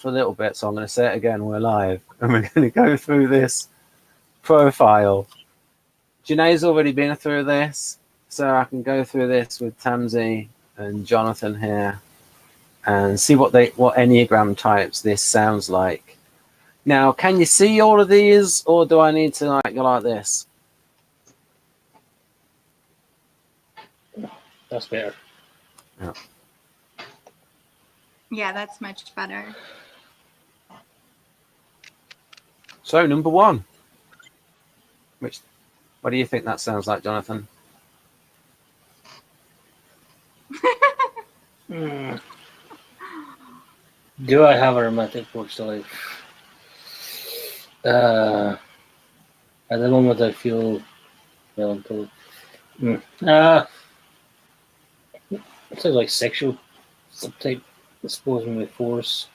for a little bit, so I'm going to say it again. We're live, and we're going to go through this profile. Janae's already been through this, so I can go through this with Tamsi and Jonathan here and see what Enneagram types this sounds like. Now, can you see all of these, or do I need to go like this? That's better. Yeah. Yeah, that's much better. So, number one. What do you think that sounds like, Jonathan? Do I have a romantic approach to life? At the moment, I feel melancholy. It sounds like sexual subtype, I suppose, in my force.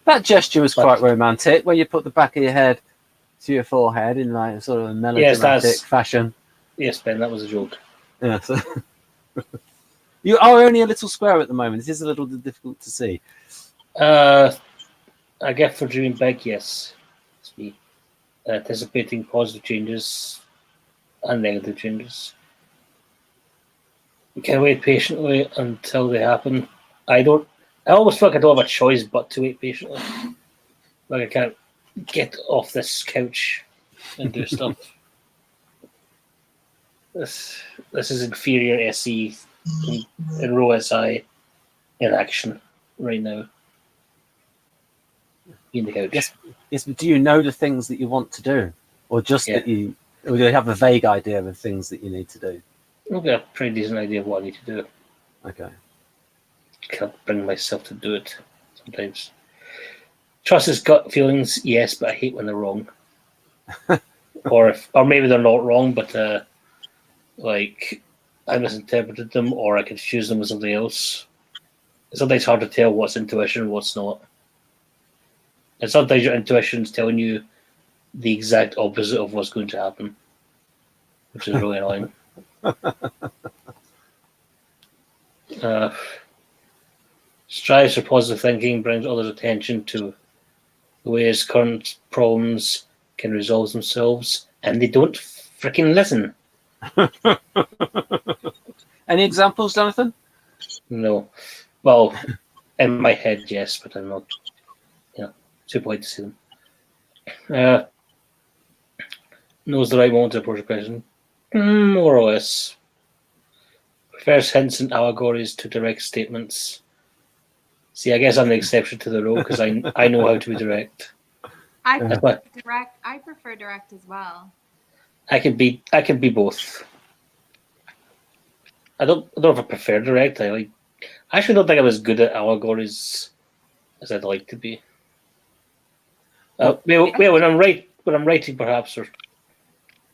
That gesture was quite romantic, where you put the back of your head to your forehead in like sort of a melodramatic fashion. Yes, Ben, that was a joke. Yeah. So you are only a little square at the moment. It is a little difficult to see. I guess for dreaming big, yes. It's me. Anticipating positive changes and negative changes. You can wait patiently until they happen. I almost feel like I don't have a choice but to wait patiently. Like I can't get off this couch and do stuff. This is inferior SE in row SI in action right now. In the couch. Yes, but do you know the things that you want to do, or just or do you have a vague idea of the things that you need to do? I've got a pretty decent idea of what I need to do. Okay. Can't bring myself to do it sometimes. Trust his gut feelings, yes, but I hate when they're wrong. or maybe they're not wrong, but like I misinterpreted them, or I confused them with something else. It's sometimes hard to tell what's intuition and what's not. And sometimes your intuition's telling you the exact opposite of what's going to happen, which is really annoying. Strives for positive thinking, brings others' attention to the way his current problems can resolve themselves, and they don't freaking listen. Any examples, Jonathan? No. Well, in my head, yes, but I'm not. Too polite to see them. Knows the right moment to approach a question. More or less. Prefers hints and allegories to direct statements. See, I guess I'm the exception to the rule because I know how to be direct. I prefer direct as well. I can be both. I don't know if I prefer direct. I actually don't think I'm as good at allegories as I'd like to be. When I'm writing, perhaps, or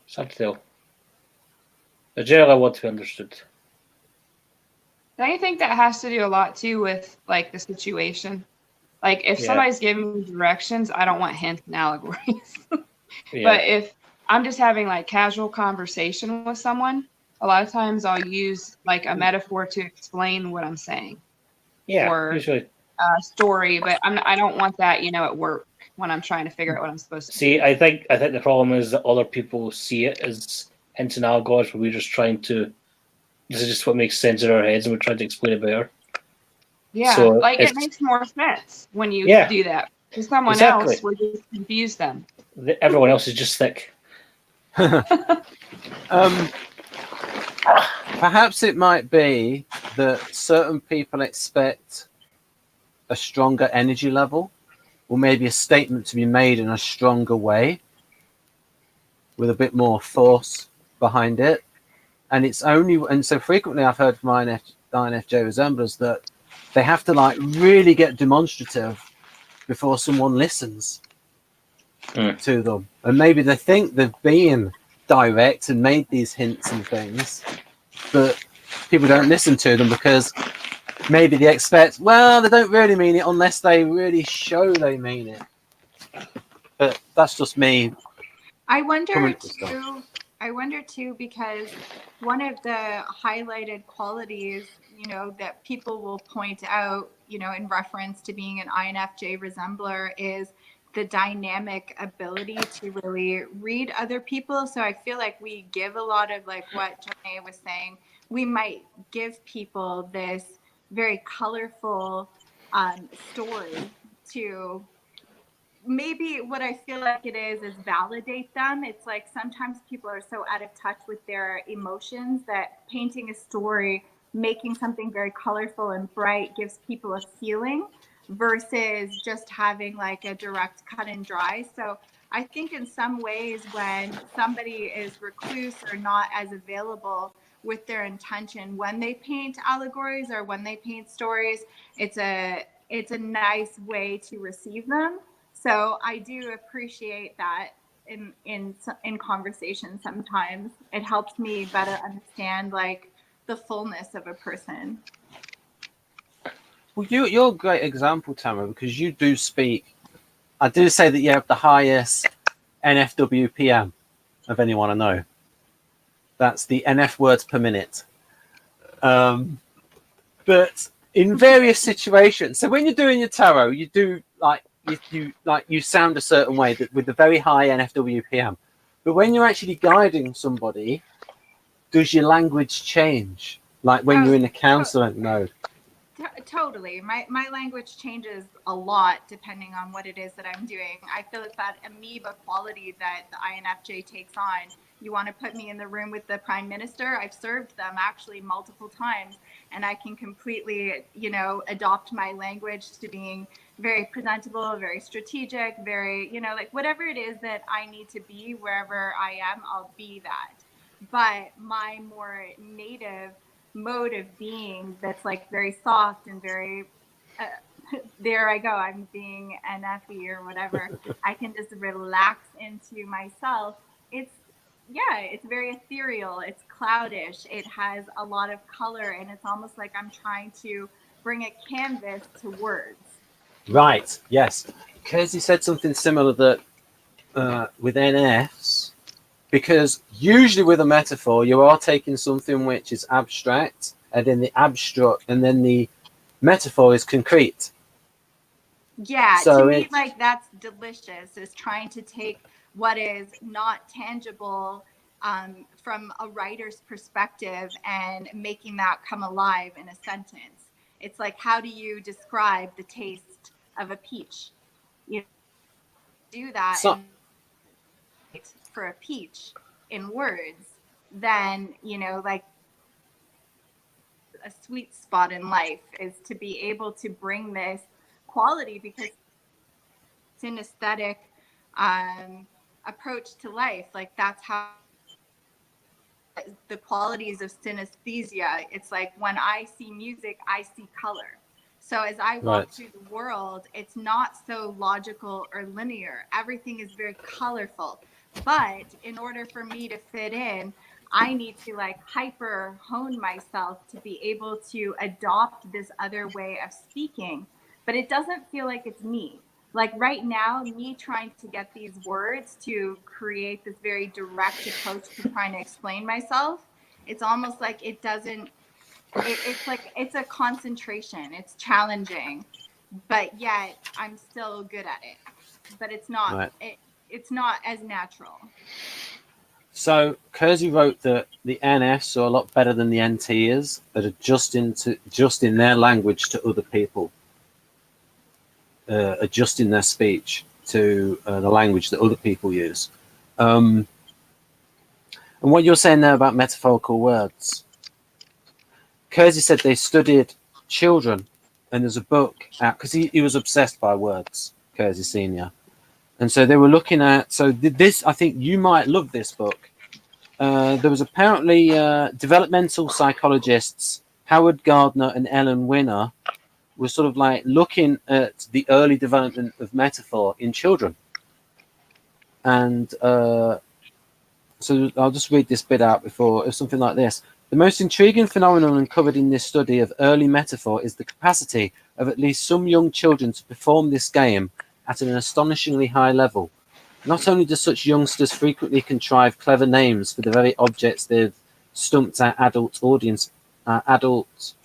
it's hard to tell. But generally, I want to be understood. Don't you think that has to do a lot too with like the situation? Like if somebody's giving me directions, I don't want hints and allegories. But if I'm just having like casual conversation with someone, a lot of times I'll use like a metaphor to explain what I'm saying. Yeah, or usually. A story, but I don't want that, at work when I'm trying to figure out what I'm supposed to see. I think the problem is that other people see it as hints and allegories, but we're just trying to. This is just what makes sense in our heads, and we're trying to explain it better. Yeah, so it makes more sense when you do that. To someone else, we're just confuse them. Everyone else is just thick. Perhaps it might be that certain people expect a stronger energy level, or maybe a statement to be made in a stronger way with a bit more force behind it. And so frequently I've heard from INFJ resemblers that they have to really get demonstrative before someone listens to them. And maybe they think they've been direct and made these hints and things, but people don't listen to them because maybe they expect, they don't really mean it unless they really show they mean it. But that's just me. I wonder too, because one of the highlighted qualities, that people will point out, in reference to being an INFJ resembler, is the dynamic ability to really read other people. So I feel like we give a lot of, like what Janae was saying, we might give people this very colorful story to, maybe what I feel like it is validate them. It's like sometimes people are so out of touch with their emotions that painting a story, making something very colorful and bright gives people a feeling versus just having like a direct cut and dry. So I think in some ways when somebody is recluse or not as available with their intention, when they paint allegories or when they paint stories, it's a nice way to receive them. So I do appreciate that in conversation. Sometimes it helps me better understand like the fullness of a person. Well, you're a great example, Tamara, because you do speak. I do say that you have the highest NFWPM of anyone I know. That's the NF words per minute. But in various situations, so when you're doing your tarot, you do like you sound a certain way that with the very high NFWPM. But when you're actually guiding somebody, does your language change? Like when you're in a counseling mode? Totally. My language changes a lot depending on what it is that I'm doing. I feel it's that amoeba quality that the INFJ takes on. You want to put me in the room with the prime minister? I've served them actually multiple times, and I can completely, adopt my language to being very presentable, very strategic, very, like whatever it is that I need to be, wherever I am, I'll be that. But my more native mode of being that's like very soft and very there I go, I'm being NFE or whatever. I can just relax into myself. It's very ethereal, it's cloudish, it has a lot of color, and it's almost like I'm trying to bring a canvas to words. Right, yes. Kersey said something similar that with NFs, because usually with a metaphor, you are taking something which is abstract, and then the metaphor is concrete. Yeah, so to me, like that's delicious, is trying to take what is not tangible from a writer's perspective and making that come alive in a sentence. It's like, how do you describe the taste of a peach? You do that for a peach in words, then, like a sweet spot in life is to be able to bring this quality, because synesthetic approach to life. Like that's how the qualities of synesthesia. It's like when I see music, I see color. So as I walk through the world, it's not so logical or linear. Everything is very colorful. But in order for me to fit in, I need to like hyper hone myself to be able to adopt this other way of speaking. But it doesn't feel like it's me. Like right now, me trying to get these words to create this very direct approach to trying to explain myself, it's almost like it doesn't, it's like, it's a concentration, it's challenging, but yet I'm still good at it. But it's not, it's not as natural. So Kersey wrote that the NFs are a lot better than the NTers at adjusting their language to other people. Adjusting their speech to the language that other people use. And what you're saying there about metaphorical words, Kersey said they studied children, and there's a book out, because he was obsessed by words, Kersey Senior. And so they were looking at, so this, I think you might love this book. There was apparently developmental psychologists, Howard Gardner and Ellen Winner, was sort of like looking at the early development of metaphor in children. And so I'll just read this bit out before, something like this. The most intriguing phenomenon uncovered in this study of early metaphor is the capacity of at least some young children to perform this game at an astonishingly high level. Not only do such youngsters frequently contrive clever names for the very objects they've stumped our adult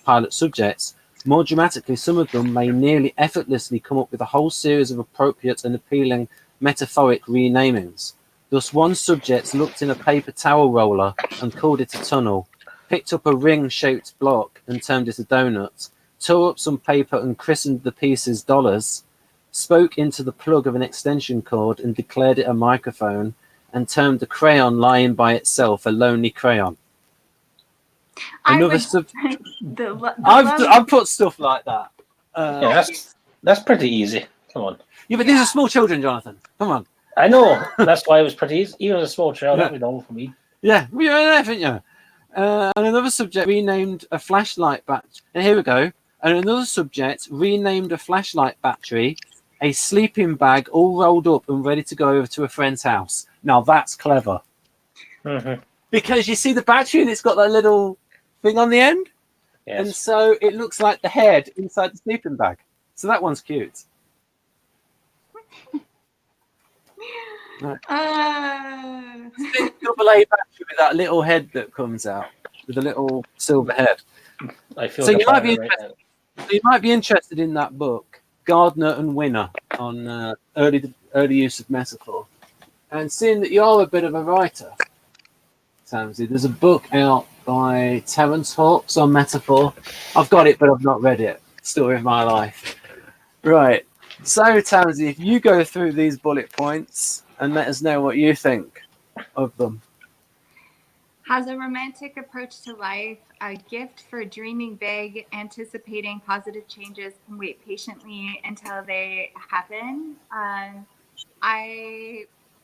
pilot subjects, More dramatically, some of them may nearly effortlessly come up with a whole series of appropriate and appealing metaphoric renamings. Thus, one subject looked in a paper towel roller and called it a tunnel, picked up a ring-shaped block and termed it a donut, tore up some paper and christened the pieces dollars, spoke into the plug of an extension cord and declared it a microphone, and termed a crayon lying by itself a lonely crayon. I've put stuff like that. Yeah, that's pretty easy. Come on. Yeah, but these are small children, Jonathan. Come on. I know. That's why it was pretty easy. Even as a small child, that'd be normal for me. Yeah, you're in there, haven't you? And another subject renamed a flashlight battery. And here we go. And another subject renamed a flashlight battery a sleeping bag all rolled up and ready to go over to a friend's house. Now that's clever. Mm-hmm. Because you see the battery and it's got that little thing on the end. Yes. And so it looks like the head inside the sleeping bag. So that one's cute. Right. AA battery with that little head that comes out with a little silver head. I feel so like you might be interested in that book, Gardner and Winner, on early use of metaphor. And seeing that you're a bit of a writer, Tamsy, there's a book out by Terence Hawkes on metaphor. I've got it, but I've not read it. Story of my life. Right. So, Tamsy, if you go through these bullet points and let us know what you think of them. Has a romantic approach to life, a gift for dreaming big, anticipating positive changes, can wait patiently until they happen.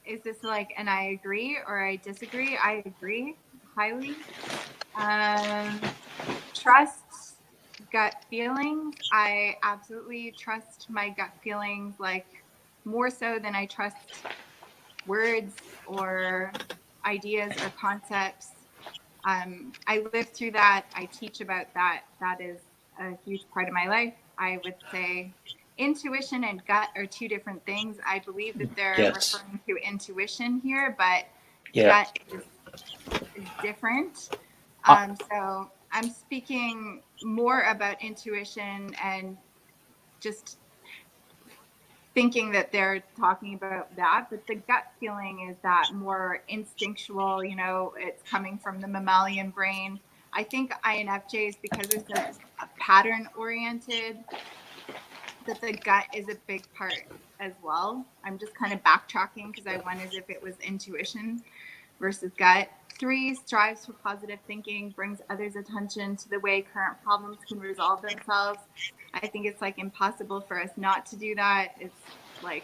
Is this like an I agree or I disagree? I agree highly. Trust gut feelings. I absolutely trust my gut feelings, like more so than I trust words or ideas or concepts. I live through that. I teach about that. That is a huge part of my life. I would say intuition and gut are two different things. I believe that they're referring to intuition here, but gut is different. So I'm speaking more about intuition and just thinking that they're talking about that, but the gut feeling is that more instinctual, it's coming from the mammalian brain. I think INFJs, because they're so pattern oriented, that the gut is a big part as well. I'm just kind of backtracking because I went as if it was intuition versus gut. 3, strives for positive thinking, brings others' attention to the way current problems can resolve themselves. I think it's like impossible for us not to do that. It's like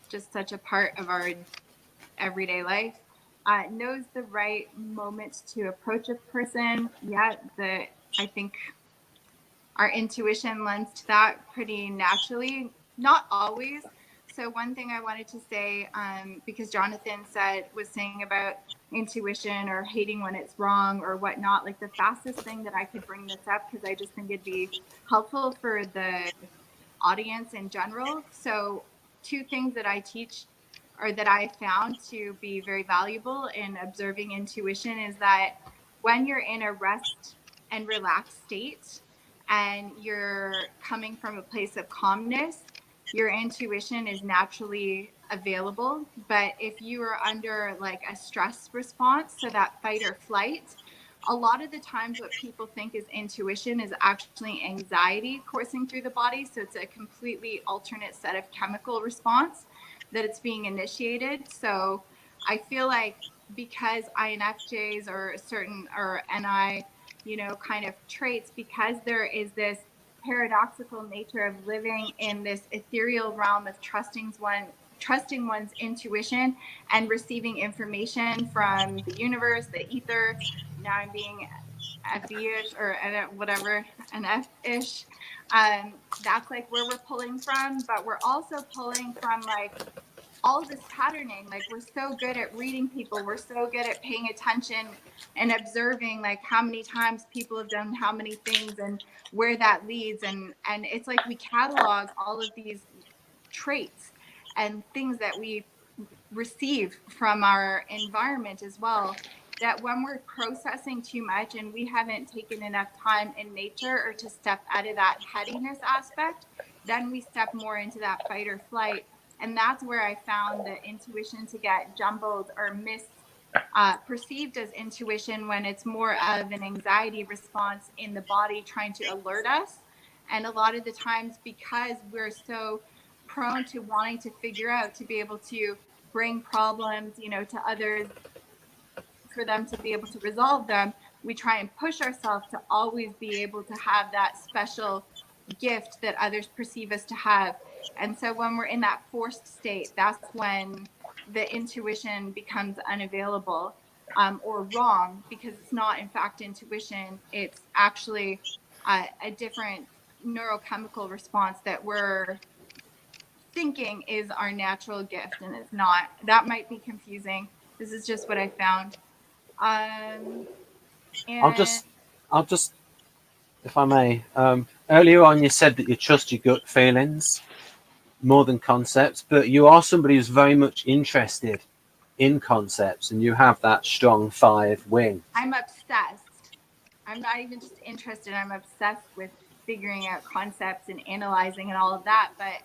just such a part of our everyday life. Knows the right moment to approach a person. I think our intuition lends to that pretty naturally. Not always. So one thing I wanted to say, because Jonathan was saying about intuition or hating when it's wrong or whatnot, like the fastest thing that I could bring this up, because I just think it'd be helpful for the audience in general. So 2 things that I teach or that I found to be very valuable in observing intuition is that when you're in a rest and relaxed state and you're coming from a place of calmness, your intuition is naturally available. But if you are under like a stress response, so that fight or flight, a lot of the times what people think is intuition is actually anxiety coursing through the body. So it's a completely alternate set of chemical response that it's being initiated. So I feel like because INFJs or NI, kind of traits, because there is this paradoxical nature of living in this ethereal realm of trusting one's intuition and receiving information from the universe, the ether. Now I'm being F-ish or whatever, an F-ish. That's like where we're pulling from, but we're also pulling from like all this patterning. Like we're so good at reading people. We're so good at paying attention and observing like how many times people have done how many things and where that leads. And it's like we catalog all of these traits and things that we receive from our environment as well. that when we're processing too much and we haven't taken enough time in nature or to step out of that headiness aspect, then we step more into that fight or flight. And that's where I found the intuition to get jumbled or perceived as intuition when it's more of an anxiety response in the body trying to alert us. And a lot of the times, because we're so prone to wanting to figure out, to be able to bring problems, to others, for them to be able to resolve them, we try and push ourselves to always be able to have that special gift that others perceive us to have. And so when we're in that forced state, that's when the intuition becomes unavailable, or wrong, because it's not in fact intuition. It's actually a different neurochemical response that we're thinking is our natural gift, and it's not. That might be confusing. This is just what I found. And I'll just, if I may, earlier on you said that you trust your gut feelings more than concepts, but you are somebody who's very much interested in concepts, and you have that strong 5 wing. I'm obsessed. I'm not even just interested. I'm obsessed with figuring out concepts and analyzing and all of that. But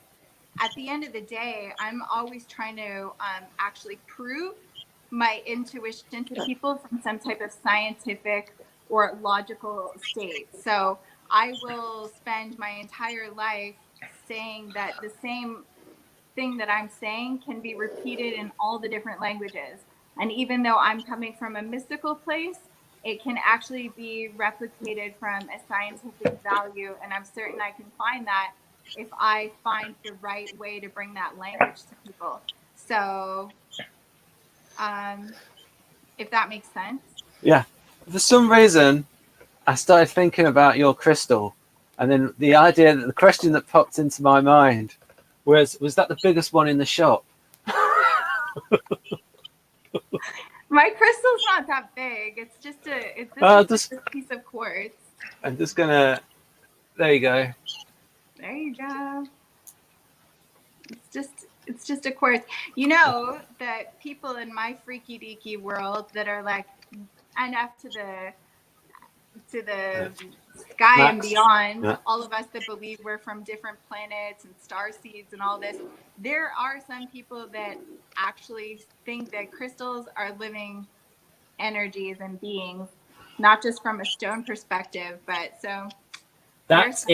at the end of the day, I'm always trying to actually prove my intuition to people from some type of scientific or logical state. So I will spend my entire life saying that the same thing that I'm saying can be repeated in all the different languages. And even though I'm coming from a mystical place, it can actually be replicated from a scientific value. And I'm certain I can find that if I find the right way to bring that language to people. So, if that makes sense. Yeah. For some reason, I started thinking about your crystal, and then the question that popped into my mind was that the biggest one in the shop? My crystal's not that big. It's just a piece of quartz. I'm just gonna. There you go. There you go. It's just a quartz. You know that people in my freaky deaky world that are like enough to the sky Max. and beyond, Yeah. all of us that believe we're from different planets and star seeds and all this, there are some people that actually think that crystals are living energies and beings, not just from a stone perspective, but so That's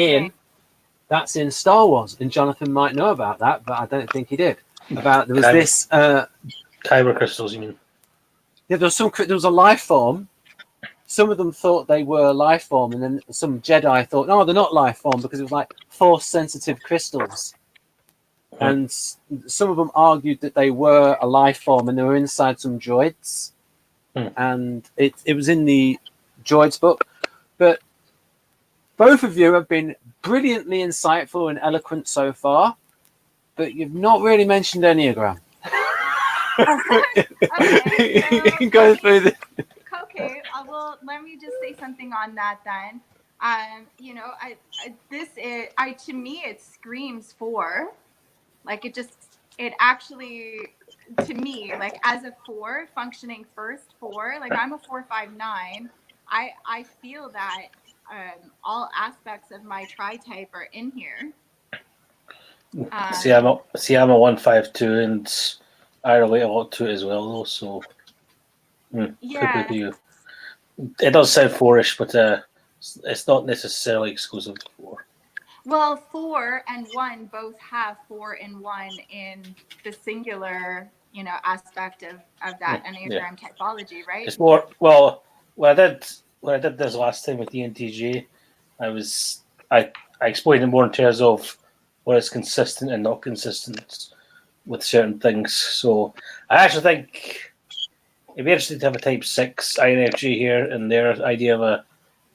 in Star Wars, and Jonathan might know about that, but I don't think he did. There was this kyber crystals, you mean? Yeah, there was a life form. Some of them thought they were life form, and then some Jedi thought, no, they're not life form, because it was like force-sensitive crystals. And some of them argued that they were a life form, and they were inside some droids. And it was in the droids book. But both of you have been brilliantly insightful and eloquent so far, but you've not really mentioned Enneagram. Okay, so, you can go through this. Okay, well, let me just say something on that then. To me, it screams 4. Like it actually, to me, like as a 4, functioning first 4, like I'm a 4-5-9. I feel that all aspects of my tri-type are in here. See, I'm a 1-5-2, and I relate a lot to it as well, though. So, Yeah. for you. It does sound 4-ish, but it's not necessarily exclusive to 4. Well, 4 and 1 both have 4 and 1 in the singular, aspect of that Enneagram typology, right? It's more when I did this last time with ENTJ, I explained it more in terms of what is consistent and not consistent with certain things. So I actually think it'd be interesting to have a type 6 INFJ here and their idea of a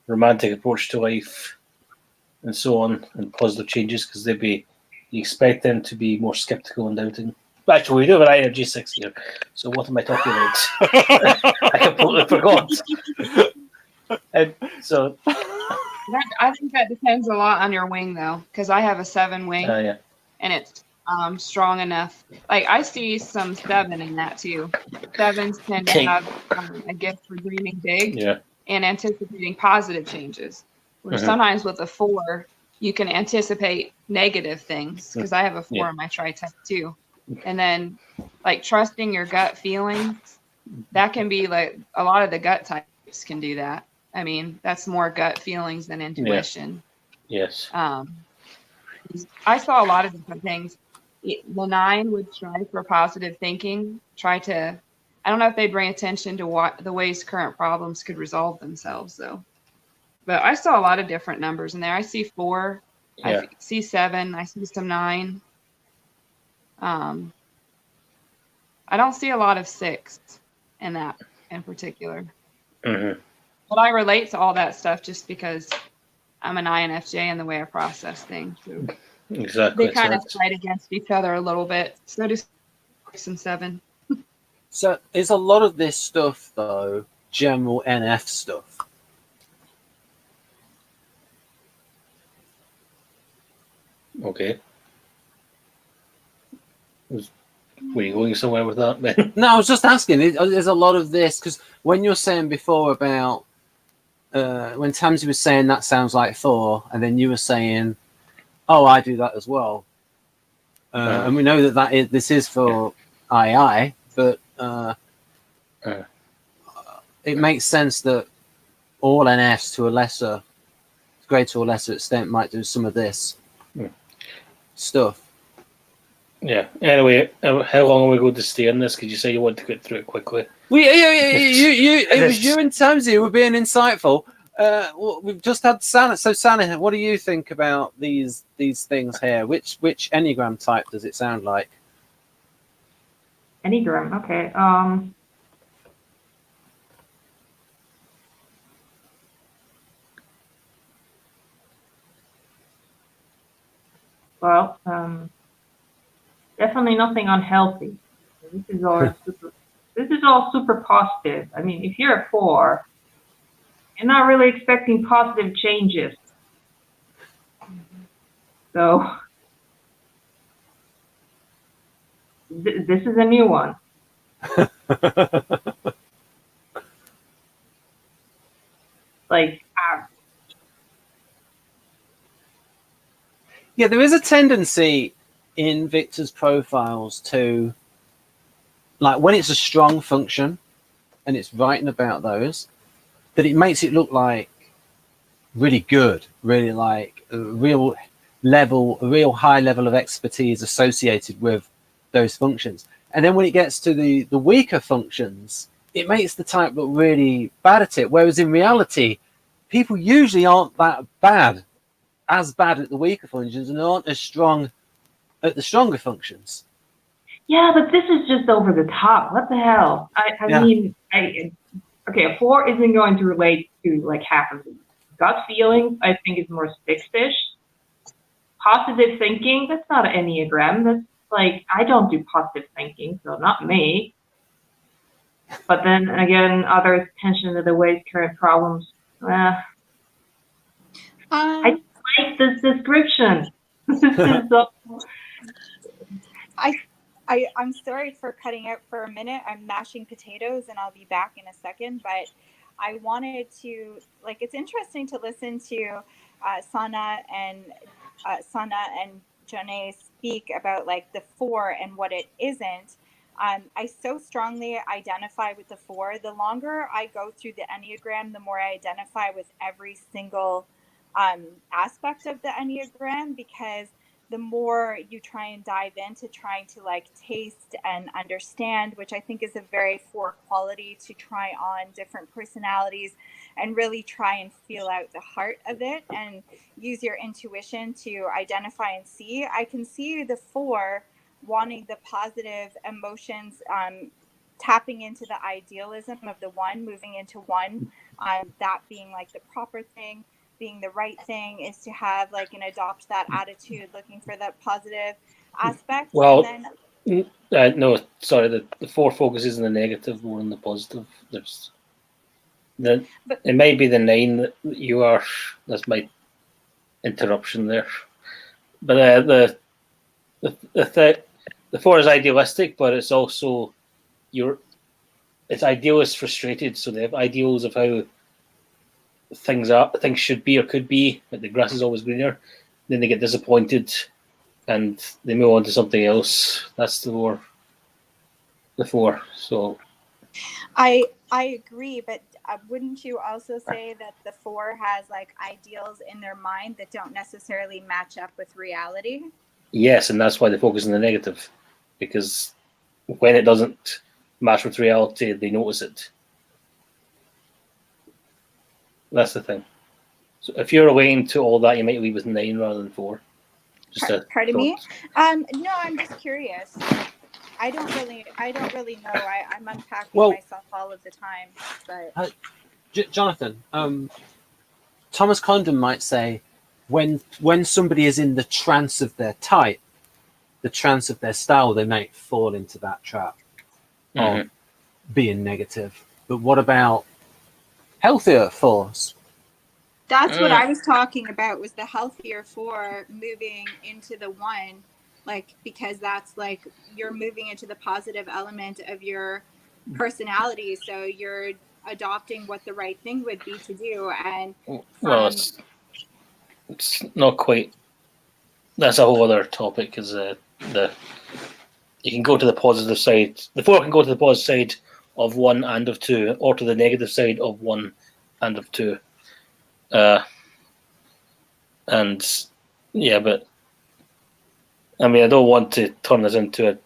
romantic approach to life and so on, and positive changes, because you expect them to be more skeptical and doubting. But actually, we do have an INFJ 6 here, so what am I talking about? I completely forgot. And so I think that depends a lot on your wing, though, because I have a 7 wing, yeah. and it's strong enough. Like I see some 7 in that too. 7s tend to have a gift for dreaming big and anticipating positive changes. Where sometimes with a 4, you can anticipate negative things, because I have a 4 in my tri-type too. And then like trusting your gut feelings, that can be like a lot of the gut types can do that. I mean, that's more gut feelings than intuition. Yes. I saw a lot of different things. The 9 would strive for positive thinking, I don't know if they bring attention to what the ways current problems could resolve themselves, though. But I saw a lot of different numbers in there. I see 4, I see 7, I see some 9. I don't see a lot of 6 in that in particular. But I relate to all that stuff just because I'm an INFJ and the way I process things. So exactly. They kind of fight against each other a little bit. So do 6 and 7. So is a lot of this stuff, though, general NF stuff? Okay. Were you going somewhere with that, Ben? No, I was just asking. There's a lot of this, because when you were saying before about when Tamsi was saying that sounds like 4, and then you were saying, "Oh, I do that as well," and we know that this is for I.E.I, but it makes sense that all NFs to a greater or lesser extent might do some of this stuff. Yeah. Anyway, how long are we going to stay on this? Because you say you want to get through it quickly. It was you and Tamsi who were being insightful. We've just had Sana. So Sana, what do you think about these things here? Which Enneagram type does it sound like? Enneagram. Okay. Well, definitely nothing unhealthy. This is all super positive. I mean, if you're a 4, you're not really expecting positive changes. So this is a new one. Like, yeah, there is a tendency in Victor's profiles to, like, when it's a strong function and it's writing about those, that it makes it look like really good, really like a real high level of expertise associated with those functions. And then when it gets to the weaker functions, it makes the type look really bad at it. Whereas in reality, people usually aren't that bad, as bad at the weaker functions, and aren't as strong at the stronger functions. yeah, but this is just over the top. What the hell? I mean, okay, a 4 isn't going to relate to like half of these. Gut feelings, I think, is more 6-ish. Positive thinking, that's not an Enneagram. That's like, I don't do positive thinking, so not me. But then again, others' attention to the ways current problems. I like this description. This is so... I'm sorry for cutting out for a minute. I'm mashing potatoes and I'll be back in a second. But I wanted to, like, it's interesting to listen to Sana and Janae speak about like the 4 and what it isn't. I so strongly identify with the 4. The longer I go through the Enneagram, the more I identify with every single aspect of the Enneagram, because the more you try and dive into trying to like taste and understand, which I think is a very 4 quality, to try on different personalities and really try and feel out the heart of it and use your intuition to identify and see. I can see the 4 wanting the positive emotions, tapping into the idealism of the 1, moving into 1, that being like the proper thing, being the right thing, is to have like and adopt that attitude, looking for that positive aspect. Well, and then no, sorry, the 4 focuses on the negative more than the positive. It might be the 9 that you are. That's my interruption there. But The 4 is idealistic, but it's also it's idealist frustrated. So they have ideals of how things should be or could be, but the grass is always greener. Then they get disappointed, and they move on to something else. That's the 4. The 4. So I agree, but wouldn't you also say that the 4 has like ideals in their mind that don't necessarily match up with reality? yes, and that's why they focus on the negative, because when it doesn't match with reality, they notice it. That's the thing. So if you're relating to all that, you might leave with 9 rather than 4. Pardon me? No, I'm just curious. I don't really know. I'm unpacking myself all of the time. But Jonathan, Thomas Condon might say, when somebody is in the trance of their type, the trance of their style, they might fall into that trap of being negative. But what about healthier 4s? That's what I was talking about, was the healthier 4 moving into the 1, like, because that's like you're moving into the positive element of your personality, so you're adopting what the right thing would be to do. And well, it's not quite. That's a whole other topic. Because you can go to the positive side. The 4 can go to the positive side of 1 and of 2, or to the negative side of 1 and of 2. And yeah, but I mean, I don't want to turn this into a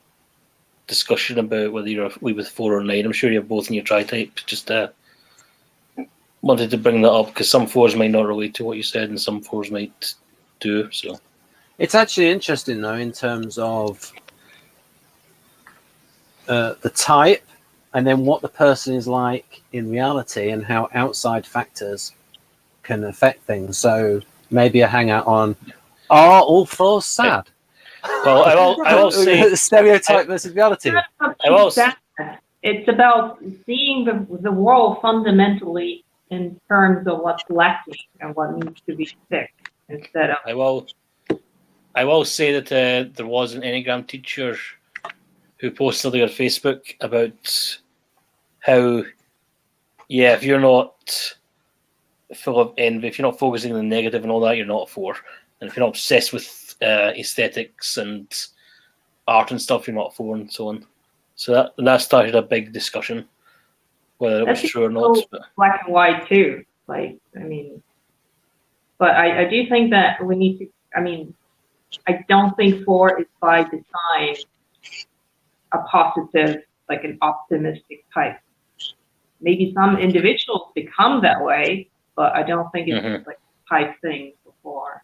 discussion about whether you're with 4 or 9. I'm sure you're both in your tri-type. Just wanted to bring that up because some 4s might not relate to what you said, and some 4s might do. So it's actually interesting, though, in terms of the type, and then what the person is like in reality, and how outside factors can affect things. So maybe a hangout on, are all 4s sad? Well, I will say stereotype versus reality. It's about seeing the world fundamentally in terms of what's lacking and what needs to be fixed, instead of. I will say that there was an Enneagram teacher who posted something on Facebook about how, if you're not full of envy, if you're not focusing on the negative and all that, you're not a 4. And if you're not obsessed with aesthetics and art and stuff, you're not a 4, and so on. So that started a big discussion, whether it was true or not. Black and white too. Like, I mean, but I do think that we need to. I mean, I don't think 4 is by design a positive, like an optimistic type. Maybe some individuals become that way, but I don't think it's like a type thing before.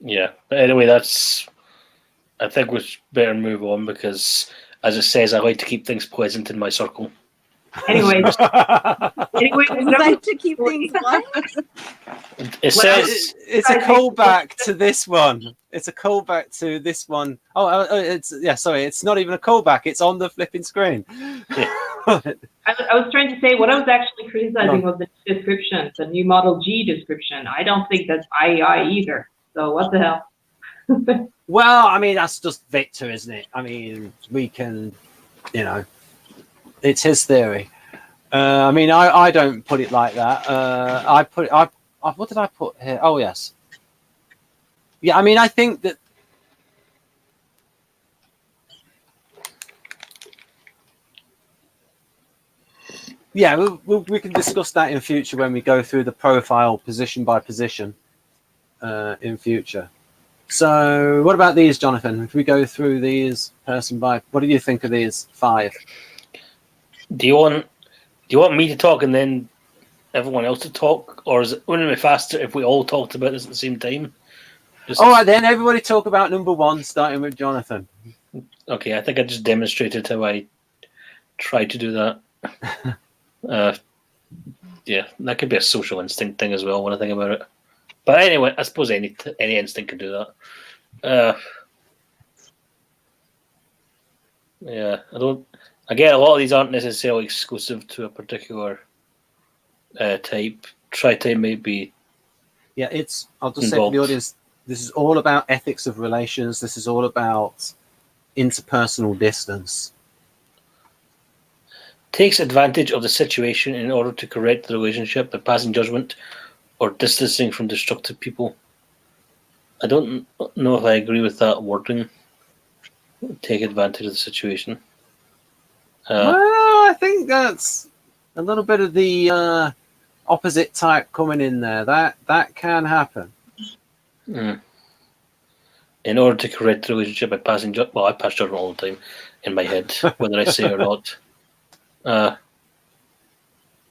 Yeah, but anyway, I think we better move on because, as it says, I like to keep things pleasant in my circle. Anyway, like to keep things what? It says it's a callback to this one. It's a callback to this one. Sorry, it's not even a callback. It's on the flipping screen. Yeah. I was trying to say what I was actually criticizing was the description, the new Model G description. I don't think that's I.E.I. either. So what the hell? Well, I mean, that's just Victor, isn't it? I mean, we can, it's his theory. I mean, I don't put it like that. What did I put here? Oh, yes. Yeah, I mean, I think that we can discuss that in future when we go through the profile position by position in future. So what about these, Jonathan? If we go through these person by, what do you think of these 5? Do you want me to talk and then everyone else to talk, or wouldn't it be faster if we all talked about this at the same time? All right, then everybody talk about number 1, starting with Jonathan. Okay, I think I just demonstrated how I tried to do that. Yeah, that could be a social instinct thing as well when I think about it. But anyway, I suppose any instinct can do that. Yeah, Again, a lot of these aren't necessarily exclusive to a particular type. Tri-type may be. Yeah, I'll just say for the audience, This is all about ethics of relations. This is all about interpersonal distance. Takes advantage of the situation in order to correct the relationship by passing judgment or distancing from destructive people. I don't know if I agree with that wording. Take advantage of the situation. Well, I think that's a little bit of the opposite type coming in there. That can happen. In order to correct the relationship by passing judgment. Well, I pass judgment all the time in my head, whether I say or not.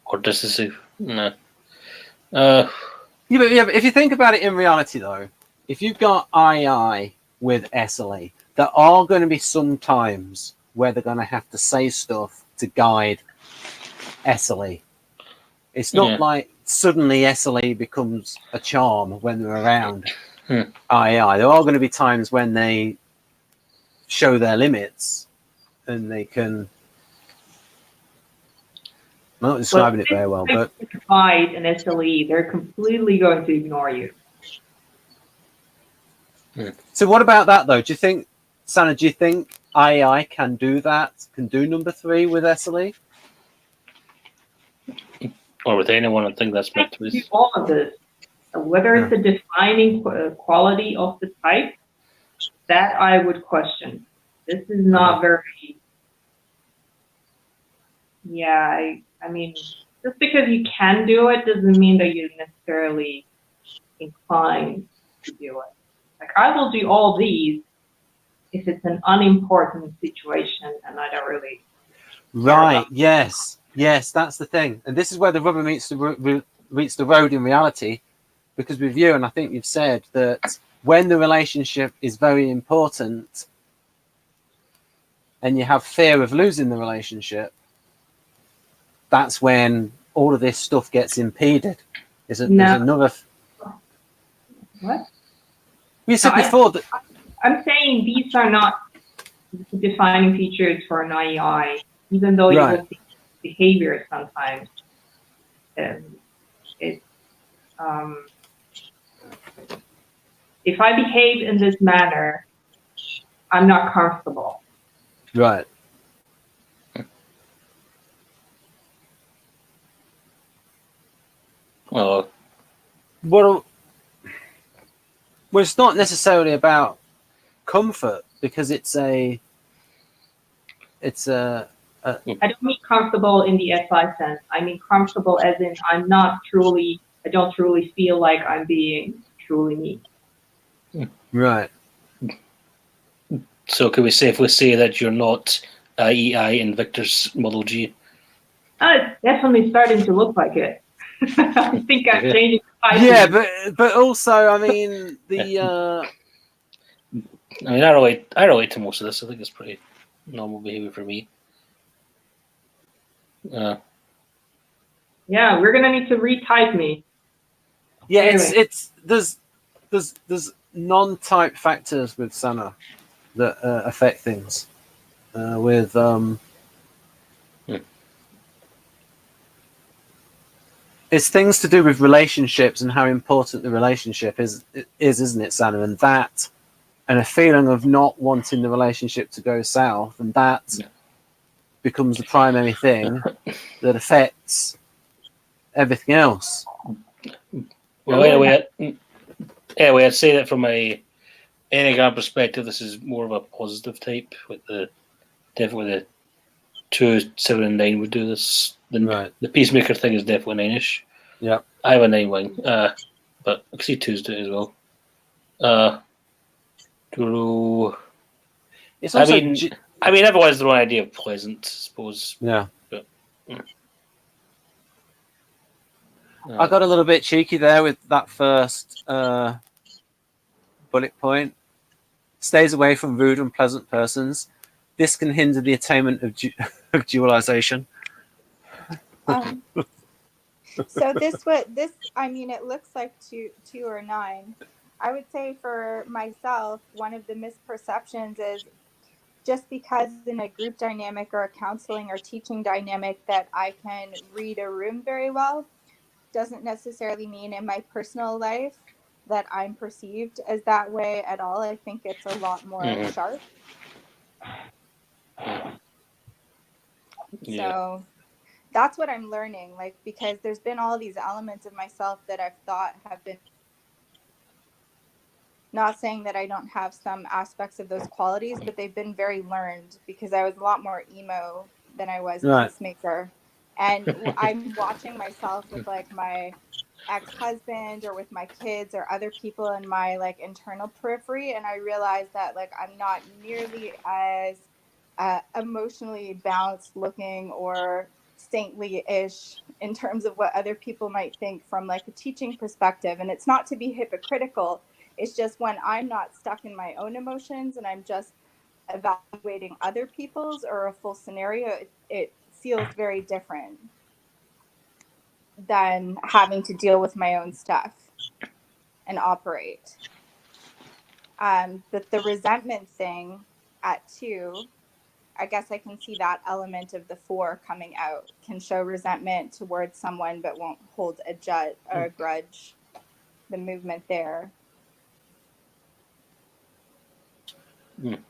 Or distancing. Nah. Yeah, but if you think about it in reality, though, if you've got I.E.I. with SLE, there are going to be some times where they're going to have to say stuff to guide SLE. It's not like suddenly SLE becomes a charm when they're around I.E.I. There are going to be times when they show their limits and they can... I'm not describing it very well, but... Guide and SLE, they're completely going to ignore you. So what about that, though? Do you think, Sana, do you think I.E.I. can do that? Can do number 3 with SLE? Or with anyone, I think that's meant to be. All of this, whether it's a defining quality of the type, that I would question. This is not very... Yeah, I mean, just because you can do it doesn't mean that you're necessarily inclined to do it. Like, I will do all these if it's an unimportant situation and I don't really... Right, yes, that's the thing. And this is where the rubber meets the road in reality, because with you, and I think you've said that when the relationship is very important and you have fear of losing the relationship, that's when all of this stuff gets impeded. There's another... What? You said before that... I'm saying these are not defining features for an I.E.I., even though you will see behavior sometimes. If I behave in this manner, I'm not comfortable. Right. Oh. Well, it's not necessarily about comfort, because it's a I don't mean comfortable in the SI sense. I mean comfortable as in I don't truly feel like I'm being truly me. Right. So can we safely say that you're not I.E.I. in Victor's Model G? It's definitely starting to look like it. I think I'm changing. Yeah, but also, I mean, I mean, I relate to most of this. I think it's pretty normal behavior for me. Yeah, we're gonna need to retype me. Yeah, anyway. there's non-type factors with Sana that affect things. It's things to do with relationships and how important the relationship is, isn't it, Sana? And that, and a feeling of not wanting the relationship to go south, and that becomes the primary thing that affects everything else. Well, anyway, I'd say that from a Enneagram perspective, this is more of a positive type. With definitely the 2, 7, and 9 would do this. The peacemaker thing is definitely 9-ish. Yeah, I have a 9 wing, but I can see 2s do it as well. It's also, I mean, everyone has their own idea of pleasant, I suppose. Yeah. But, I got a little bit cheeky there with that first bullet point. Stays away from rude, unpleasant persons. This can hinder the attainment of dualization. So I mean, it looks like 2 or 9. I would say for myself, one of the misperceptions is just because in a group dynamic or a counseling or teaching dynamic that I can read a room very well, doesn't necessarily mean in my personal life that I'm perceived as that way at all. I think it's a lot more sharp. Yeah. So that's what I'm learning, like, because there's been all these elements of myself that I've thought have been, not saying that I don't have some aspects of those qualities, but they've been very learned because I was a lot more emo than I was peacemaker. And I'm watching myself with like my ex-husband or with my kids or other people in my like internal periphery, and I realize that like I'm not nearly as emotionally balanced looking or saintly-ish in terms of what other people might think from like a teaching perspective. And it's not to be hypocritical, it's just when I'm not stuck in my own emotions and I'm just evaluating other people's or a full scenario, it feels very different than having to deal with my own stuff and operate. But the resentment thing at 2, I guess I can see that element of the 4 coming out, can show resentment towards someone but won't hold a grudge, the movement there.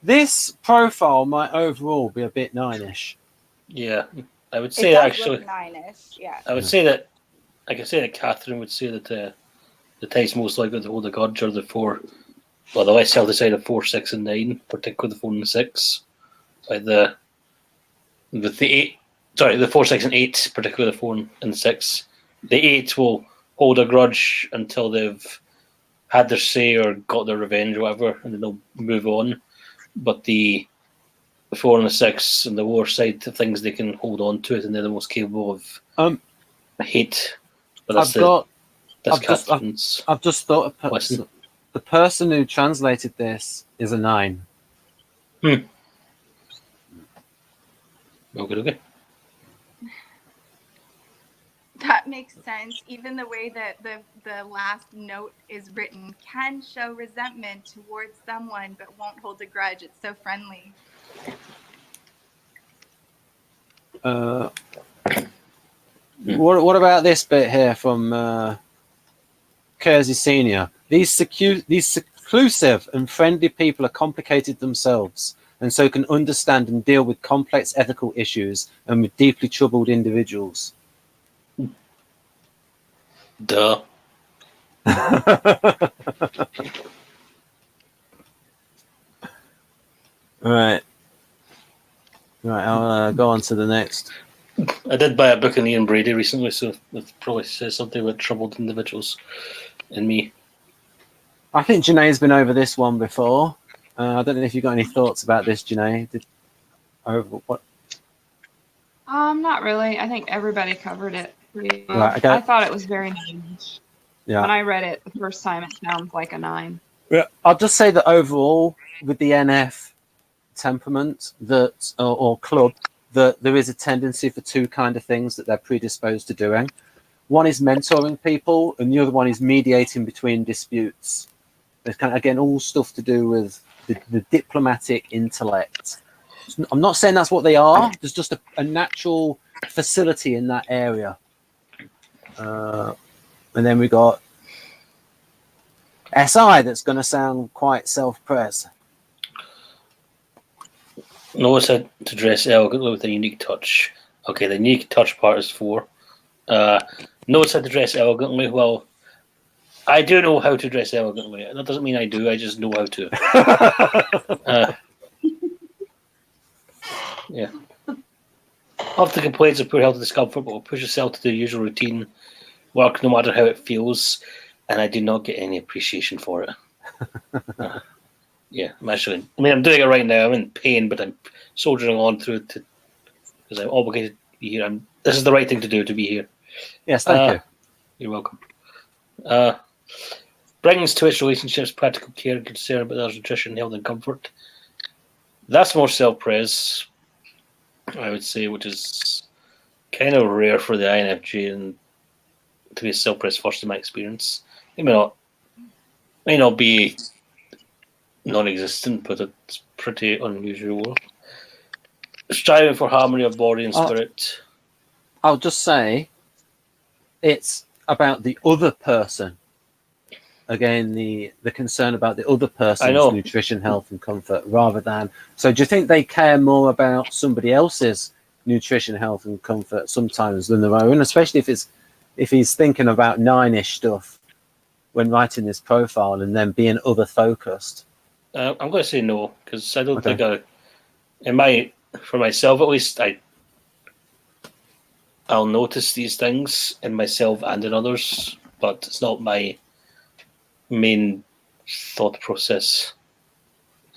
This profile might overall be a bit 9-ish. Yeah, I would say it does actually look 9-ish, yeah. I would say that I can say that Catherine would say that the types most likely to hold a grudge are the 4. Well, the less healthy side of 4, 6, and 9, particularly the 4 and the 6. Like the 8, sorry, the 4, 6, and 8, particularly the 4 and 6. The 8 will hold a grudge until they've had their say or got their revenge or whatever, and then they'll move on. But the 4 and the 6 and the war side of things, they can hold on to it, and they're the most capable of hate. But that's I've just thought the person who translated this is a 9. Okay. That makes sense. Even the way that the last note is written can show resentment towards someone but won't hold a grudge. It's so friendly. What about this bit here from Kersey Senior? These seclusive and friendly people are complicated themselves, and so can understand and deal with complex ethical issues and with deeply troubled individuals. Duh. Right. I'll go on to the next. I did buy a book on Ian Brady recently, so that probably says something about troubled individuals in me. I think Janae's been over this one before. I don't know if you've got any thoughts about this, Janae. What? Not really. I think everybody covered it pretty well. Right, okay. I thought it was very nice. Yeah. When I read it the first time, it sounds like a 9. Yeah. I'll just say that overall, with the NF temperament that or club, that there is a tendency for 2 kind of things that they're predisposed to doing. One is mentoring people, and the other one is mediating between disputes. There's kind of, again, all stuff to do with the diplomatic intellect. I'm not saying that's what they are. There's just a natural facility in that area. And then we got SI that's going to sound quite self-pres. Notice how to dress elegantly with a unique touch. Okay, the unique touch part is 4. Notice how to dress elegantly. Well, I do know how to dress elegantly. That doesn't mean I do. I just know how to. Yeah. Often complaints of poor health and discomfort, but will push yourself to do the usual routine work no matter how it feels, and I do not get any appreciation for it. Yeah, I'm actually. I mean, I'm doing it right now. I'm in pain, but I'm soldiering on through it because I'm obligated to be here. This is the right thing to do, to be here. Yes, thank you. You're welcome. Brings to its relationships practical care and concern about others' nutrition, health, and comfort. That's more self-pres, I would say, which is kind of rare for the INFJ and to be self-pres first in my experience. It may not be non-existent, but it's pretty unusual. Striving for harmony of body and spirit. I'll just say it's about the other person. again, the concern about the other person's know. nutrition, health, and comfort rather than. So, do you think they care more about somebody else's nutrition, health, and comfort sometimes than their own? Especially if he's thinking about 9-ish stuff when writing this profile and then being other focused. I'm going to say no, because I don't think for myself at least, I'll notice these things in myself and in others, but it's not my main thought process.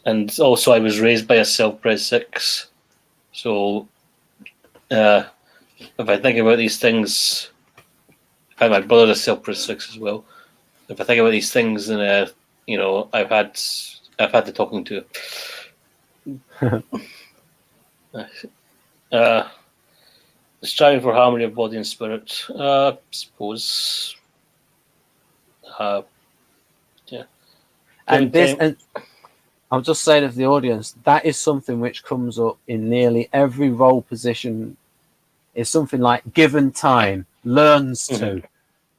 And also, I was raised by a self-pres 6, so if I think about these things, in fact, my brother's a self-pres 6 as well. If I think about these things, then I've had the talking to. Striving for harmony of body and spirit. Suppose. Yeah. And I'll just say to the audience, that is something which comes up in nearly every role position. Is something like given time, learns to.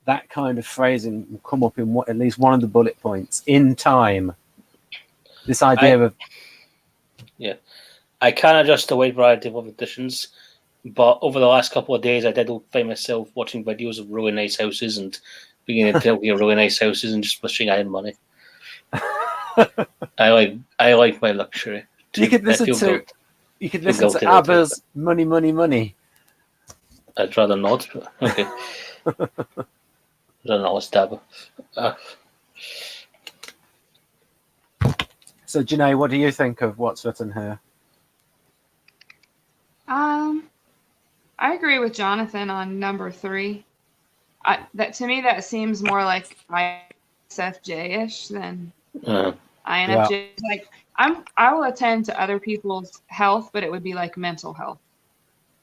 That kind of phrasing will come up in at least one of the bullet points. In time. This idea of. Yeah. I can adjust a wide variety of additions, but over the last couple of days, I did find myself watching videos of really nice houses and beginning to look at really nice houses and just wishing I had money. I like my luxury. You could listen to ABBA's Money, Money, Money. I'd rather not. But okay. I'd rather not stab. So, Janae, what do you think of what's written here? I agree with Jonathan on number 3. That to me, that seems more like ISFJ-ish than INFJ. Yeah. Like I will attend to other people's health, but it would be like mental health.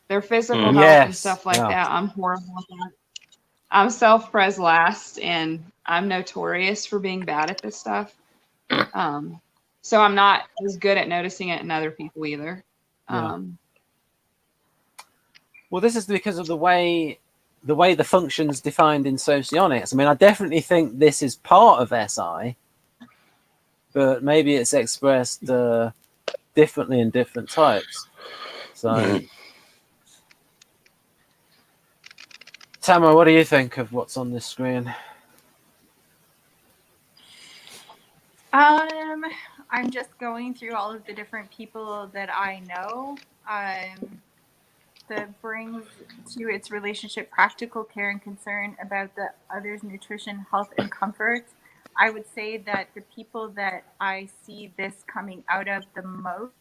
Their physical health and stuff like that. I'm horrible at that. I'm self-pres last, and I'm notorious for being bad at this stuff. So I'm not as good at noticing it in other people either. Well, this is because of the way the function's defined in Socionics. I mean, I definitely think this is part of SI, but maybe it's expressed differently in different types. So, Tamara, what do you think of what's on this screen? I'm just going through all of the different people that I know. That brings to its relationship practical care and concern about the other's nutrition, health, and comfort. I would say that the people that I see this coming out of the most,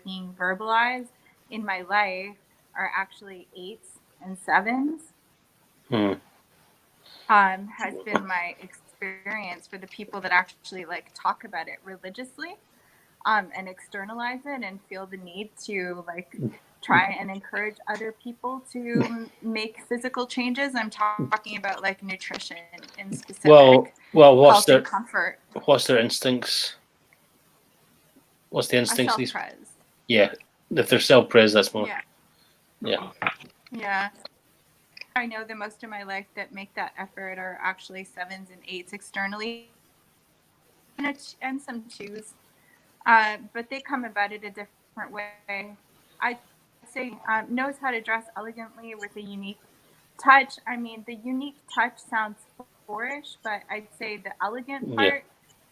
being verbalized in my life, are actually 8s and 7s. Has been my experience for the people that actually like talk about it religiously, and externalize it and feel the need to like try and encourage other people to make physical changes. I'm talking about like nutrition in specific. Well, what's their comfort? What's their instincts? What's the instincts? Self-pres. Yeah, if they're self-pres, that's more. Yeah. I know the most of my life that make that effort are actually 7s and 8s externally, and some 2s, but they come about it a different way. I'd say knows how to dress elegantly with a unique touch. I mean, the unique touch sounds fourish, but I'd say the elegant part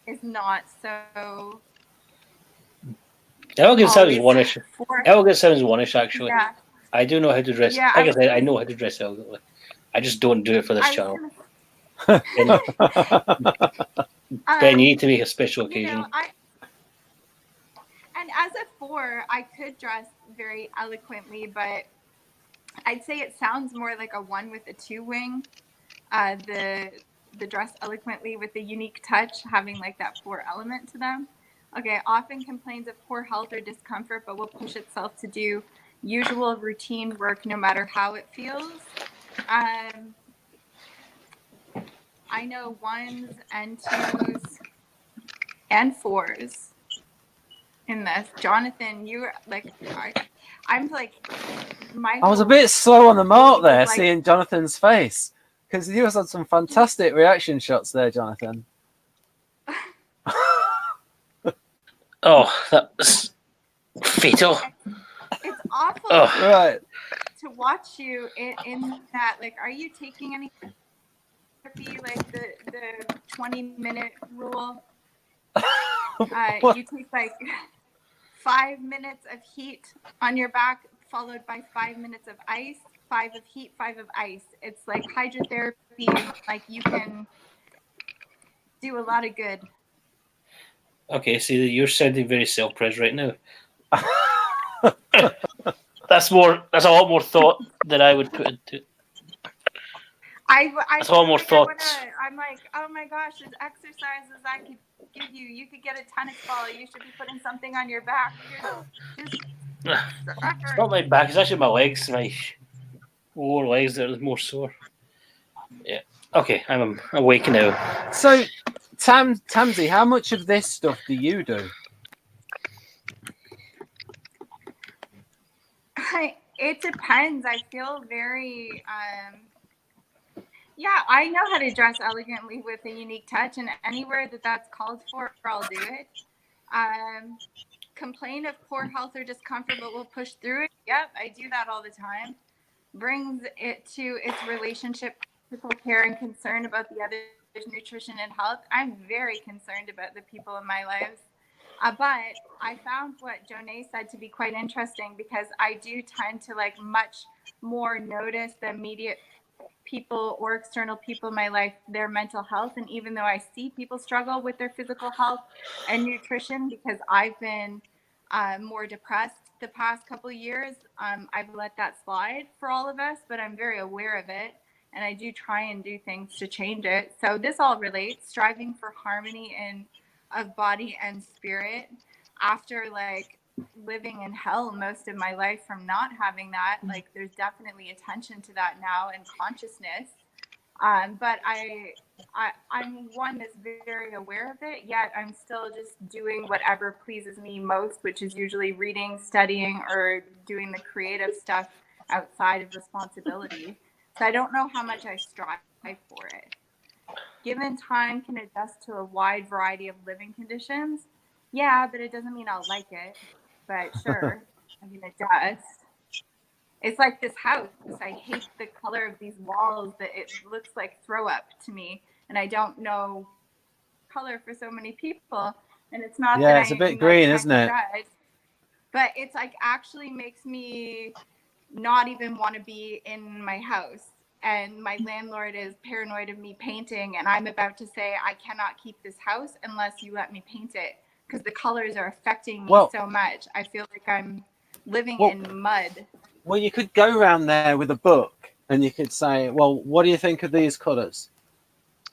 is not so. Elegant sounds one-ish. Elegant sounds one-ish, actually. Yeah. I do know how to dress. Yeah, like I said, I know how to dress elegantly. I just don't do it for this channel. Ben, you need to make a special occasion. And as a 4, I could dress very eloquently, but I'd say it sounds more like a 1 with a 2 wing. The dress eloquently with a unique touch, having like that 4 element to them. Okay, often complains of poor health or discomfort, but will push itself to do usual routine work no matter how it feels. I know 1s and 2s and 4s in this. Jonathan, you like, I'm like, I was a bit slow on the mark there, seeing Jonathan's face. Because you had some fantastic reaction shots there, Jonathan. Oh, that was fatal. It's awful Right. to watch you in that. Like, are you taking any therapy, like the 20-minute rule? You take like 5 minutes of heat on your back, followed by 5 minutes of ice, 5 of heat, 5 of ice. It's like hydrotherapy. Like, you can do a lot of good. Okay, so you're sounding very self-praised right now. That's a lot more thought than I would put into it. That's a lot more thoughts. I'm like, oh my gosh, there's exercises I could give you. You could get a tennis ball. You should be putting something on your back. You're just It's not my back, it's actually my legs, my lower legs that are more sore. Yeah. Okay, I'm awake now. So, Tamsy, how much of this stuff do you do? It depends. I feel very, yeah, I know how to dress elegantly with a unique touch, and anywhere that's called for, I'll do it. Complain of poor health or discomfort, but we'll push through it. Yep, I do that all the time. Brings it to its relationship, physical care, and concern about the other's nutrition and health. I'm very concerned about the people in my lives. But I found what Jonay said to be quite interesting, because I do tend to like much more notice the immediate people or external people in my life, their mental health. And even though I see people struggle with their physical health and nutrition, because I've been more depressed the past couple of years, I've let that slide for all of us, but I'm very aware of it. And I do try and do things to change it. So this all relates, striving for harmony of body and spirit after like living in hell most of my life from not having that. Like, there's definitely attention to that now and consciousness. But I'm one that's very aware of it, yet I'm still just doing whatever pleases me most, which is usually reading, studying, or doing the creative stuff outside of responsibility. So I don't know how much I strive for it. Given time can adjust to a wide variety of living conditions. Yeah, but it doesn't mean I'll like it. But sure, I mean, it does. It's like this house. I hate the color of these walls, that it looks like throw up to me. And I don't know color for so many people. And it's not that it's a bit green, isn't it? But it's like actually makes me not even want to be in my house. And my landlord is paranoid of me painting, and I'm about to say I cannot keep this house unless you let me paint it, because the colors are affecting me so much. I feel like I'm living in mud. Well, you could go around there with a book and you could say, well, what do you think of these colors?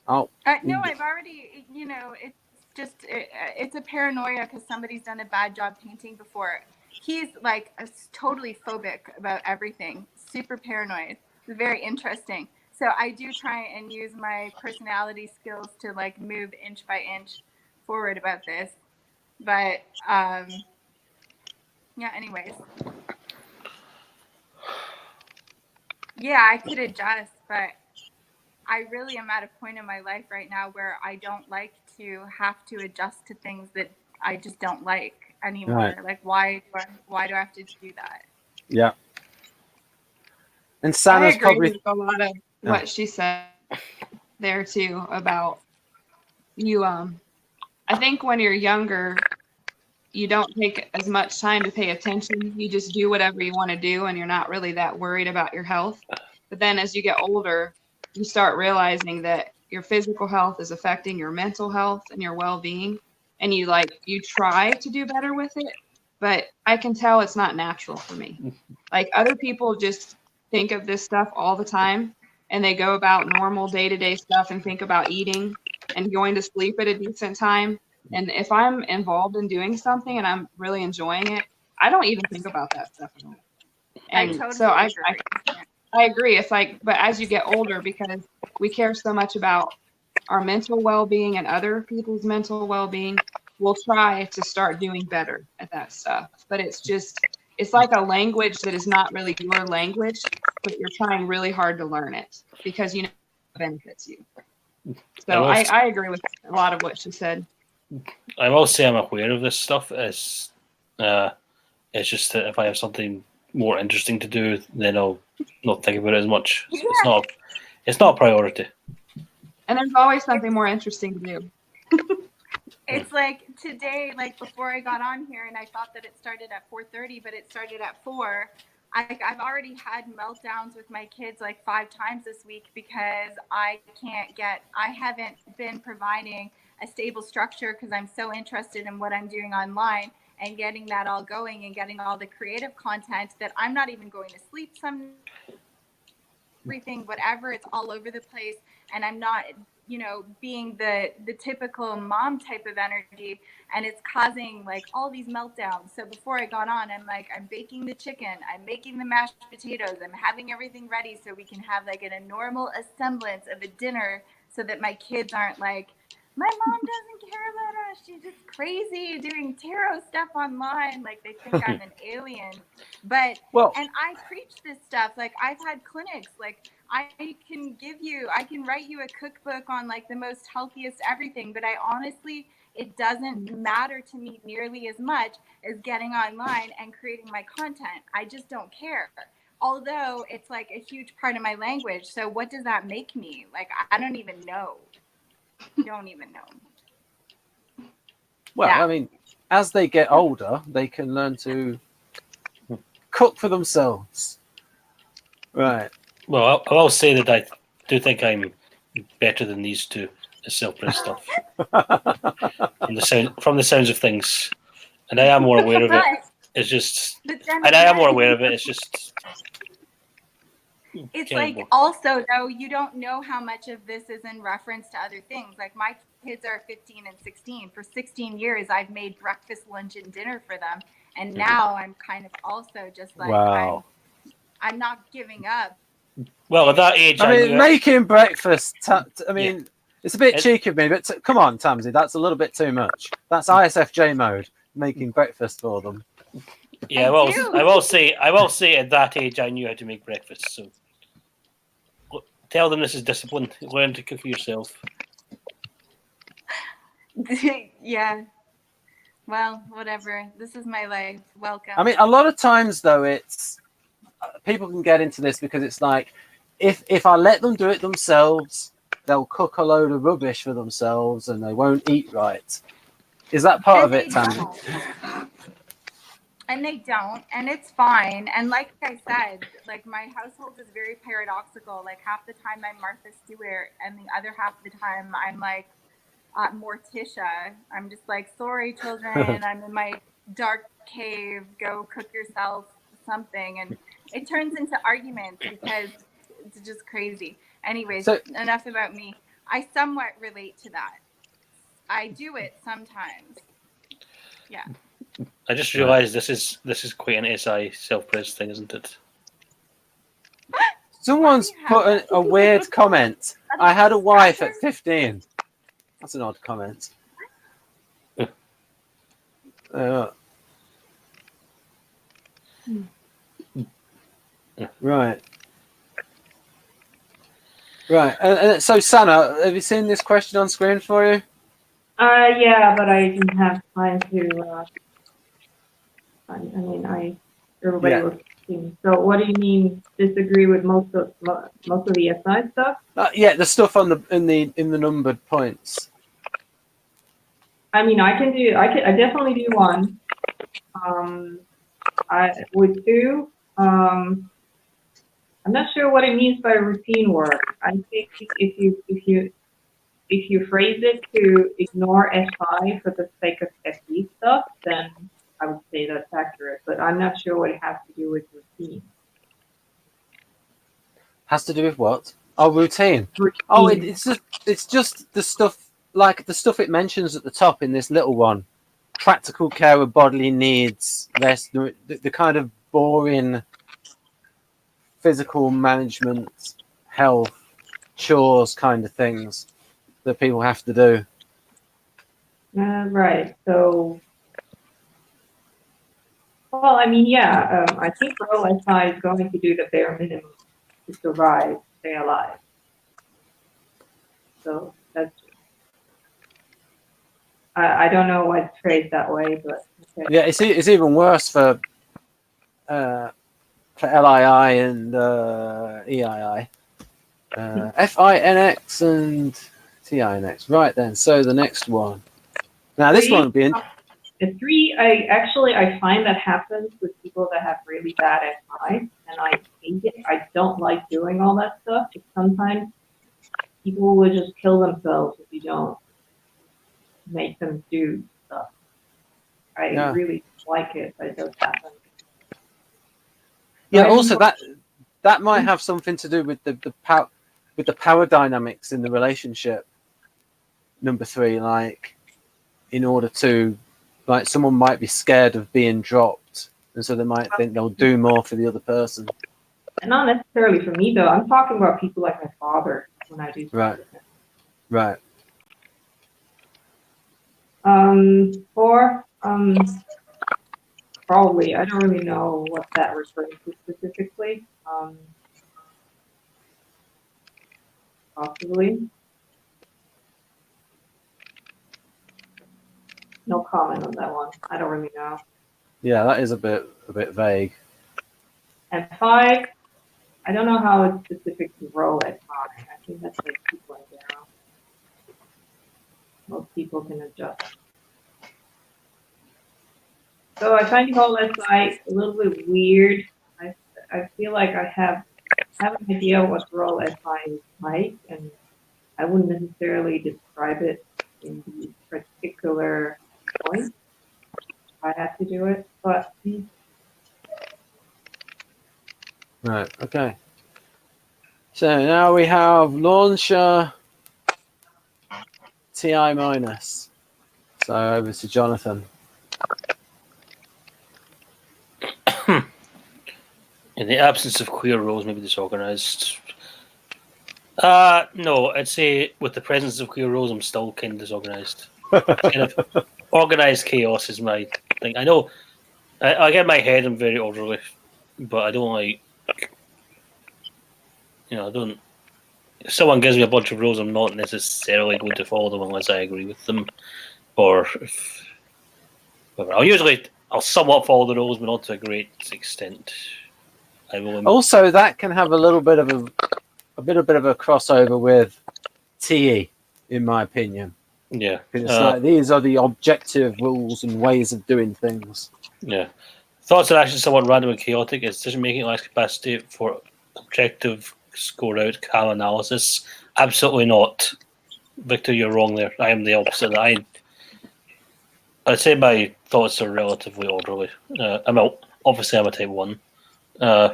No, I've already, it's just, it's a paranoia because somebody's done a bad job painting before. He's like totally phobic about everything, super paranoid. It's very interesting. So I do try and use my personality skills to like move inch by inch forward about this. But yeah, anyways. Yeah, I could adjust, but I really am at a point in my life right now where I don't like to have to adjust to things that I just don't like anymore. Right. Like, why do I have to do that? Yeah. And Sanna's probably with a lot of what she said there too about you. I think when you're younger, you don't take as much time to pay attention. You just do whatever you want to do, and you're not really that worried about your health. But then as you get older, you start realizing that your physical health is affecting your mental health and your well-being, and you try to do better with it, but I can tell it's not natural for me. Like, other people just think of this stuff all the time, and they go about normal day-to-day stuff and think about eating and going to sleep at a decent time. And if I'm involved in doing something and I'm really enjoying it, I don't even think about that stuff at all. And I totally agree. I agree. It's like, but as you get older, because we care so much about our mental well-being and other people's mental well-being, we'll try to start doing better at that stuff. But it's like a language that is not really your language, but you're trying really hard to learn it, because benefits you. So I agree with a lot of what she said. I will say I'm aware of this stuff. It's just that if I have something more interesting to do, then I'll not think about it as much. So it's not a priority. And there's always something more interesting to do. It's like today, like before I got on here, and I thought that it started at 4:30, but it started at 4. I've already had meltdowns with my kids like 5 times this week because I haven't been providing a stable structure because I'm so interested in what I'm doing online and getting that all going and getting all the creative content that I'm not even going to sleep everything, whatever, it's all over the place. And I'm not, being the typical mom type of energy, and it's causing like all these meltdowns. So before I got on, I'm baking the chicken, I'm making the mashed potatoes, I'm having everything ready so we can have like a normal semblance of a dinner so that my kids aren't like, my mom doesn't care about us, she's just crazy doing tarot stuff online, like they think I'm an alien. And I preach this stuff, like I've had clinics, like I can write you a cookbook on like the most healthiest everything, but it doesn't matter to me nearly as much as getting online and creating my content. I just don't care. Although it's like a huge part of my language. So what does that make me? Like, I don't even know. Don't even know. Well, I mean, as they get older, they can learn to cook for themselves. Right. Well, I'll say that I do think I'm better than these two self-praise stuff. From the sounds of things, and I am more aware of it. It's just, and I am more aware of it. It's just. It's like also though you don't know how much of this is in reference to other things. Like my kids are 15 and 16. For 16 years, I've made breakfast, lunch, and dinner for them, and now I'm kind of also just like I'm not giving up. Well, at that age, making breakfast. It's a bit cheeky of me, but come on, Tamsy, that's a little bit too much. That's ISFJ mode, making breakfast for them. Yeah, I will say at that age I knew how to make breakfast. So tell them this is discipline. Learn to cook for yourself. Yeah. Well, whatever. This is my life. Welcome. I mean, a lot of times though, it's people can get into this because it's like, if I let them do it themselves, they'll cook a load of rubbish for themselves and they won't eat right. Is that part of it, Tammy? And they don't, and it's fine. And like I said, like my household is very paradoxical. Like half the time I'm Martha Stewart, and the other half of the time I'm like Morticia. I'm just like, sorry, children, I'm in my dark cave. Go cook yourself something, and it turns into arguments because it's just crazy. Anyways, enough about me. I somewhat relate to that. I do it sometimes. Yeah. I just realised this is quite an SI self-praise thing, isn't it? Someone's put a weird comment. I had a wife at 15. That's an odd comment. Right. And so, Sana, have you seen this question on screen for you? Yeah, but I didn't have time to. Everybody was thinking. So, what do you mean? Disagree with most of the SI stuff? Yeah, the stuff on in the numbered points. I mean, I definitely do one. With 2. I'm not sure what it means by routine work. I think if you phrase it to ignore S5 for the sake of FD stuff, then I would say that's accurate. But I'm not sure what it has to do with routine. Has to do with what? Oh, routine. Oh, it's just the stuff, like the stuff it mentions at the top in this little one. Practical care of bodily needs. There's the kind of boring physical management, health, chores kind of things that people have to do. Right. So, well, I mean, yeah, I think all SI is going to do the bare minimum to survive, stay alive. So that's, I don't know why it's phrased that way, but okay. Yeah, it's even worse for LII and EII. FINX and TINX. Right then, so the next one. Now this one would be The 3, I find that happens with people that have really bad SI, and I hate it. I don't like doing all that stuff. But sometimes people will just kill themselves if you don't make them do stuff. I really like it, but it does happen. Yeah, also that might have something to do with the power dynamics in the relationship. Number 3, like in order to, like, someone might be scared of being dropped, and so they might think they'll do more for the other person. And not necessarily for me though. I'm talking about people like my father when I do stuff with him. Right. 4, probably. I don't really know what that refers to specifically. Possibly. No comment on that one. I don't really know. Yeah, that is a bit vague. And 5, I don't know how it's specific to role at 5. I think that's like people in general. Most people can adjust. So I find role SI a little bit weird. I feel like I have an idea what role SI is like, and I wouldn't necessarily describe it in the particular point. I had to do it, but Right. Okay. So now we have launcher TI minus. So over to Jonathan. In the absence of clear roles, maybe disorganized. No, I'd say with the presence of clear roles, I'm still kind of disorganized. Kind of organized chaos is my thing. I know I get my head in very orderly, but I don't like, I don't. If someone gives me a bunch of rules, I'm not necessarily going to follow them unless I agree with them, or if. I'll somewhat follow the rules, but not to a great extent. I will. Also, that can have a little bit of a bit of a crossover with TE, in my opinion. Yeah, it's like these are the objective rules and ways of doing things. Yeah, thoughts are actually somewhat random and chaotic. Its decision-making lacks capacity for objective, score-out, calm analysis. Absolutely not, Victor. You're wrong there. I am the opposite. I'd say my thoughts are relatively orderly. Obviously I'm a type 1, and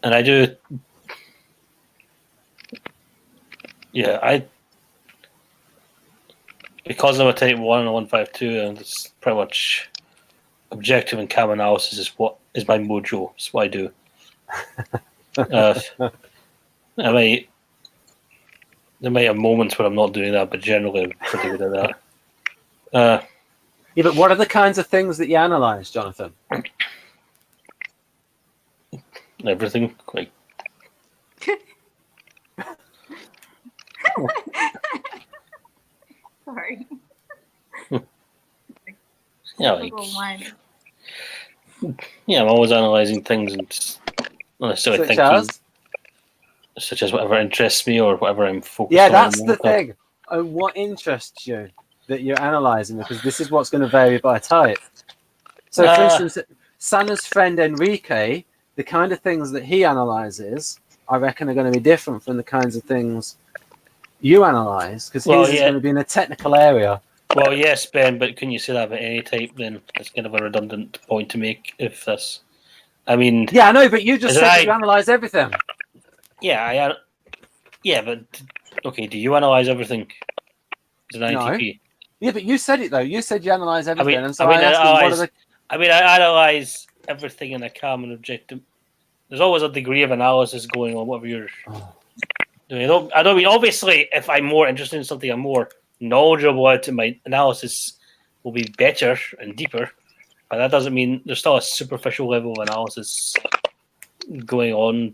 I do. Yeah, because I'm a type 1 and a 152, and it's pretty much objective and calm analysis is my mojo. It's what I do. There might have moments where I'm not doing that, but generally I'm pretty good at that. Yeah, but what are the kinds of things that you analyze, Jonathan? Everything, like. Sorry. Yeah, I'm always analysing things and not necessarily thinking. Such as whatever interests me or whatever I'm focused on. Yeah, that's the thing. What interests you that you're analysing, because this is what's going to vary by type. So, for instance, Sana's friend Enrique, the kind of things that he analyses, I reckon, are going to be different from the kinds of things you analyse, because his is going to be in a technical area. Well, yes, Ben, but can you say that about any type then? That's kind of a redundant point to make if that's... I mean... Yeah, I know, but you just said that you analyse everything. Yeah, but... Okay, do you analyse everything as an INTP? No. Yeah, but you said it, though. You said you analyse everything. I analyse everything in a calm and objective... There's always a degree of analysis going on, whatever you're doing. I don't mean, obviously, if I'm more interested in something, I'm more knowledgeable about it, my analysis will be better and deeper. But that doesn't mean there's still a superficial level of analysis going on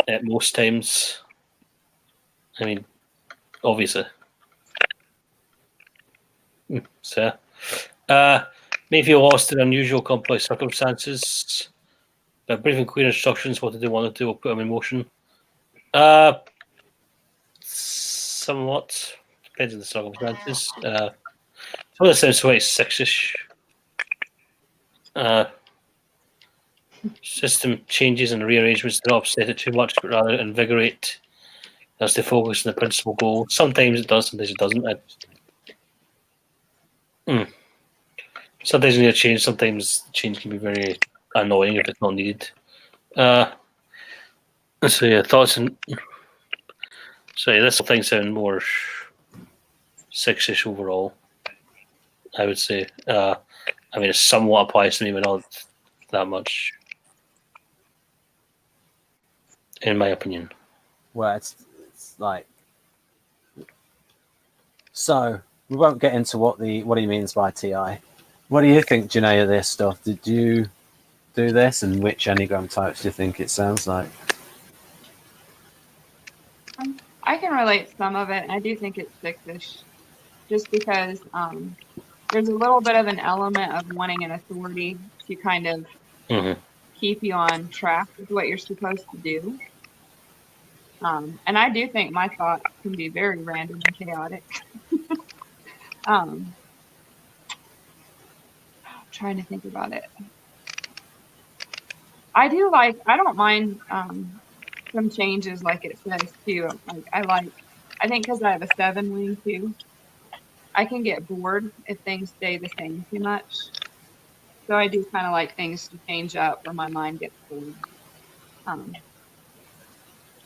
at most times. I mean, obviously. So, may feel lost in unusual, complex circumstances. But brief and clear instructions, what do they want to do, will put them in motion. Somewhat. Depends on the circumstances. Some of this sounds quite sexish. System changes and rearrangements do not upset it too much, but rather invigorate as they focus on the principal goal. Sometimes it does, sometimes it doesn't. Sometimes you need a change, sometimes the change can be very annoying if it's not needed. So yeah, thoughts and this whole thing sound more sexish overall, I would say. I mean, it somewhat applies to me, but not that much, in my opinion. Well, it's like, so we won't get into what he means by TI. What do you think, Janae, of this stuff? Did you do this, and which Enneagram types do you think it sounds like? I can relate to some of it, and I do think it's six-ish, just because there's a little bit of an element of wanting an authority to kind of keep you on track with what you're supposed to do. And I do think my thoughts can be very random and chaotic. Trying to think about it. I don't mind some changes, like it says too. I think because I have a 7 wing too, I can get bored if things stay the same too much. So I do kind of like things to change up where my mind gets bored.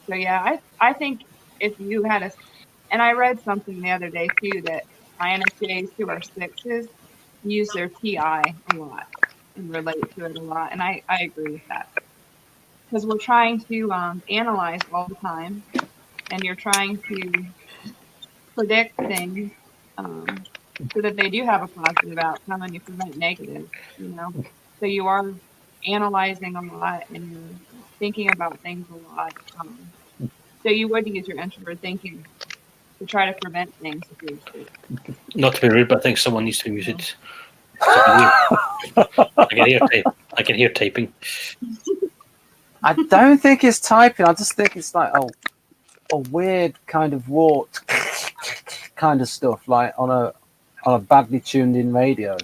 So yeah, I think if you had and I read something the other day too, that INFJs who are 6s use their TI a lot and relate to it a lot. And I agree with that. Because we're trying to analyze all the time, and you're trying to predict things so that they do have a positive outcome and you prevent negative, So you are analyzing a lot and you're thinking about things a lot. So you would use your introvert thinking to try to prevent things if you're sick. Not to be rude, but I think someone needs to be muted. I can hear typing. I don't think it's typing. I just think it's like a weird kind of warped kind of stuff, like on a badly tuned in radio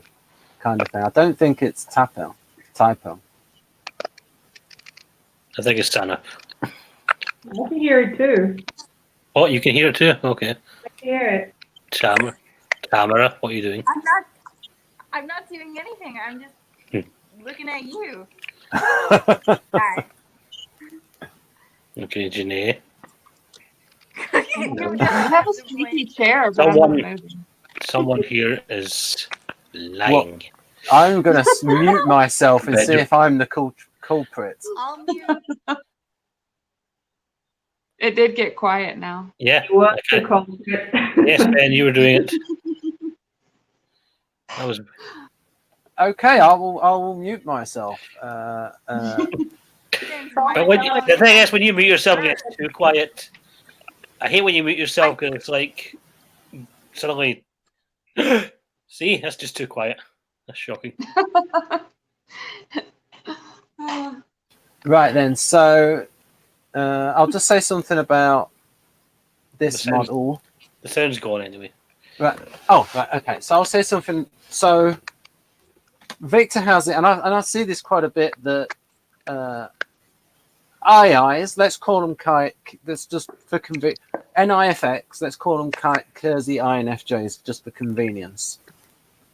kind of thing. I don't think it's typo. I think it's Tana. I can hear it too. Oh, you can hear it too? Okay. I can hear it. Tamara, what are you doing? I'm not doing anything. I'm just looking at you. Hi. Okay, Janae. I have a squeaky chair, but I'm not moving. Someone here is lying. Well, I'm going to mute myself and see if I'm the culprit. I'll mute. It did get quiet now. Yeah. What the culprit? Yes, Ben, you were doing it. That was okay. I will mute myself. But the thing is, when you mute yourself, it gets too quiet. I hate when you mute yourself because it's like suddenly. See, that's just too quiet. That's shocking. Right then, so I'll just say something about this model. The sound's gone anyway. Right. Oh, right. Okay. So I'll say something. So Victor has it, and I see this quite a bit. That I.E.Is, let's call them that's just for NiFx, let's call them Kersey INFJs just for convenience.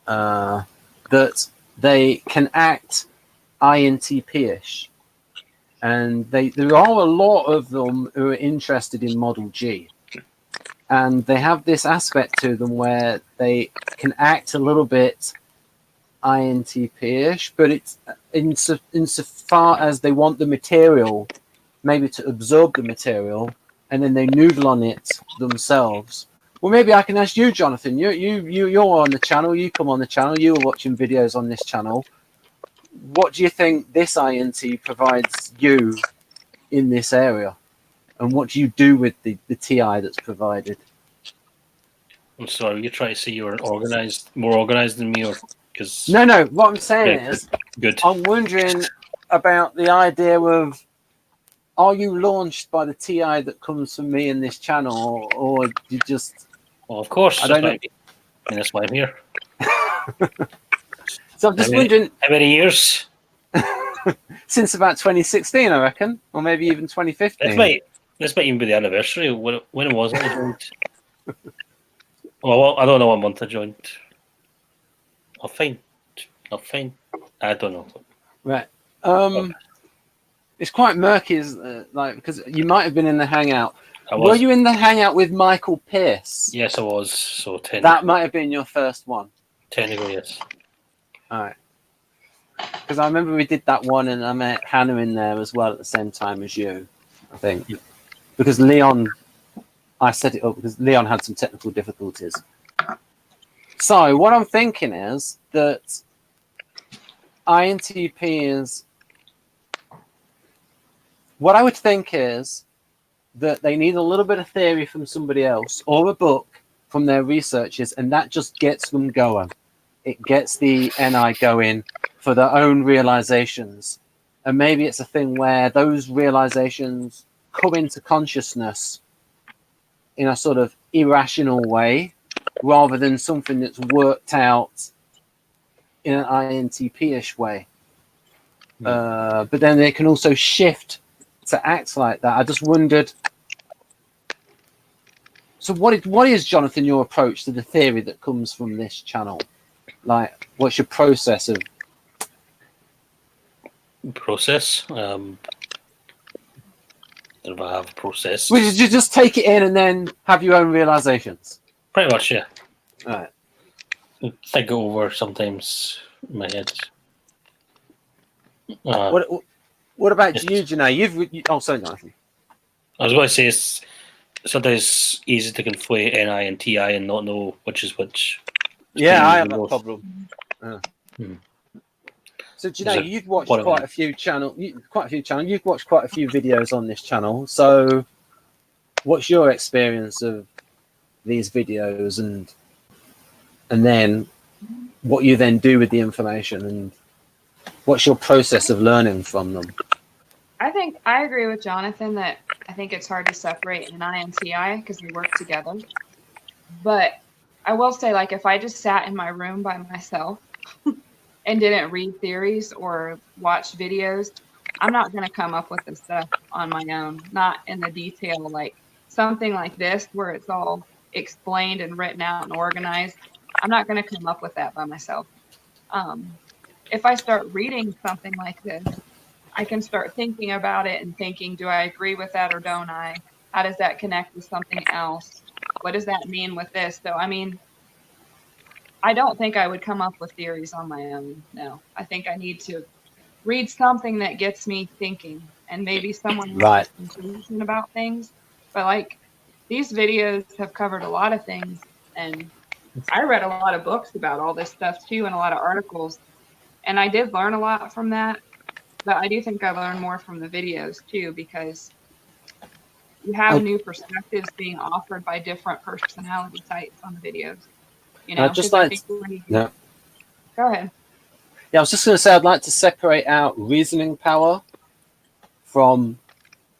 That they can act INTP-ish. And there are a lot of them who are interested in Model G. And they have this aspect to them where they can act a little bit INTP-ish, but it's insofar as they want the material, maybe to absorb the material, and then they noodle on it themselves. Well, maybe I can ask you, Jonathan. You're on the channel. You come on the channel. You were watching videos on this channel. What do you think this INT provides you in this area? And what do you do with the TI that's provided? I'm sorry, you're trying to say you're more organized than me, or because No. What I'm saying is, good. I'm wondering about the idea of, are you launched by the TI that comes from me in this channel, or you just? Well, of course, I don't know. That's why I'm here. So I'm just wondering. How many years? Since about 2016, I reckon, or maybe even 2015. This might even be the anniversary. When was it I joined? Well, I don't know what month I joined. I'll find. I don't know. Right. It's quite murky, because you might have been in the Hangout. Were you in the Hangout with Michael Pierce? Yes, I was. So that might have been your first one. Technically, yes. All right. Because I remember we did that one, and I met Hannah in there as well at the same time as you, I think. Yep. Because Leon, I set it up because Leon had some technical difficulties. So what I'm thinking is that INTP is, what I would think is that they need a little bit of theory from somebody else or a book from their researchers, and that just gets them going. It gets the NI going for their own realizations. And maybe it's a thing where those realizations come into consciousness in a sort of irrational way, rather than something that's worked out in an INTP-ish way. But then they can also shift to act like that. I just wondered, so what is, Jonathan, your approach to the theory that comes from this channel? Like, what's your process of... Process? Don't know if I have a process. Well, did you just take it in and then have your own realizations? Pretty much, yeah. All right. Think it over sometimes in my head. What about you, Janae? Oh, sorry, Jonathan. I was going to say it's sometimes easy to conflate NI and TI and not know which is which. Yeah, I have that problem. Hmm. So, Janae, you've watched quite a few channels. You've watched quite a few videos on this channel. So, what's your experience of these videos, and then what you then do with the information, and what's your process of learning from them? I think I agree with Jonathan that I think it's hard to separate NI and TI because they work together. But I will say, like, if I just sat in my room by myself and didn't read theories or watch videos, I'm not going to come up with this stuff on my own, not in the detail, like something like this where it's all explained and written out and organized. I'm not going to come up with that by myself. If I start reading something like this, I can start thinking about it and thinking, do I agree with that or don't I? How does that connect with something else? What does that mean with this? So, I mean, I don't think I would come up with theories on my own. No, I think I need to read something that gets me thinking, and maybe someone has information about things. But like, these videos have covered a lot of things, and I read a lot of books about all this stuff too, and a lot of articles, and I did learn a lot from that. But I do think I learned more from the videos too, because you have new perspectives being offered by different personality types on the videos. You know, just like, go ahead. Yeah, I was just going to say, I'd like to separate out reasoning power from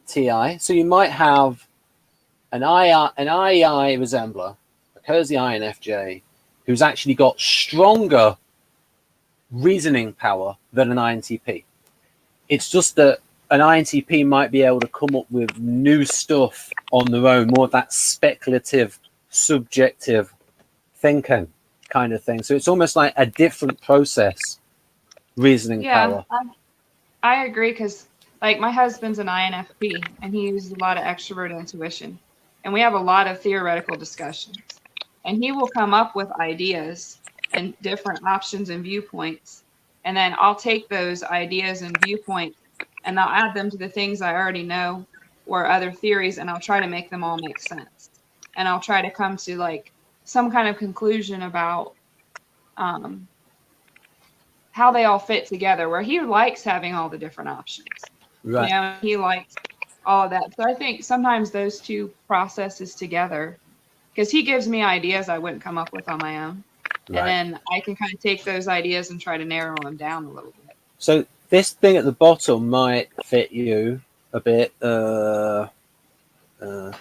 TI. So you might have an I.E.I resembler, a cozy INFJ, who's actually got stronger reasoning power than an INTP. It's just that an INTP might be able to come up with new stuff on their own, more of that speculative, subjective thinking kind of thing. So it's almost like a different process, reasoning power. I agree, because like my husband's an INFP and he uses a lot of extrovert intuition, and we have a lot of theoretical discussions, and he will come up with ideas and different options and viewpoints, and then I'll take those ideas and viewpoints and I'll add them to the things I already know or other theories, and I'll try to make them all make sense, and I'll try to come to like some kind of conclusion about how they all fit together, where he likes having all the different options. Right. You know, he likes all of that. So I think sometimes those two processes together because he gives me ideas I wouldn't come up with on my own. Right. And then I can kind of take those ideas and try to narrow them down a little bit. So this thing at the bottom might fit you a bit. I don't know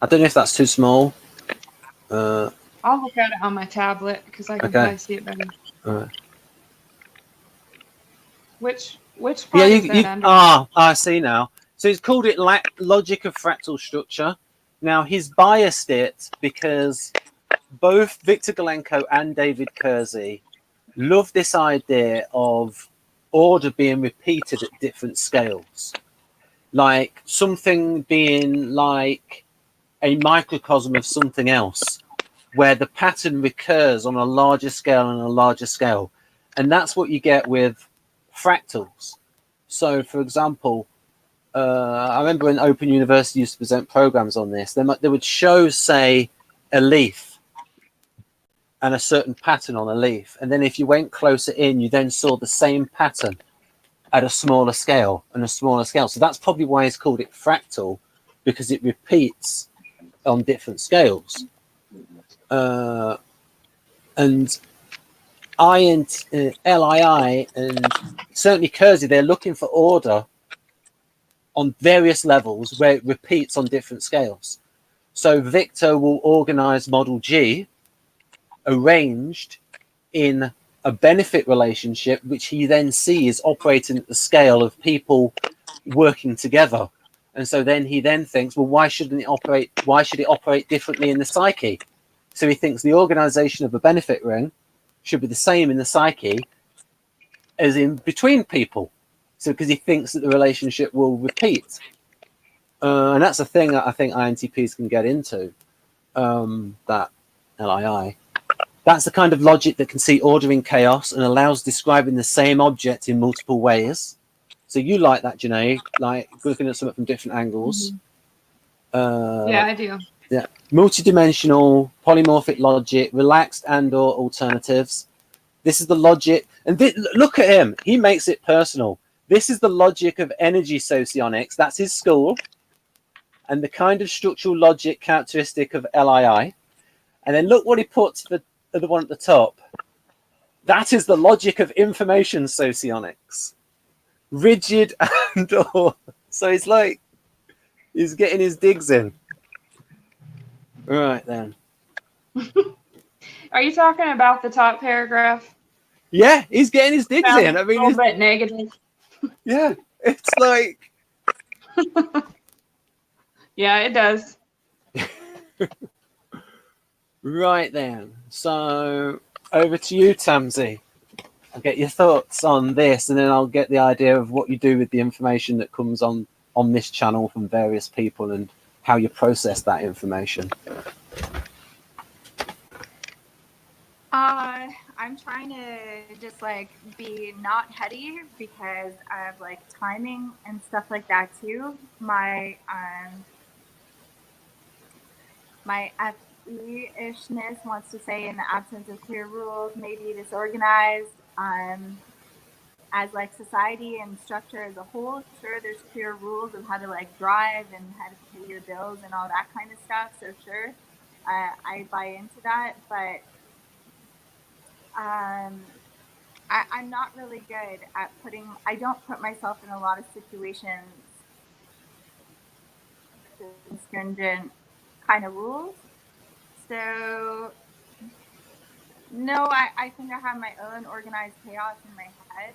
if that's too small. I'll look at it on my tablet because I can Okay. probably see it better. All right. Which part Yeah, is that under? I see now. So he's called it logic of fractal structure. Now he's biased it because both Victor Golenko and David Kersey love this idea of order being repeated at different scales, like something being like a microcosm of something else, where the pattern recurs on a larger scale and a larger scale. And that's what you get with fractals. So, for example, I remember when Open University used to present programs on this, they would show, say, a leaf and a certain pattern on a leaf. And then if you went closer in, you then saw the same pattern at a smaller scale and a smaller scale. So that's probably why it's called it fractal, because it repeats on different scales. And LII and certainly Kersey, they're looking for order on various levels where it repeats on different scales. So Victor will organize model G arranged in a benefit relationship, which he then sees operating at the scale of people working together. And so then he then thinks, well, why should it operate differently in the psyche? So he thinks the organization of a benefit ring should be the same in the psyche as in between people. So because he thinks that the relationship will repeat. And that's a thing that I think INTPs can get into, that LII. That's the kind of logic that can see order in chaos and allows describing the same object in multiple ways. So you like that, Janae, like looking at something from different angles. Yeah, I do. Yeah, multidimensional, polymorphic logic, relaxed and/or alternatives. This is the logic, and look at him. He makes it personal. This is the logic of energy socionics. That's his school, and the kind of structural logic characteristic of LII. And then look what he puts the one at the top. That is the logic of information socionics. Rigid and/or. So it's like he's getting his digs in. Right then. Are you talking about the top paragraph? Yeah, he's getting his digs in. I mean, a little bit negative. Yeah, it's like. Yeah, it does. Right then. So over to you, Tamsi. I'll get your thoughts on this, and then I'll get the idea of what you do with the information that comes on this channel from various people and how you process that information. I'm trying to just like be not heady because of like timing and stuff like that too. My FE-ishness wants to say, in the absence of clear rules, maybe disorganized. As like society and structure as a whole, sure, there's clear rules of how to like drive and how to pay your bills and all that kind of stuff. So sure, I buy into that, but I'm not really good at I don't put myself in a lot of situations with stringent kind of rules. So no, I think I have my own organized chaos in my head,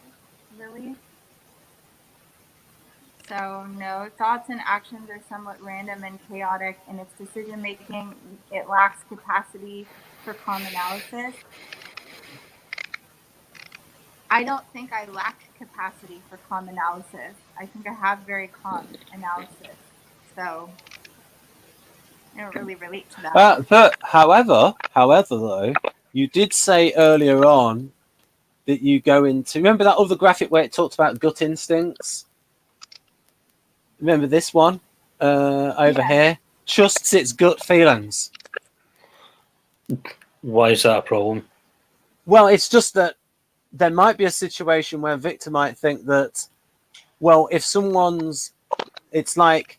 really. So no, thoughts and actions are somewhat random and chaotic in its decision making. It lacks capacity for calm analysis. I don't think I lack capacity for calm analysis. I think I have very calm analysis. So I don't really relate to that. But however, though, you did say earlier on that you go into. Remember that other graphic where it talked about gut instincts? Remember this one over here? Trusts its gut feelings. Why is that a problem? Well, it's just that there might be a situation where Victor might think that, well, if it's like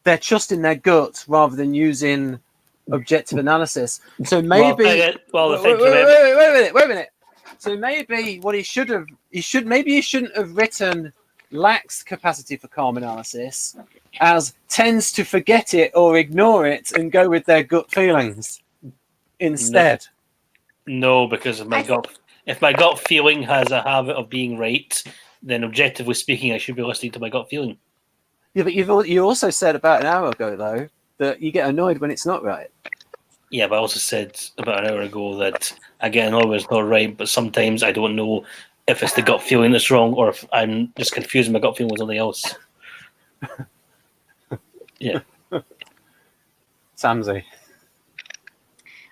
they're trusting their gut rather than using objective analysis. So maybe wait wait a minute. So maybe what he shouldn't have written lacks capacity for calm analysis as tends to forget it or ignore it and go with their gut feelings instead. No, because if my gut feeling has a habit of being right, then objectively speaking, I should be listening to my gut feeling. Yeah, but you also said about an hour ago though that you get annoyed when it's not right. Yeah, but I also said about an hour ago that I get annoyed when it's not right, but sometimes I don't know if it's the gut feeling that's wrong or if I'm just confusing my gut feeling with something else. Yeah. Samsey.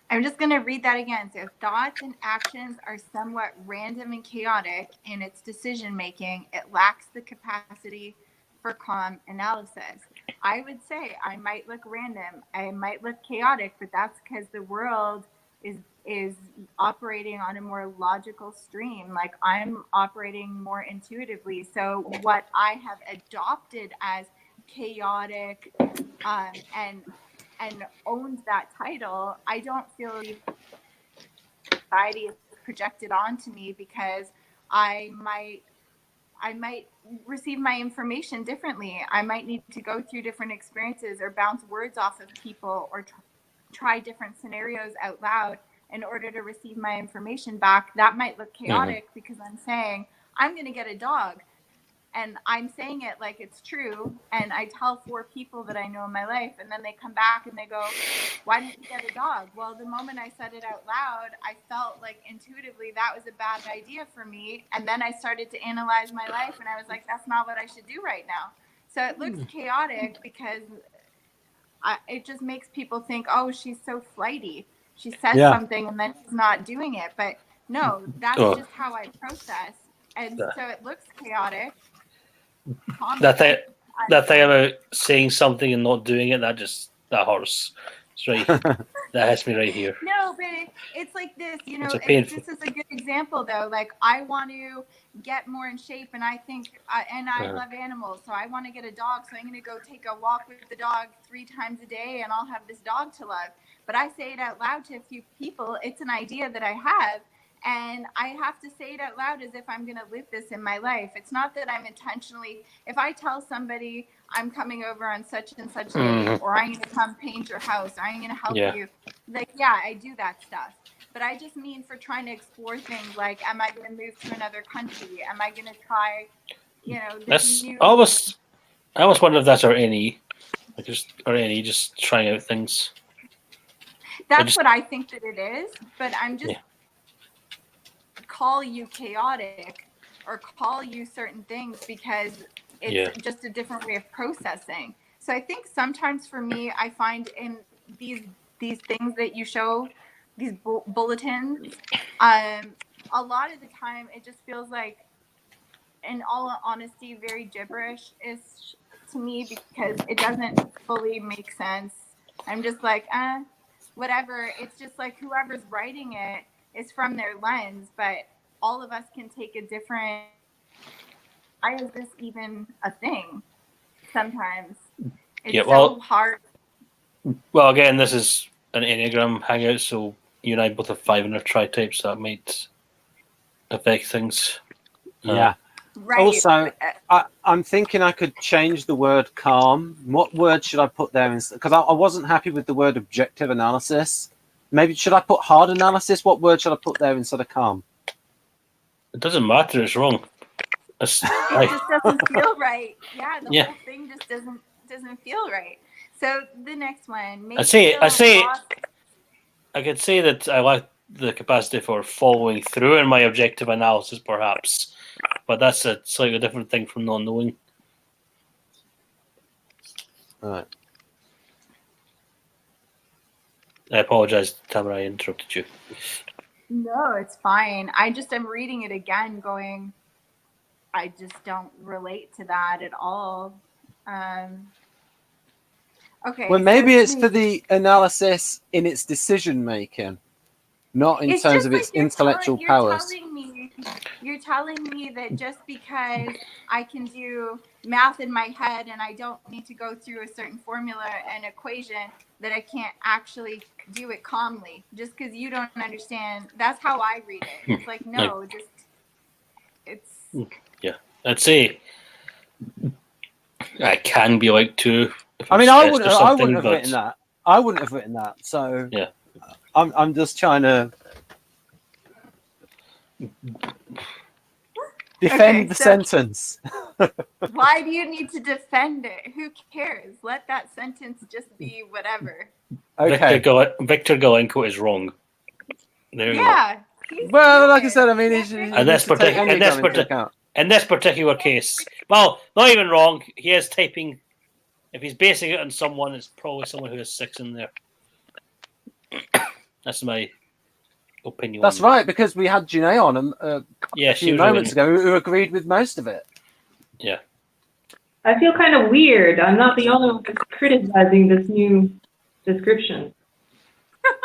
I'm just going to read that again. So thoughts and actions are somewhat random and chaotic in its decision making. It lacks the capacity for calm analysis. I would say I might look random, I might look chaotic, but that's because the world is operating on a more logical stream. Like I'm operating more intuitively. So what I have adopted as chaotic and owned that title, I don't feel society is projected onto me because I might receive my information differently. I might need to go through different experiences or bounce words off of people or try different scenarios out loud in order to receive my information back. That might look chaotic because I'm saying I'm going to get a dog. And I'm saying it like it's true. And I tell 4 people that I know in my life, and then they come back and they go, why didn't you get a dog? Well, the moment I said it out loud, I felt like intuitively that was a bad idea for me. And then I started to analyze my life and I was like, that's not what I should do right now. So it looks chaotic because it just makes people think, oh, she's so flighty. She says something and then she's not doing it. But no, that's just how I process. And so it looks chaotic. That thing about saying something and not doing it, that hurts. It's right. That hits me right here. No, but it's like this, this is a good example though. Like I want to get more in shape and I think, and I love animals. So I want to get a dog. So I'm going to go take a walk with the dog 3 times a day and I'll have this dog to love. But I say it out loud to a few people. It's an idea that I have. And I have to say it out loud as if I'm going to live this in my life. It's not that I'm intentionally, if I tell somebody I'm coming over on such and such day, or I'm going to come paint your house, or I'm going to help you. Like, yeah, I do that stuff. But I just mean for trying to explore things like, am I going to move to another country? Am I going to try, this new... I always wonder if that's our NE. Just trying out things. That's what I think that it is. But I'm just... call you chaotic or call you certain things because it's just a different way of processing. So I think sometimes for me, I find in these things that you show, these bulletins, a lot of the time it just feels like, in all honesty, very gibberish is to me because it doesn't fully make sense. I'm just like, whatever. It's just like whoever's writing it is from their lens, but all of us can take a different. Why is this even a thing? Sometimes it's so hard. Well, again, this is an Enneagram hangout, so you and I both have 5 in our tri-types, so that might affect things. Right. Also, I'm thinking I could change the word calm. What word should I put there instead? Because I wasn't happy with the word objective analysis. Maybe should I put hard analysis? What word should I put there instead of calm? It doesn't matter. It's wrong. It just doesn't feel right. Yeah, the whole thing just doesn't feel right. So the next one. I could say that I lack the capacity for following through in my objective analysis, perhaps, but that's a slightly different thing from not knowing. All right. I apologize, Tamara, I interrupted you. No, it's fine. I just am reading it again going, I just don't relate to that at all. Okay. Well, maybe it's for the analysis in its decision making, not in terms of its intellectual powers. You're telling me that just because I can do math in my head and I don't need to go through a certain formula and equation, that I can't actually do it calmly just because you don't understand. That's how I read it. It's like, no, just it's. Yeah, I'd say I can be like two. I mean, I wouldn't have written that. I wouldn't have written that. So yeah, I'm just trying to defend the sentence. Why do you need to defend it? Who cares? Let that sentence just be whatever. Okay. Victor Galenko is wrong. There you go. Well, like I said, I mean, in this particular case, well, not even wrong. He is typing. If he's basing it on someone, it's probably someone who has 6 in there. That's my opinion. That's right, because we had Janae on a few moments ago who agreed with most of it. Yeah. I feel kind of weird. I'm not the only one criticizing this new description.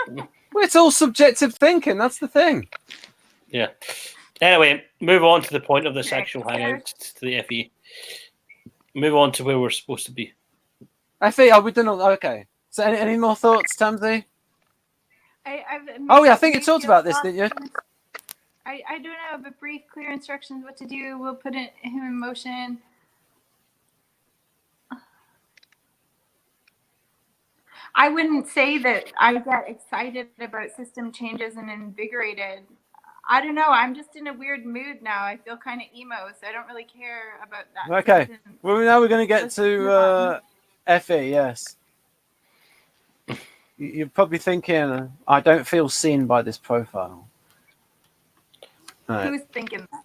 Well, it's all subjective thinking. That's the thing. Yeah. Anyway, move on to the point of this actual hangout, to the FE. Move on to where we're supposed to be. FE, are we done? Okay. So any more thoughts, Tamsi? I think you talked about this, didn't you? I don't know, but brief, clear instructions what to do. We'll put him in motion. I wouldn't say that I get excited about system changes and invigorated. I don't know. I'm just in a weird mood now. I feel kind of emo, so I don't really care about that. Okay. Well, now we're going to get to FE, yes. You're probably thinking, I don't feel seen by this profile. Right. Who's thinking that?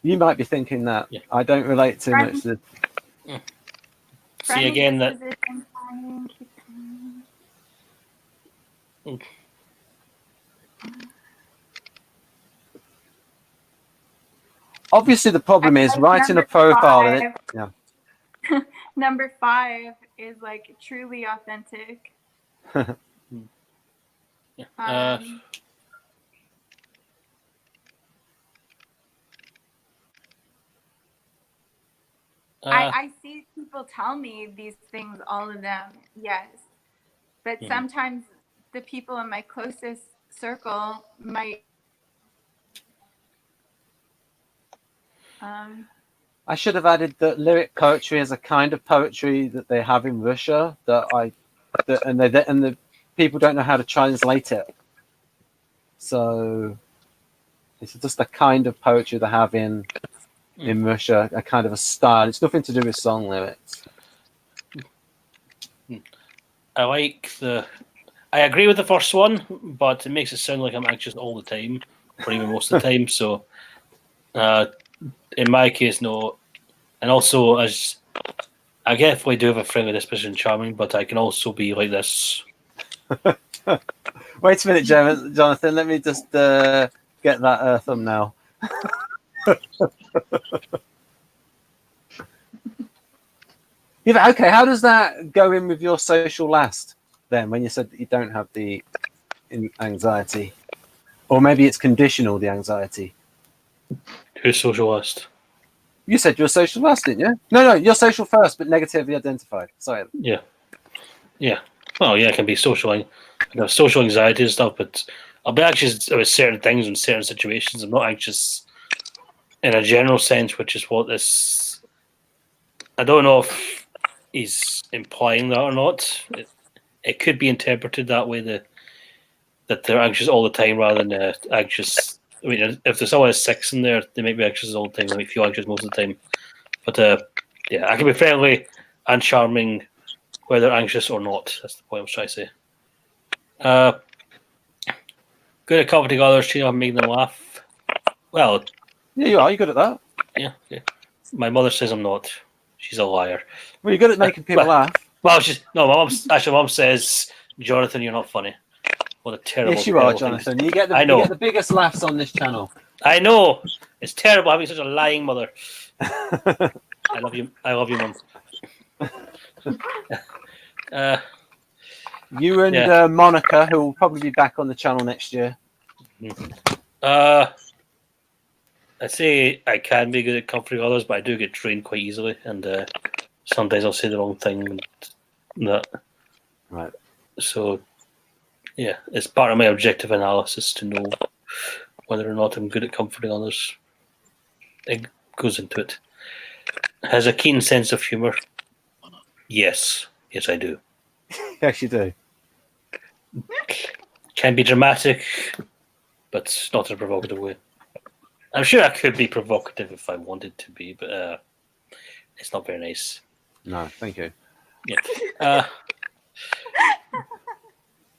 You might be thinking that. Yeah. I don't relate too much to the... See again that... Obviously, the problem is writing a profile. And yeah. Number 5 is like truly authentic. Yeah. I see people tell me these things, all of them, yes. But sometimes the people in my closest circle might. I should have added that lyric poetry is a kind of poetry that they have in Russia and the people don't know how to translate it. So it's just a kind of poetry they have in Russia, a kind of a style. It's nothing to do with song lyrics. I agree with the first one, but it makes it sound like I'm anxious all the time, or even most of the time. So, in my case, no. And also, as I definitely do have a friendly disposition, charming, but I can also be like this. Wait a minute, Jonathan. Let me just get that thumbnail. Yeah, okay, how does that go in with your social last then, when you said that you don't have the anxiety? Or maybe it's conditional, the anxiety. Who's social last? You said you're social last, didn't you? No, you're social first, but negatively identified. Sorry. Yeah. Well, yeah, it can be social anxiety and stuff, but I'll be anxious about certain things in certain situations. I'm not anxious in a general sense, which is what this... I don't know if he's implying that or not. It could be interpreted that way, that they're anxious all the time rather than anxious. I mean, if there's always 6 in there, they might be anxious all the time. They might feel anxious most of the time. But yeah, I can be friendly and charming whether anxious or not. That's the point I was trying to say. Good at comforting others, cheating on making them laugh. Well, yeah, you are. You're good at that. Yeah. My mother says I'm not. She's a liar. Well, you're good at making people laugh. Well, my mom says, Jonathan, you're not funny. What a terrible. Yes, you are, Jonathan. You get the biggest laughs on this channel. I know. It's terrible having such a lying mother. I love you. I love you, Mum. You and Monica, who will probably be back on the channel next year. I'd say I can be good at comforting others, but I do get drained quite easily, and sometimes I'll say the wrong thing. And that. Right. So, yeah, it's part of my objective analysis to know whether or not I'm good at comforting others. It goes into it. Has a keen sense of humour. Yes, I do. Yes, you do. Can be dramatic, but not in a provocative way. I'm sure I could be provocative if I wanted to be, but it's not very nice. No, thank you. Yeah.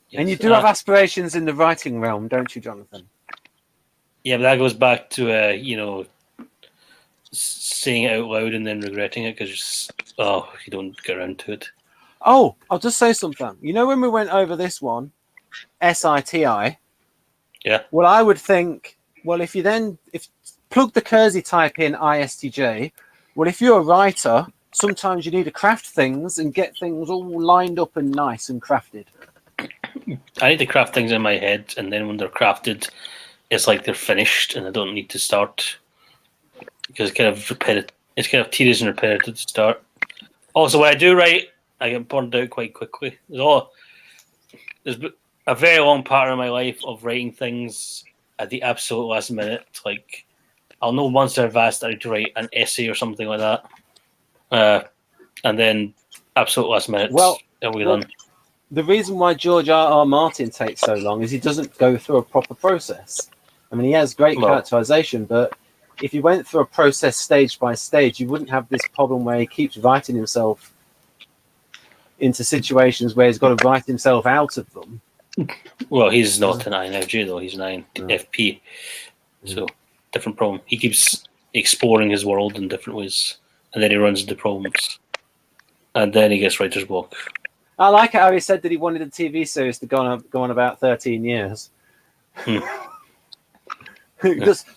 Yes, And you do have aspirations in the writing realm, don't you, Jonathan? Yeah, but that goes back to saying it out loud and then regretting it because you don't get around to it. Oh, I'll just say something. You know when we went over this one, SITI? Yeah. Well, I would think, well, if plug the Kersey type in ISTJ, well, if you're a writer, sometimes you need to craft things and get things all lined up and nice and crafted. I need to craft things in my head, and then when they're crafted, it's like they're finished, and I don't need to start because it's kind of repetitive. It's kind of tedious and repetitive to start. Also, when I do write, I get burned out quite quickly. There's a very long part of my life of writing things at the absolute last minute. Like, I'll know once they're vast, I need to write an essay or something like that, and then absolute last minute, it'll be done. The reason why George R.R. Martin takes so long is he doesn't go through a proper process. I mean, he has great characterization, but if he went through a process stage by stage, you wouldn't have this problem where he keeps writing himself into situations where he's got to write himself out of them. Well, he's not an INFJ, though. He's an INFP. So, different problem. He keeps exploring his world in different ways, and then he runs into problems. And then he gets writer's block. I like how he said that he wanted a TV series to go on about 13 years.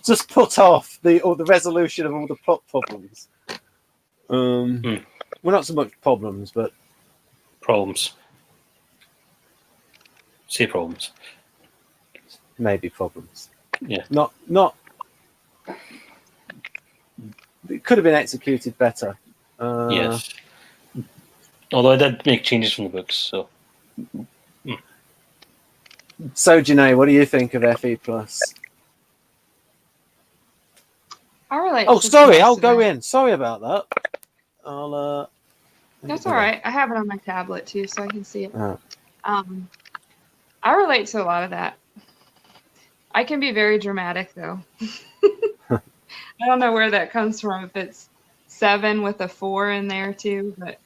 just put off the resolution of all the plot problems. Well, not so much problems, but problems. Say problems. Maybe problems. Yeah. Not. It could have been executed better. Yes. Although I did make changes from the books, so. So, Janae, what do you think of FE+? I relate. Oh, sorry, I'll go in. Sorry about that. That's all right. I have it on my tablet too, so I can see it. I relate to a lot of that. I can be very dramatic, though. I don't know where that comes from. If it's 7 with a 4 in there too, but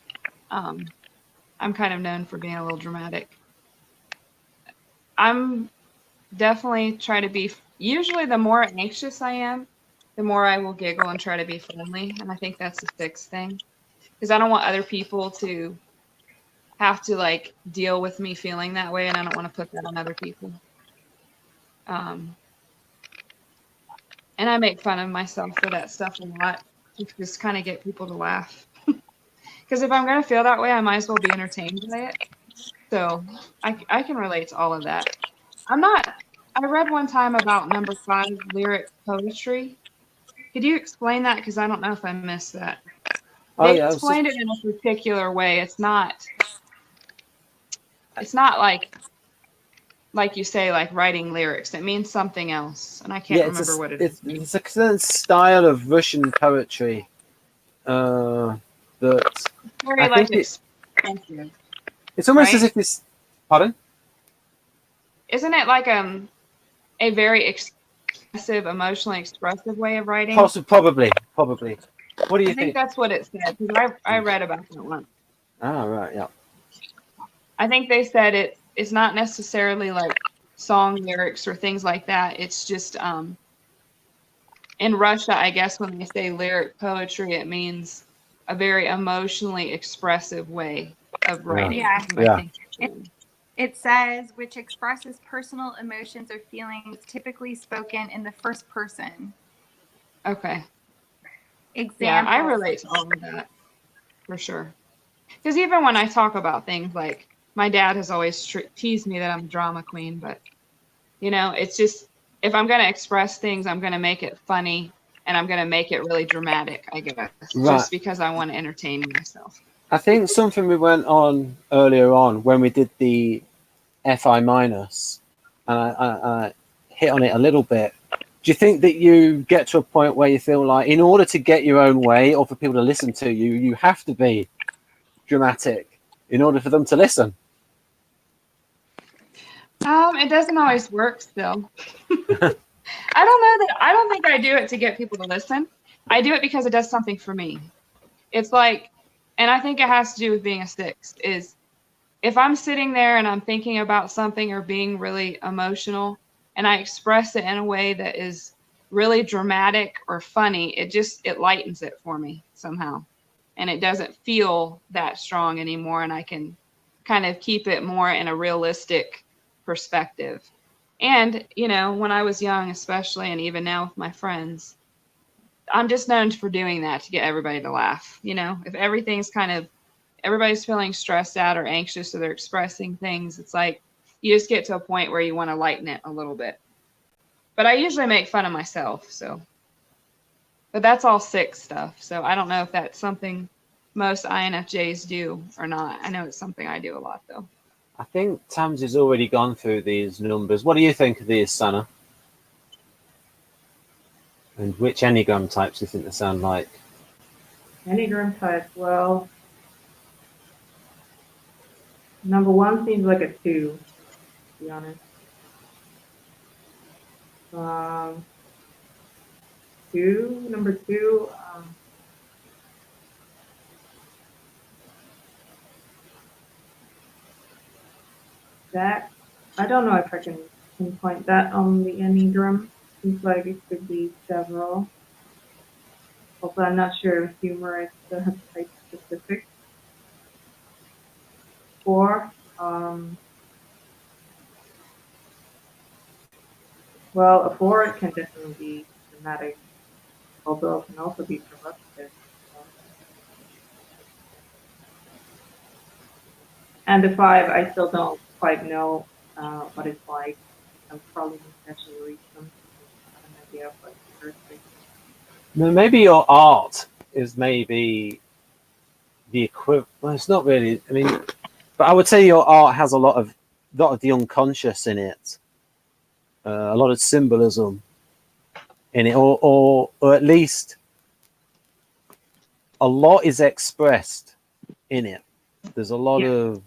I'm kind of known for being a little dramatic. I'm definitely try to be. Usually, the more anxious I am, the more I will giggle and try to be friendly, and I think that's the 6th thing, because I don't want other people to have to deal with me feeling that way, and I don't want to put that on other people. And I make fun of myself for that stuff a lot, to just kind of get people to laugh. Because if I'm going to feel that way, I might as well be entertained by it. So I can relate to all of that. I read one time about number 5, lyric poetry. Could you explain that? Because I don't know if I missed that. They explained it in a particular way. It's not like you say, like writing lyrics. It means something else, and I can't remember what it is. It's a certain style of Russian poetry that very I think expensive. It's almost as if it's. Pardon? Isn't it like a very expressive, emotionally expressive way of writing? Probably. What do you think? I think that's what it said, because I read about it once. Oh, right, yeah. I think they said it's not necessarily like song lyrics or things like that. It's just in Russia, I guess when they say lyric poetry, it means a very emotionally expressive way of writing. Yeah. It says, which expresses personal emotions or feelings typically spoken in the first person. Okay. Example. Yeah, I relate to all of that, for sure. Because even when I talk about things, like, my dad has always teased me that I'm a drama queen, but, it's just, if I'm going to express things, I'm going to make it funny and I'm going to make it really dramatic, I guess, Right. just because I want to entertain myself. I think something we went on earlier on when we did the FI minus, and I hit on it a little bit. Do you think that you get to a point where you feel like in order to get your own way or for people to listen to you, you have to be dramatic in order for them to listen? It doesn't always work still. I don't think I do it to get people to listen. I do it because it does something for me. It's like, and I think it has to do with being a 6, is if I'm sitting there and I'm thinking about something or being really emotional and I express it in a way that is really dramatic or funny, it lightens it for me somehow. And it doesn't feel that strong anymore. And I can kind of keep it more in a realistic perspective. And, you know, when I was young, especially, and even now with my friends, I'm just known for doing that to get everybody to laugh. You know, if everybody's feeling stressed out or anxious or they're expressing things, it's like you just get to a point where you want to lighten it a little bit. But I usually make fun of myself, so. But that's all 6 stuff, so I don't know if that's something most INFJs do or not. I know it's something I do a lot, though. I think Tamsy's already gone through these numbers. What do you think of these, Sana? And which Enneagram types do you think they sound like? Enneagram type, well, number 1 seems like a 2, to be honest. 2, number 2, that, I don't know if I can pinpoint that on the Enneagram. Seems like it could be several. Also, I'm not sure if humor is type specific. 4, well, a 4 can definitely be dramatic, although it can also be provocative. And the 5, I still don't quite know what it's like. I'm probably going to actually read some. I have an idea of what the first thing. Maybe your art is maybe the equivalent. Well, it's not really. I mean, but I would say your art has a lot of the unconscious in it, a lot of symbolism in it, or at least a lot is expressed in it. There's a lot of.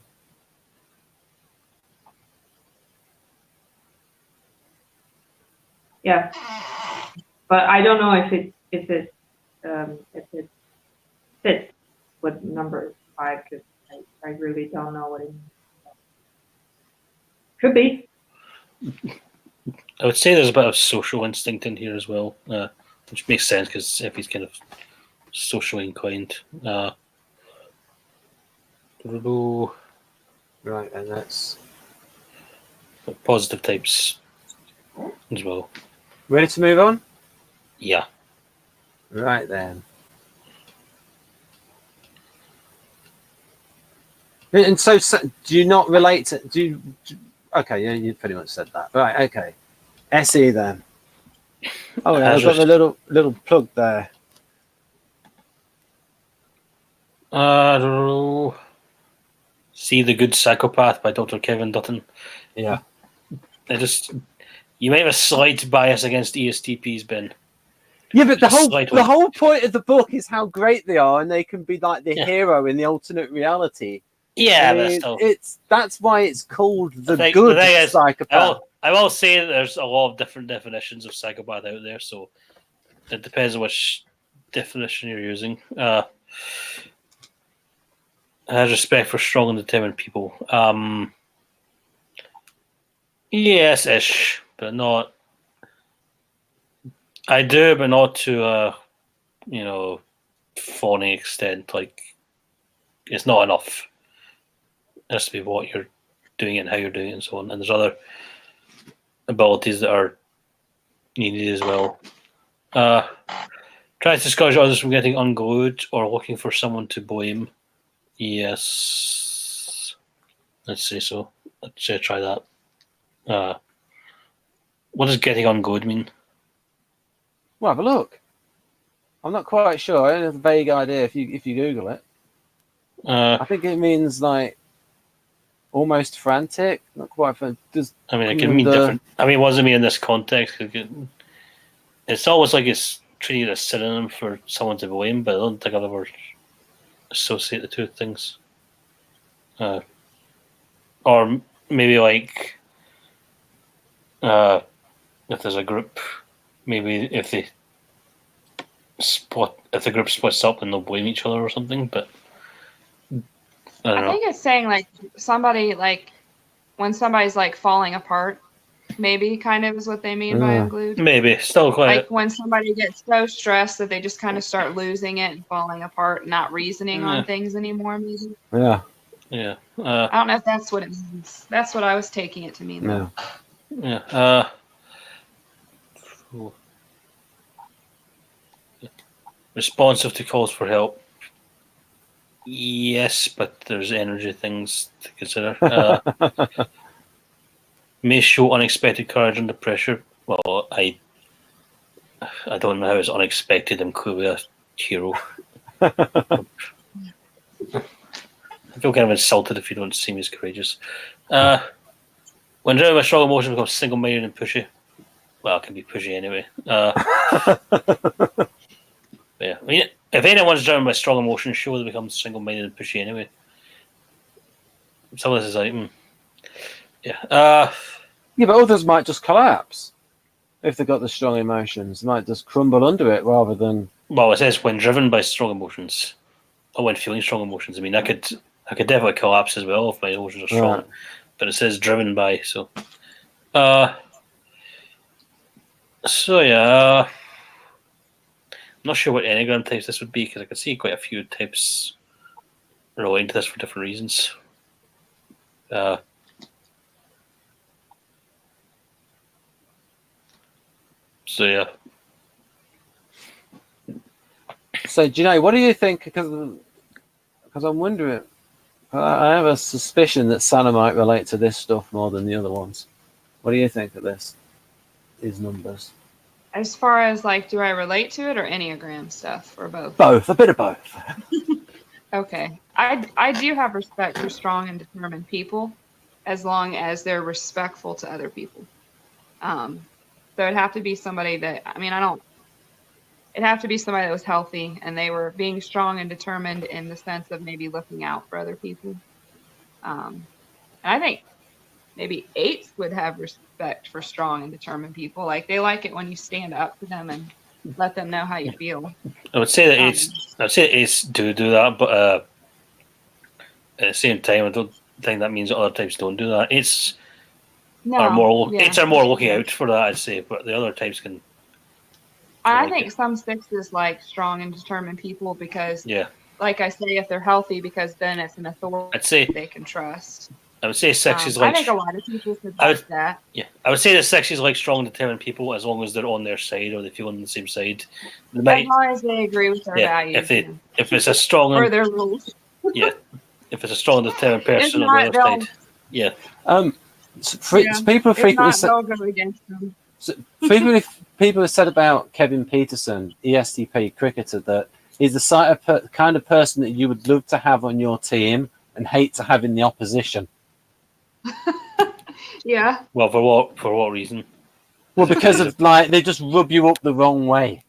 Yeah, but I don't know if it fits with number 5 because I really don't know what it means. Could be. I would say there's a bit of social instinct in here as well, which makes sense because Effie's kind of socially inclined. Right, and that's positive types as well. Ready to move on? Yeah. Right then. And so do you not relate to? Okay, yeah, you pretty much said that. Right, okay. SE then. Oh yeah, I've got the little plug there. I don't know. See the Good Psychopath by Dr. Kevin Dutton. Yeah. You might have a slight bias against ESTPs, Ben. Yeah, but the whole point of the book is how great they are, and they can be like the hero in the alternate reality. Yeah, that's why it's called the good psychopath. I will say that there's a lot of different definitions of psychopath out there, so it depends on which definition you're using. I have respect for strong and determined people. Yes-ish, but not. I do, but not to a, fawning extent. Like, it's not enough. It has to be what you're doing and how you're doing it and so on. And there's other abilities that are needed as well. Try to discourage others from getting unglued or looking for someone to blame. Yes. Let's say so. Let's say try that. What does getting unglued mean? Well, have a look. I'm not quite sure. I have a vague idea if you Google it. I think it means like almost frantic, not quite frantic. It can mean different. What does it mean in this context? It's almost like it's treated as a synonym for someone to blame, but I don't think I've ever associated the two things. Or maybe like if there's a group, maybe if the group splits up and they'll blame each other or something. But I think it's saying like somebody, like when somebody's like falling apart, maybe kind of is what they mean by unglued. Maybe still quite like when somebody gets so stressed that they just kind of start losing it and falling apart, not reasoning on things anymore. Maybe. Yeah. Yeah. I don't know if that's what it means. That's what I was taking it to mean. Though. Yeah. Responsive to calls for help. Yes, but there's energy things to consider. May show unexpected courage under pressure. Well, I don't know how it's unexpected. I'm clearly a hero. I feel kind of insulted if you don't see me as courageous. When driven by strong emotion, becomes single-minded and pushy. Well, it can be pushy anyway. Yeah, if anyone's driven by strong emotion, sure they become single-minded and pushy anyway. Some of this is like, yeah, but others might just collapse if they've got the strong emotions. They might just crumble under it rather than. Well, it says when driven by strong emotions, or when feeling strong emotions. I could definitely collapse as well if my emotions are strong, but it says driven by. So, yeah. I'm not sure what Enneagram types this would be because I could see quite a few types relating to this for different reasons. So yeah. So Janae, what do you think? Because I'm wondering, I have a suspicion that Santa might relate to this stuff more than the other ones. What do you think of these numbers? As far as like, do I relate to it or Enneagram stuff or both? Both, a bit of both. Okay. I do have respect for strong and determined people as long as they're respectful to other people. So it'd have to be somebody that, it'd have to be somebody that was healthy and they were being strong and determined in the sense of maybe looking out for other people. And I think maybe 8s would have respect for strong and determined people. Like they like it when you stand up to them and let them know how you feel. I would say that 8s do that, but at the same time, I don't think that means that other types don't do that. 8s are more looking out for that, I'd say, but the other types can. I think some 6s like strong and determined people because, like I say, if they're healthy, because then it's an authority I'd say they can trust. I would say 6s like. I think a lot of teachers would like that. Yeah, I would say that 6s like strong, determined people as long as they're on their side or they feel on the same side. As long as they agree with their values. If it's a strong or their rules. Yeah, if it's a strong, determined person on the other side. Yeah. People frequently say. People have said about Kevin Peterson, ESTP cricketer, that he's the kind of person that you would love to have on your team and hate to have in the opposition. Yeah. Well, for what reason? Well, because of they just rub you up the wrong way.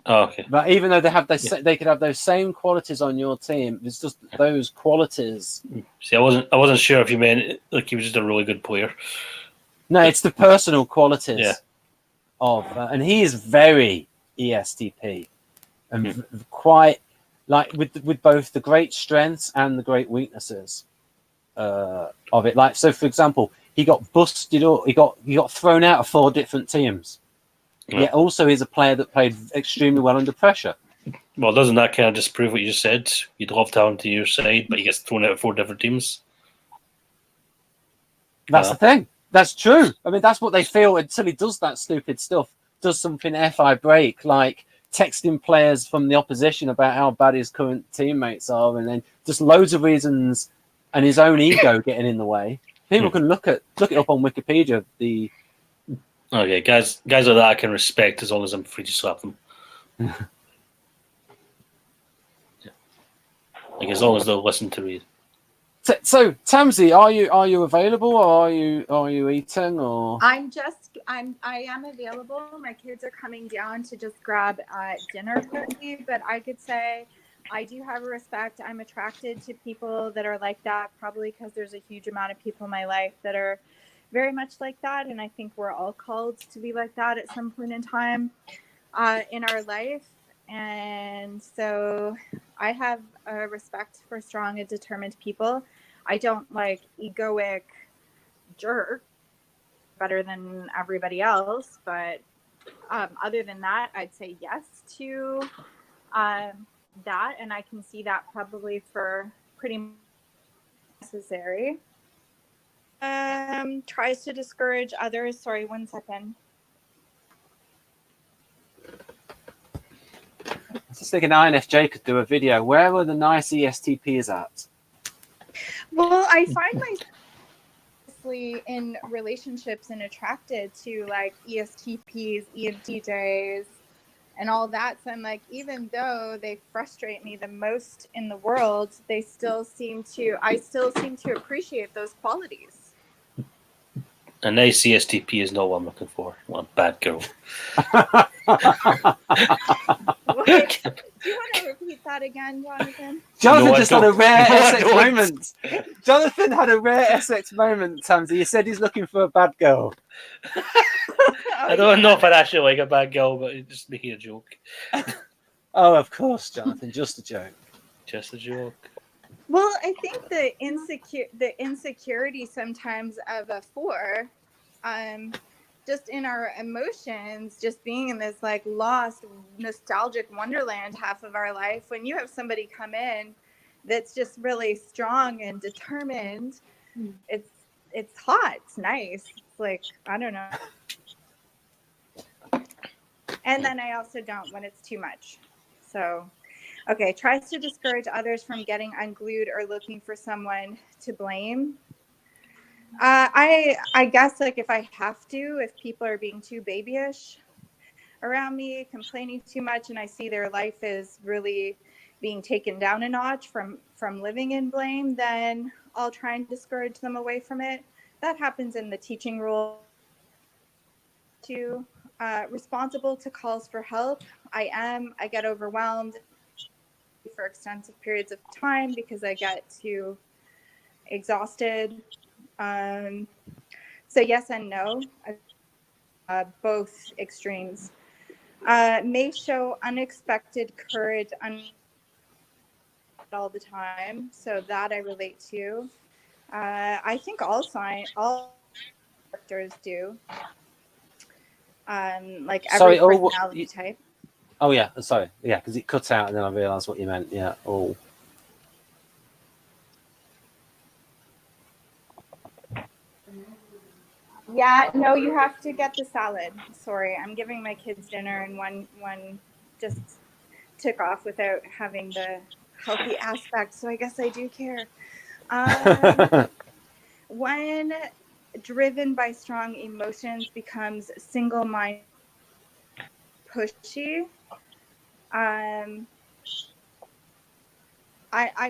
Oh, okay. But even though they have they could have those same qualities on your team, it's just those qualities. See, I wasn't sure if you meant like he was just a really good player. No, it's the personal qualities of, and he is very ESTP, and quite like with both the great strengths and the great weaknesses of it. Like, so for example, he got busted up. He got thrown out of 4 different teams. Yeah. Yet also he's a player that played extremely well under pressure. Well, doesn't that kind of disprove what you just said? You'd love to have him to your side, but he gets thrown out of 4 different teams. That's the thing. That's true. That's what they feel until he does that stupid stuff. Does something FI break, like texting players from the opposition about how bad his current teammates are, and then just loads of reasons and his own ego getting in the way. People can look it up on Wikipedia. Okay, guys like that I can respect as long as I'm free to slap them. like as long as they'll listen to me. So Tamsi, are you available, or are you eating, or? I am available. My kids are coming down to just grab dinner quickly, but I could say I do have a respect. I'm attracted to people that are like that, probably because there's a huge amount of people in my life that are very much like that, and I think we're all called to be like that at some point in time in our life. And so I have a respect for strong and determined people. I don't like egoic jerk better than everybody else, but other than that, I'd say yes to that, and I can see that probably for pretty much necessary. Tries to discourage others. Sorry, 1 second. I was just thinking INFJ could do a video. Where are the nice ESTPs at? Well, I find myself in relationships and attracted to like ESTPs, ENTJs, and all that. So I'm like, even though they frustrate me the most in the world, I still seem to appreciate those qualities. An ACSTP is not what I'm looking for. I want a bad girl. What? Do you want to repeat that again, Jonathan? Jonathan No, just had a rare No, I Essex don't. moment. Jonathan had a rare Essex moment, Tamsi. He said he's looking for a bad girl. I don't know if I'd actually like a bad girl, but just making a joke. Oh, of course, Jonathan. Just a joke. Just a joke. Well, I think the insecurity sometimes of a 4, just in our emotions, just being in this like lost, nostalgic wonderland half of our life. When you have somebody come in that's just really strong and determined, it's hot. It's nice. It's like, I don't know. And then I also don't when it's too much. So. Okay, tries to discourage others from getting unglued or looking for someone to blame. I guess like if I have to, if people are being too babyish around me, complaining too much, and I see their life is really being taken down a notch from living in blame, then I'll try and discourage them away from it. That happens in the teaching role too. Responsible to calls for help. I get overwhelmed for extensive periods of time because I get too exhausted. So yes and no, both extremes. May show unexpected courage all the time, so that I relate to. I think all characters do. Like every personality type. Oh yeah, sorry, yeah, because it cut out and then I realised what you meant. Yeah, all. Yeah, no, you have to get the salad. Sorry, I'm giving my kids dinner and one just took off without having the healthy aspect, so I guess I do care. When driven by strong emotions becomes single-minded, pushy. I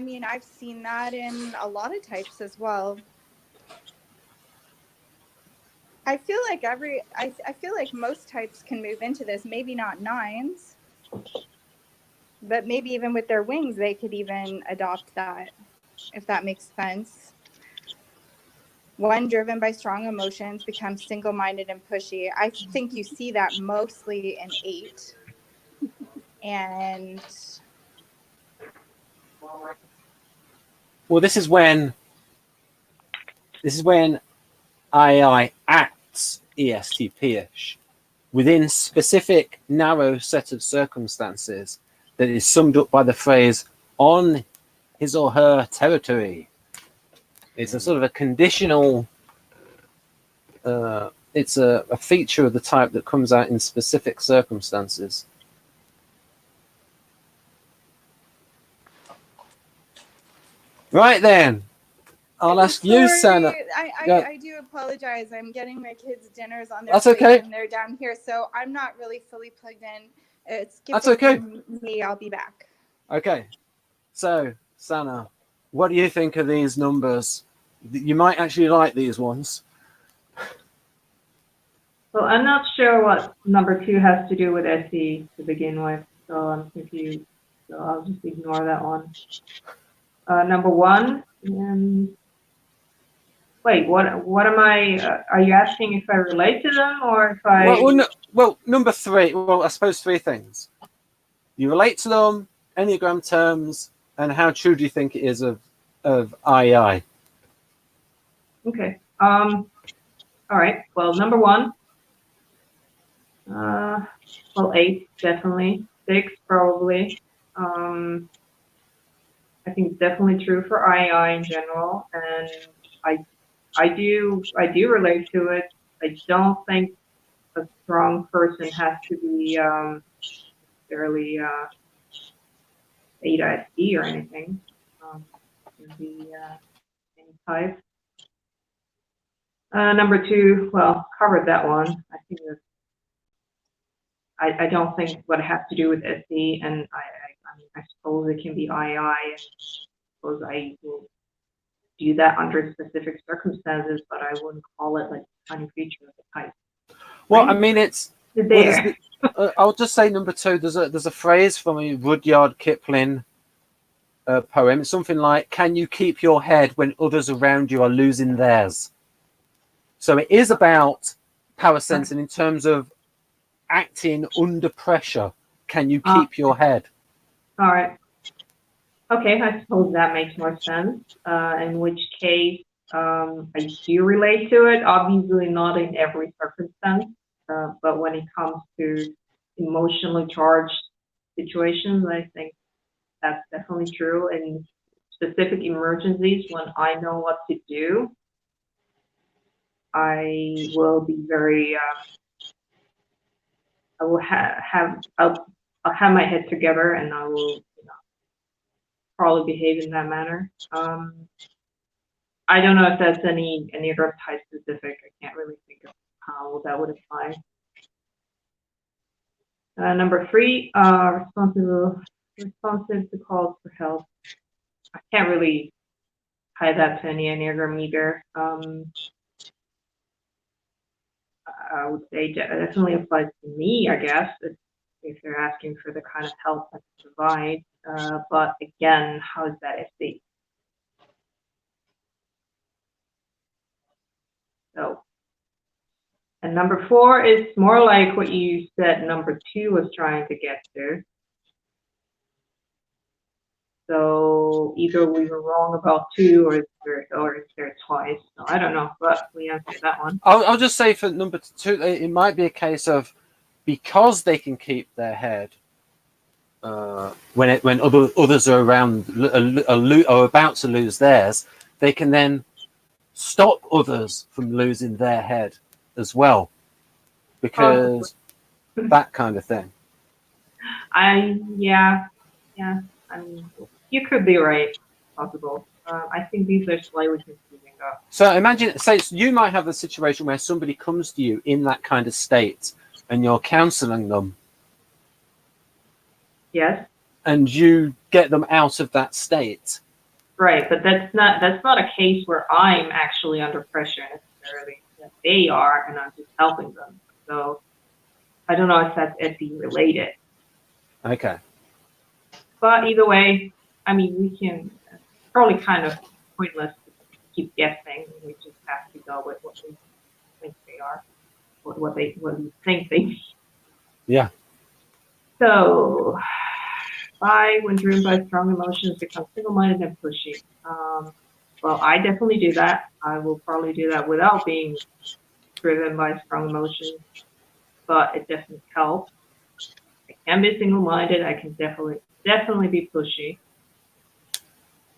mean, I've seen that in a lot of types as well. I feel like most types can move into this. Maybe not 9s, but maybe even with their wings, they could even adopt that, if that makes sense. One driven by strong emotions becomes single-minded and pushy. I think you see that mostly in 8. And well, this is when I.E.I acts ESTP-ish within specific narrow set of circumstances that is summed up by the phrase "on his or her territory." It's a sort of a conditional. It's a feature of the type that comes out in specific circumstances. Right then, I'll ask you, Sana. I do apologize. I'm getting my kids' dinners on their That's plate okay. and they're down here, so I'm not really fully plugged in. That's okay. Me. I'll be back. Okay, so Sana, what do you think of these numbers? You might actually like these ones. Well, I'm not sure what number 2 has to do with SE to begin with, so I'm confused. So I'll just ignore that one. Number 1, wait, what am I, are you asking if I relate to them or if I... Well, number 3, well, I suppose 3 things. You relate to them, Enneagram terms, and how true do you think it is of I.E.I? Okay. All right. Well, number 1. Well, 8 definitely. 6 probably. I think it's definitely true for I.E.I in general, and I do relate to it. I don't think a strong person has to be fairly ACDR or anything. It can be any type. Number 2, well, covered that one. I think that I don't think what it has to do with SE, and I suppose it can be I.E.I. I suppose I will do that under specific circumstances, but I wouldn't call it like a tiny feature of the type. Well, I mean, it's there. I'll just say number 2. There's a phrase from a Rudyard Kipling poem. It's something like, "Can you keep your head when others around you are losing theirs?" So it is about power sensing in terms of acting under pressure. Can you keep your head? All right. Okay, I suppose that makes more sense. In which case, I do relate to it. Obviously, not in every circumstance, but when it comes to emotionally charged situations, I think that's definitely true. In specific emergencies, when I know what to do, I will be very. I will I'll have my head together, and I will probably behave in that manner. I don't know if that's any Enneagram type specific. I can't really think of how that would apply. Number 3, responsive to calls for help. I can't really tie that to any Enneagram either. I would say definitely applies to me, I guess, if they're asking for the kind of help I can provide. But again, how is that SE? So, and number 4 is more like what you said number 2 was trying to get to. So either we were wrong about 2 or it's there twice. So I don't know, but we answered that one. I'll just say for number 2, it might be a case of, because they can keep their head when others are around are about to lose theirs, they can then stop others from losing their head as well, because that kind of thing. Yeah. I mean, you could be right. Possible. I think these are slightly confusing though. So imagine, say you might have a situation where somebody comes to you in that kind of state, and you're counselling them. Yes. And you get them out of that state. Right, but that's not a case where I'm actually under pressure necessarily. That they are, and I'm just helping them. So I don't know if that's SE related. Okay. But either way, I mean, we can probably kind of pointless to keep guessing. We just have to go with what we think they are, what we think they mean. Yeah. So, 5, when driven by strong emotions, become single-minded and pushy. Well, I definitely do that. I will probably do that without being driven by strong emotions, but it definitely helps. I can be single-minded. I can definitely be pushy.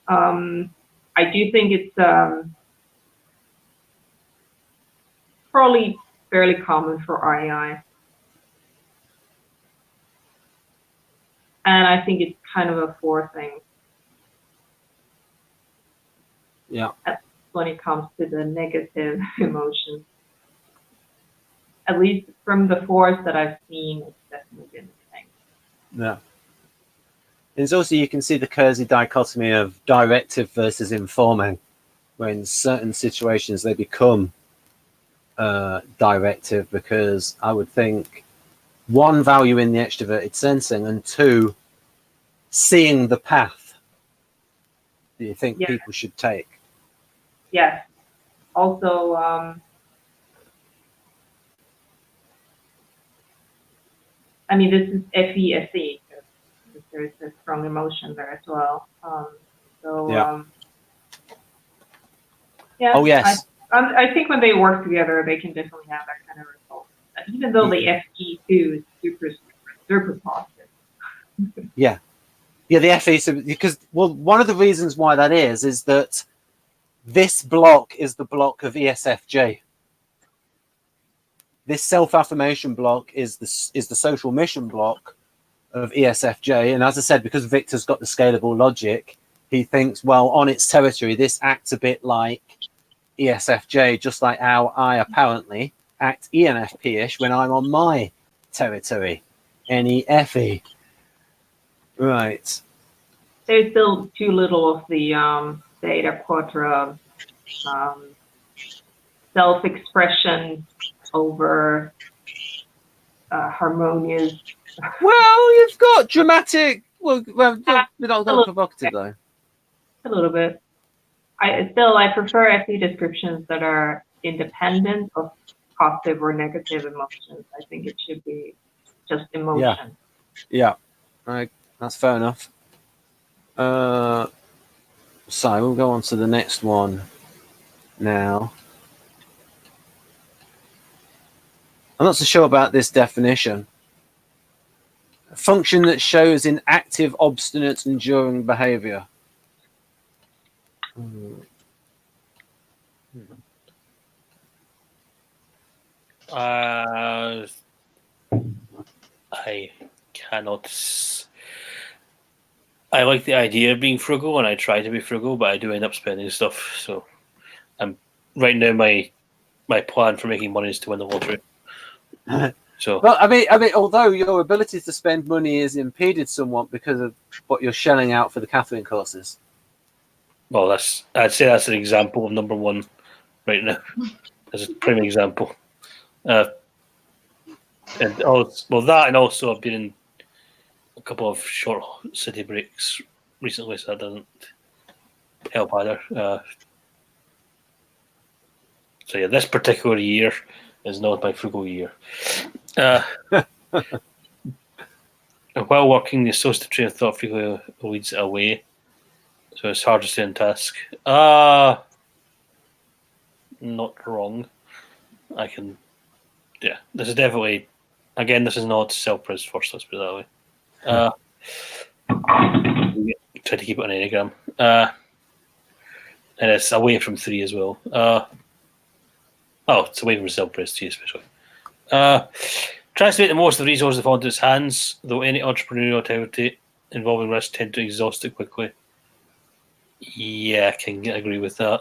I do think it's probably fairly common for I.E.I. And I think it's kind of a 4 thing. Yeah. When it comes to the negative emotions. At least from the 4s that I've seen, it's definitely been the thing. Yeah. There's also, you can see the Kersey dichotomy of directive versus informing, where in certain situations they become directive, because I would think, one, value in the extroverted sensing, and two, seeing the path that you think people should take. Yes. Also, I mean, this is FE, because there's a strong emotion there as well. Oh, yes. I think when they work together, they can definitely have that kind of result. Even though the FE2 is super positive. Yeah, the FE, because, well, one of the reasons why that is that this block is the block of ESFJ. This self-affirmation block is the social mission block of ESFJ. And as I said, because Victor's got the scalable logic, he thinks, well, on its territory, this acts a bit like ESFJ, just like how I apparently act ENFP-ish when I'm on my territory, NEFE. Right. There's still too little of the data quadra self-expression over harmonious. Well, you've got dramatic. Well, we're not that provocative though. A little bit. I prefer FE descriptions that are independent of positive or negative emotions. I think it should be just emotion. Yeah. Right. That's fair enough. So we'll go on to the next one now. I'm not so sure about this definition. A function that shows in active, obstinate, enduring behavior. I cannot. I like the idea of being frugal, and I try to be frugal, but I do end up spending stuff. So, right now my plan for making money is to win the lottery. So, well, I mean, although your ability to spend money is impeded somewhat because of what you're shelling out for the Catherine courses. Well, I'd say that's an example of number one right now. As a prime example. And also, that, and also I've been in a couple of short city breaks recently, so that doesn't help either. So yeah, this particular year is not my frugal year. While working, the associative train of thought frequently leads away, so it's hard to stay on task. Not wrong. I can. Yeah, this is definitely. Again, this is not self-praise first. Let's put it that way. Try to keep it on Enneagram, and it's away from 3 as well. It's away from self-praise 2 especially. Tries to make the most of the resources that fall into its hands, though any entrepreneurial activity involving risk tend to exhaust it quickly. Yeah, I can agree with that.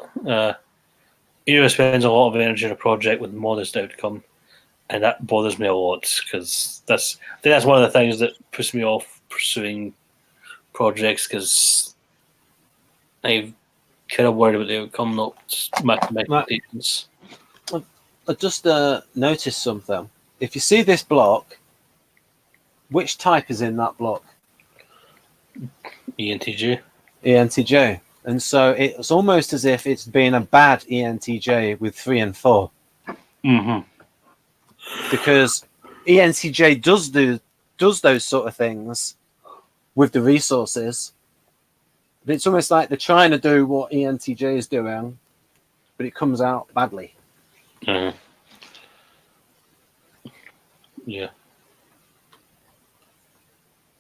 Spends a lot of energy on a project with modest outcome, and that bothers me a lot, because I think that's one of the things that puts me off pursuing projects, because I'm kind of worried about the outcome, not my expectations. I just noticed something. If you see this block, which type is in that block? ENTJ. ENTJ. And so it's almost as if it's been a bad ENTJ with 3 and 4. Mm-hmm. Because ENTJ does those sort of things with the resources. But it's almost like they're trying to do what ENTJ is doing, but it comes out badly. Mm-hmm. Yeah.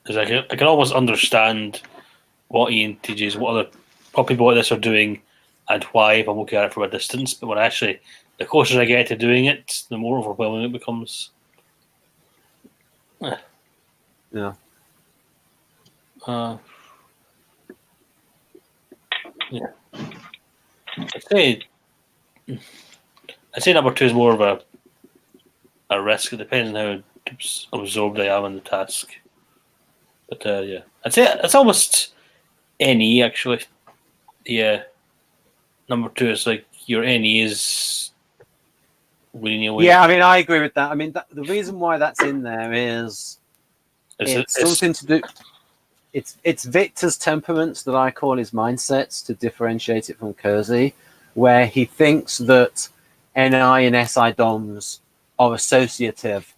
Because I can almost understand what ENTJs, what people like this are doing, and why if I'm looking at it from a distance. But when the closer I get to doing it, the more overwhelming it becomes. Yeah. Yeah. I'd say number 2 is more of a risk. It depends on how absorbed I am in the task. But yeah. I'd say it's almost NE actually. Yeah, number 2 is like your NE is leaning away. Yeah, I mean, I agree with that. I mean, the reason why that's in there is something to do. It's Victor's temperaments that I call his mindsets to differentiate it from Kersey, where he thinks that NI and SI DOMs are associative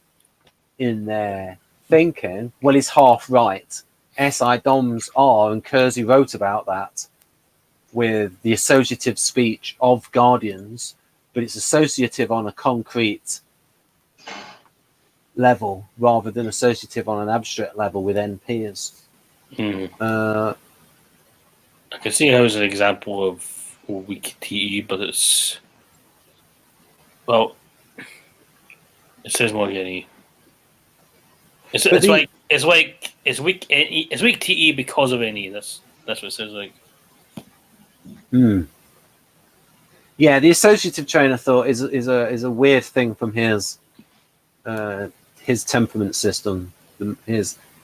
in their thinking. Well, he's half right. SI DOMs are, and Kersey wrote about that with the associative speech of guardians, but it's associative on a concrete level rather than associative on an abstract level with NPs. I can see how it's an example of weak TE, but it's it says more NE. It's weak NE. It's weak TE because of NE. That's what it says. Like. Yeah, the associative train of thought is a weird thing from his temperament system.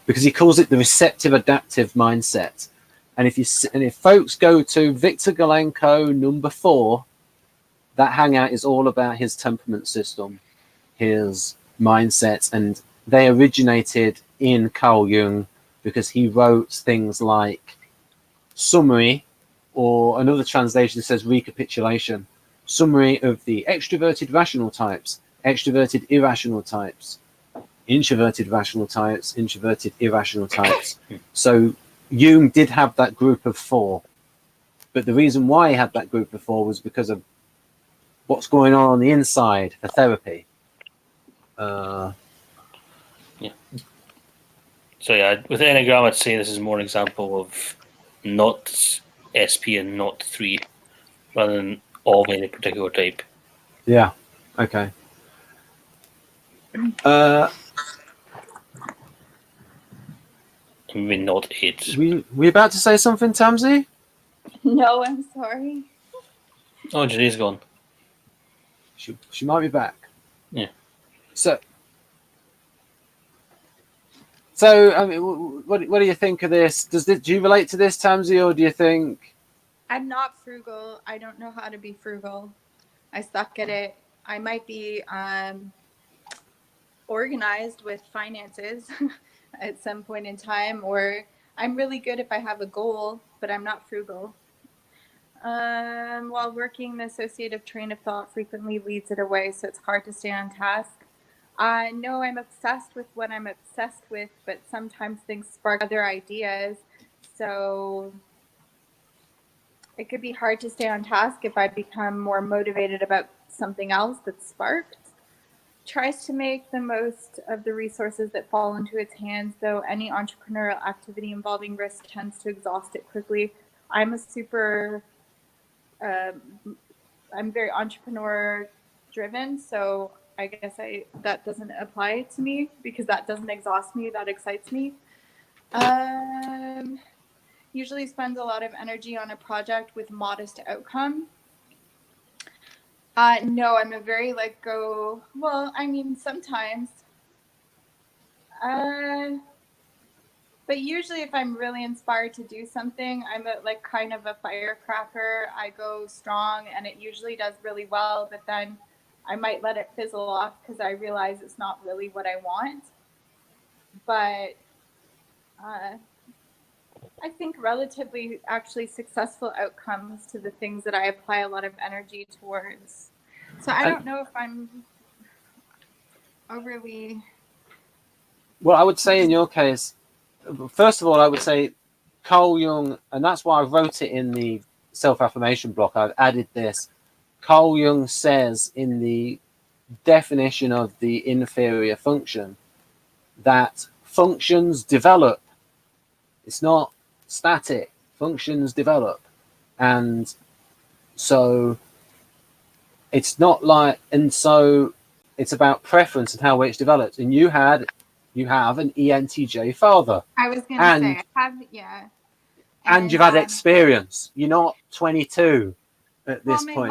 Because he calls it the receptive adaptive mindset. And if folks go to Victor Galenko number 4, that hangout is all about his temperament system, his mindsets, and they originated in Carl Jung because he wrote things like summary, or another translation says recapitulation, summary of the extroverted rational types, extroverted irrational types, introverted rational types, introverted irrational types. So Jung did have that group of 4, but the reason why he had that group of 4 was because of what's going on the inside for therapy. Yeah. So yeah, with Enneagram, I'd say this is more an example of not SP and not 3, rather than of any particular type. Yeah. Okay. Maybe not 8. We about to say something, Tamsi? No, I'm sorry. Oh, Janae's gone. She might be back. Yeah. So I mean, what do you think of this? Do you relate to this, Tamsi, or do you think? I'm not frugal. I don't know how to be frugal. I suck at it. I might be organized with finances at some point in time, or I'm really good if I have a goal, but I'm not frugal. While working, the associative train of thought frequently leads it away, so it's hard to stay on task. I know I'm obsessed with what I'm obsessed with, but sometimes things spark other ideas, so it could be hard to stay on task if I become more motivated about something else that's sparked. Tries to make the most of the resources that fall into its hands, though any entrepreneurial activity involving risk tends to exhaust it quickly. I'm very entrepreneur driven, so I guess that doesn't apply to me because that doesn't exhaust me, that excites me. Usually spends a lot of energy on a project with modest outcome. No, I'm a very let go. Well, I mean, sometimes. But usually if I'm really inspired to do something, I'm kind of a firecracker. I go strong and it usually does really well, but then I might let it fizzle off because I realize it's not really what I want. But I think relatively actually successful outcomes to the things that I apply a lot of energy towards. So I don't know if I'm overly... Well, I would say in your case, first of all, I would say Carl Jung, and that's why I wrote it in the self-affirmation block. I've added this. Carl Jung says in the definition of the inferior function that functions develop. It's not static. Functions develop. And so it's not like, and so it's about preference and how it's developed. And you have an ENTJ father. I was going to say, I have, yeah. And you've had experience. You're not 22 at this point.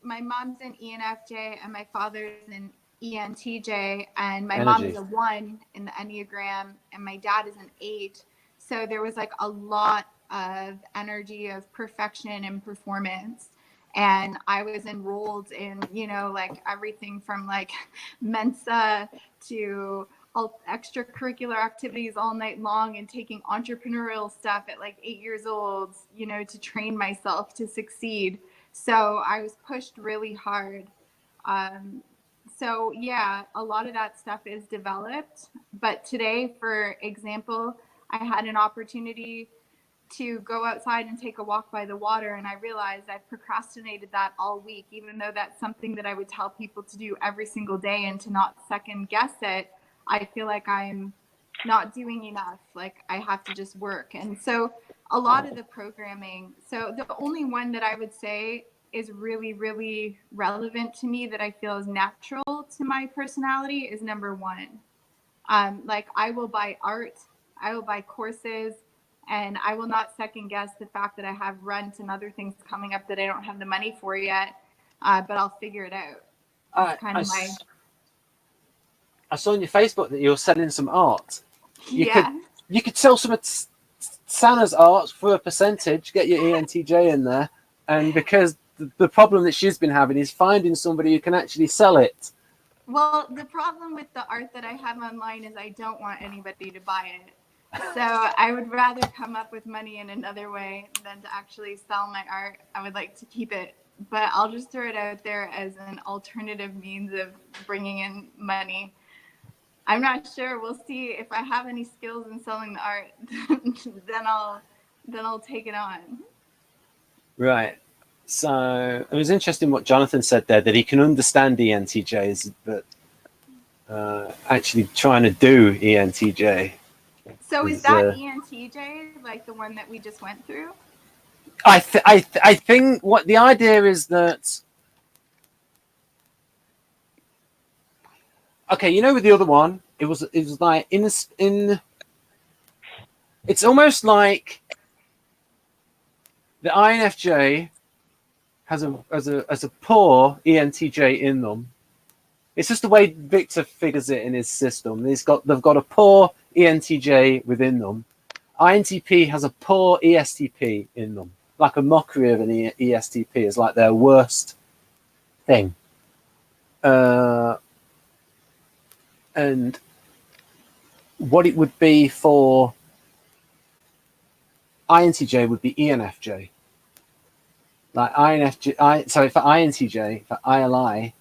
My mom's an ENFJ and my father's an ENTJ, and my Energy. mom is a 1 in the Enneagram and my dad is an 8. So there was like a lot of energy of perfection and performance. And I was enrolled in, you know, like everything from like Mensa to all extracurricular activities all night long, and taking entrepreneurial stuff at like 8 years old, you know, to train myself to succeed. So I was pushed really hard. So yeah, a lot of that stuff is developed. But today, for example, I had an opportunity to go outside and take a walk by the water, and I realized I've procrastinated that all week, even though that's something that I would tell people to do every single day and to not second guess it. I feel like I'm not doing enough. Like I have to just work. And so a lot of the programming, so the only one that I would say is really, really relevant to me that I feel is natural to my personality is number one. Like I will buy art, I will buy courses, and I will not second guess the fact that I have rent and other things coming up that I don't have the money for yet, but I'll figure it out. It's kind of my... I saw on your Facebook that you're selling some art. You could sell some of Sanna's art for a percentage, get your ENTJ in there, and because the problem that she's been having is finding somebody who can actually sell it. Well, the problem with the art that I have online is I don't want anybody to buy it. So I would rather come up with money in another way than to actually sell my art. I would like to keep it, but I'll just throw it out there as an alternative means of bringing in money. I'm not sure. We'll see if I have any skills in selling the art. then I'll take it on. Right. So it was interesting what Jonathan said there, that he can understand ENTJs, but actually trying to do ENTJ. So is that ENTJ like the one that we just went through? I think what the idea is that. Okay, you know, with the other one, it was like in. It's almost like the INFJ has a poor ENTJ in them. It's just the way Victor figures it in his system. They've got a poor ENTJ within them. INTP has a poor ESTP in them, like a mockery of an ESTP is like their worst thing. And what it would be for INTJ would be ENFJ. Like INFJ, sorry, for INTJ, for I.E.I,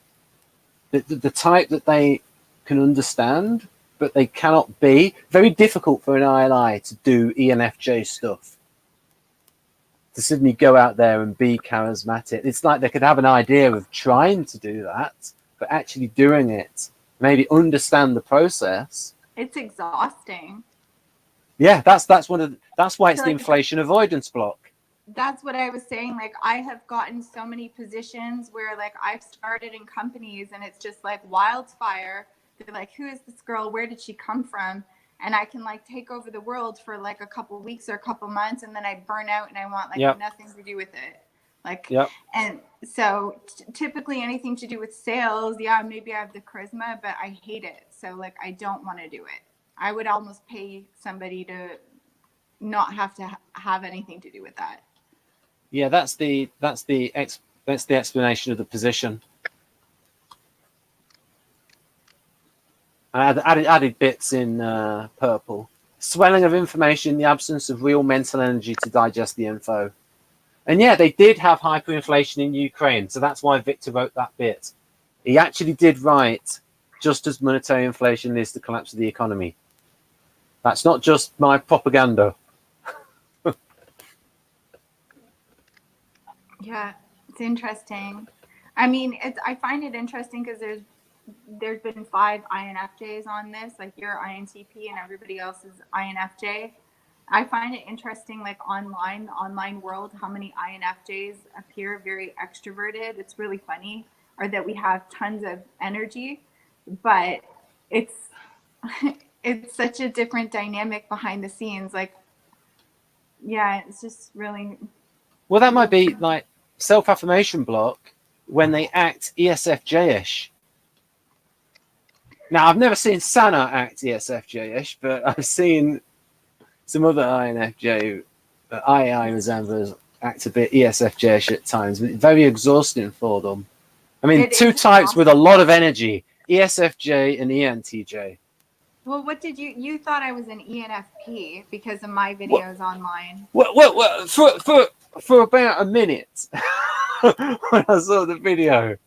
the type that they can understand, but they cannot be. Very difficult for an I.E.I to do ENFJ stuff. To suddenly go out there and be charismatic. It's like they could have an idea of trying to do that, but actually doing it, maybe understand the process. It's exhausting. Yeah, that's why it's the inflation avoidance block. That's what I was saying. Like I have gotten so many positions where like I've started in companies and it's just like wildfire. They're like, who is this girl? Where did she come from? And I can like take over the world for like a couple of weeks or a couple of months, and then I burn out and I want like nothing to do with it. Like, and so typically anything to do with sales, yeah, maybe I have the charisma, but I hate it. So like, I don't want to do it. I would almost pay somebody to not have to have anything to do with that. Yeah, that's the explanation of the position. I added bits in purple. Swelling of information, the absence of real mental energy to digest the info. And yeah, they did have hyperinflation in Ukraine, so that's why Victor wrote that bit. He actually did write, just as monetary inflation is the collapse of the economy. That's not just my propaganda. Yeah, it's interesting. I mean, I find it interesting because there's been 5 INFJs on this, like you're INTP and everybody else is INFJ. I find it interesting, like the online world, how many INFJs appear very extroverted. It's really funny, or that we have tons of energy, but it's such a different dynamic behind the scenes. Like, yeah, it's just really. Well, that might be like self-affirmation block when they act ESFJ-ish. Now, I've never seen Sanna act ESFJ-ish, but I've seen some other INFJ, I.E.I resemblers act a bit ESFJ at times, but very exhausting for them. I mean, It two is types with a exhausting. lot of energy, ESFJ and ENTJ. Well, what did you thought I was an ENFP because of my videos online? Well, for about a minute when I saw the video.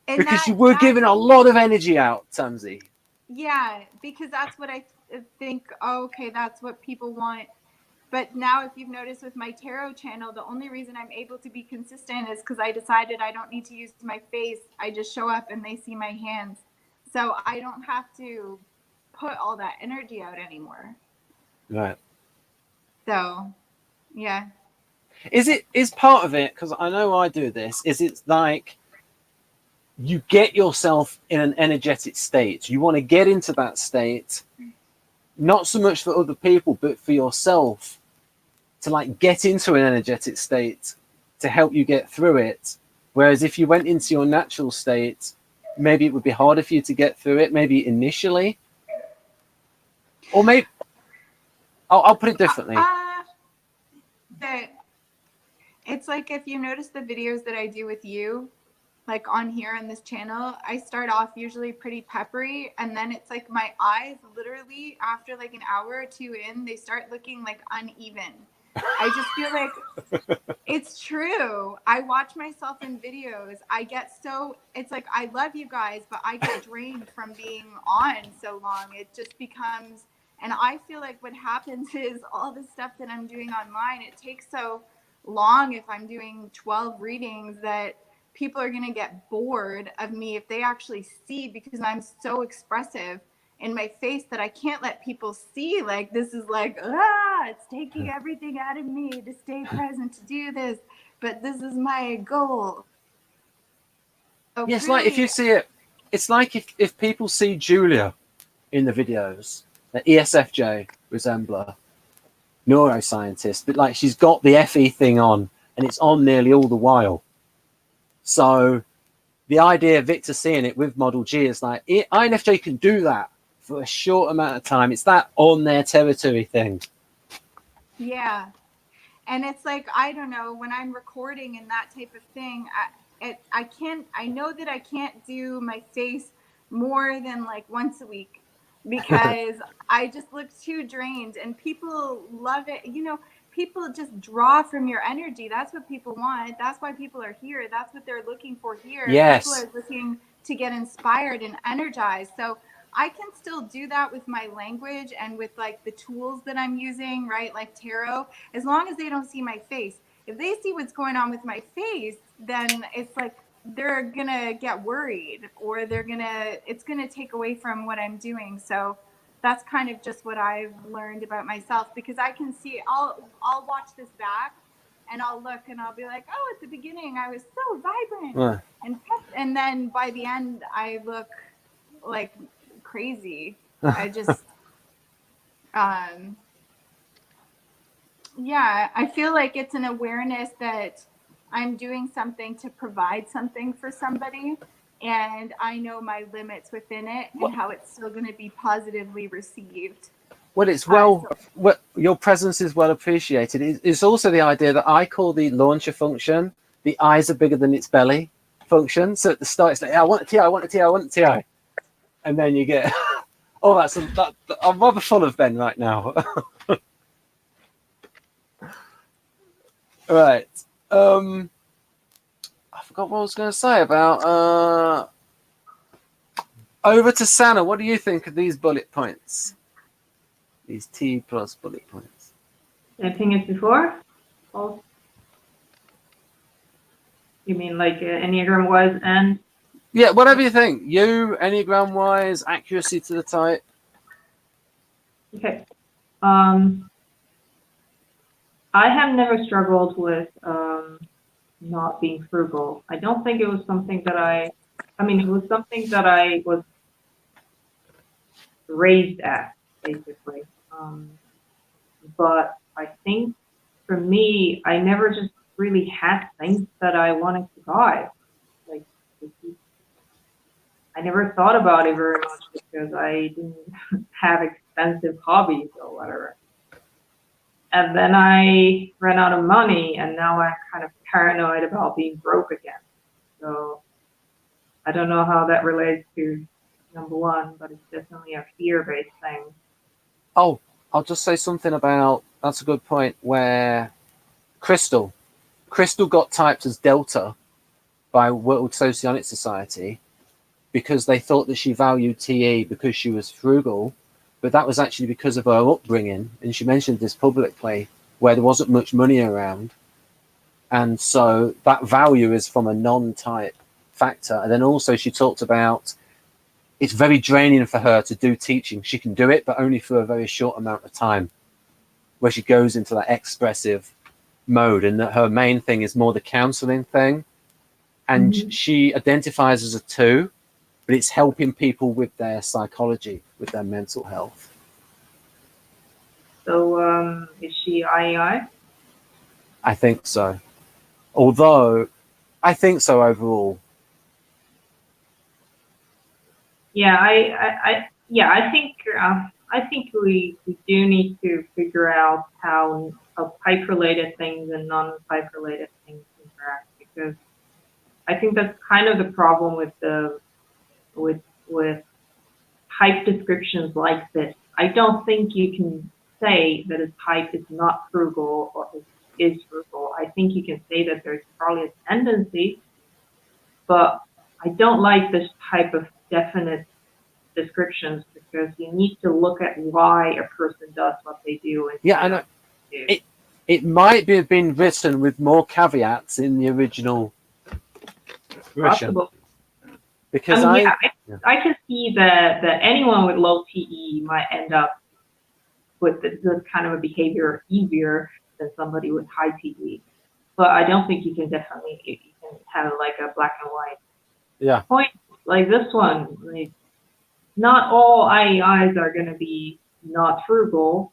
And Because you were giving a lot of energy out, Tamsi. Yeah, because that's what I think, oh, okay, that's what people want. But now, if you've noticed with my tarot channel, the only reason I'm able to be consistent is because I decided I don't need to use my face. I just show up and they see my hands. So I don't have to put all that energy out anymore. Right. So, yeah. Is part of it, because I know I do this, is it's like you get yourself in an energetic state. You want to get into that state, not so much for other people, but for yourself, to like get into an energetic state to help you get through it. Whereas if you went into your natural state, maybe it would be harder for you to get through it, maybe initially. Or maybe, I'll put it differently. It's like if you notice the videos that I do with you, like on here on this channel, I start off usually pretty peppery, and then it's like my eyes literally after like an hour or two in, they start looking like uneven. I just feel like it's true. I watch myself in videos. I get so, it's like I love you guys, but I get drained from being on so long. It just becomes, and I feel like what happens is all the stuff that I'm doing online, it takes so long if I'm doing 12 readings that people are going to get bored of me if they actually see, because I'm so expressive in my face that I can't let people see like this is like, it's taking everything out of me to stay present to do this, but this is my goal. So Yes, really, like if you see it, it's like if people see Julia in the videos, the ESFJ resembler, neuroscientist, but like she's got the FE thing on and it's on nearly all the while. So the idea of Victor seeing it with Model G is like, INFJ can do that for a short amount of time. It's that on their territory thing. Yeah. And it's like, I don't know, when I'm recording and that type of thing, I know that I can't do my face more than like once a week because I just look too drained, and people love it. You know, people just draw from your energy. That's what people want. That's why people are here. That's what they're looking for here. Yes. People are looking to get inspired and energized. So I can still do that with my language and with like the tools that I'm using, right? Like tarot, as long as they don't see my face. If they see what's going on with my face, then it's like they're gonna get worried, or it's gonna take away from what I'm doing. So that's kind of just what I've learned about myself, because I can see, I'll watch this back and I'll look and I'll be like, oh, at the beginning I was so vibrant and then by the end I look like crazy. I just yeah, I feel like it's an awareness that I'm doing something to provide something for somebody, and I know my limits within it and how it's still going to be positively received. Well, it's your presence is well appreciated. It's also the idea that I call the launcher function, the eyes are bigger than its belly function. So at the start, it's like, I want a TI, I want a TI, I want a TI. And then you get, oh, I'm rather full of Ben right now. Right. I forgot what I was going to say about. Over to Sana. What do you think of these bullet points? These T plus bullet points. Anything as before? Oh. You mean like Enneagram wise and? Yeah, whatever you think. You, Enneagram wise, accuracy to the type. Okay. I have never struggled with not being frugal. I don't think it was something that it was something that I was raised at, basically. But I think for me, I never just really had things that I wanted to buy. Like, I never thought about it very much because I didn't have expensive hobbies or whatever. And then I ran out of money, and now I'm kind of paranoid about being broke again. So I don't know how that relates to number one, but it's definitely a fear-based thing. Oh, I'll just say something about, that's a good point, where Crystal got typed as Delta by World Socionic Society because they thought that she valued TE because she was frugal, but that was actually because of her upbringing, and she mentioned this publicly, where there wasn't much money around, and so that value is from a non-type factor. And then also she talked about it's very draining for her to do teaching. She can do it, but only for a very short amount of time, where she goes into that expressive mode, and that her main thing is more the counseling thing. And she identifies as a 2, but it's helping people with their psychology, with their mental health. So is she I.E.I? I think so. Although, I think so overall. Yeah, I think we do need to figure out how type-related things and non-type-related things interact, because I think that's kind of the problem with type descriptions like this. I don't think you can say that a type is not frugal or is frugal. I think you can say that there's probably a tendency, but I don't like this type of definite descriptions, because you need to look at why a person does what they do. Yeah, I know. It might have been written with more caveats in the original version. Possible. Because I can see that anyone with low TE might end up with this kind of a behavior easier than somebody with high TE. But I don't think you can have like a black and white point like this one. Like, not all I.E.Is are going to be not frugal,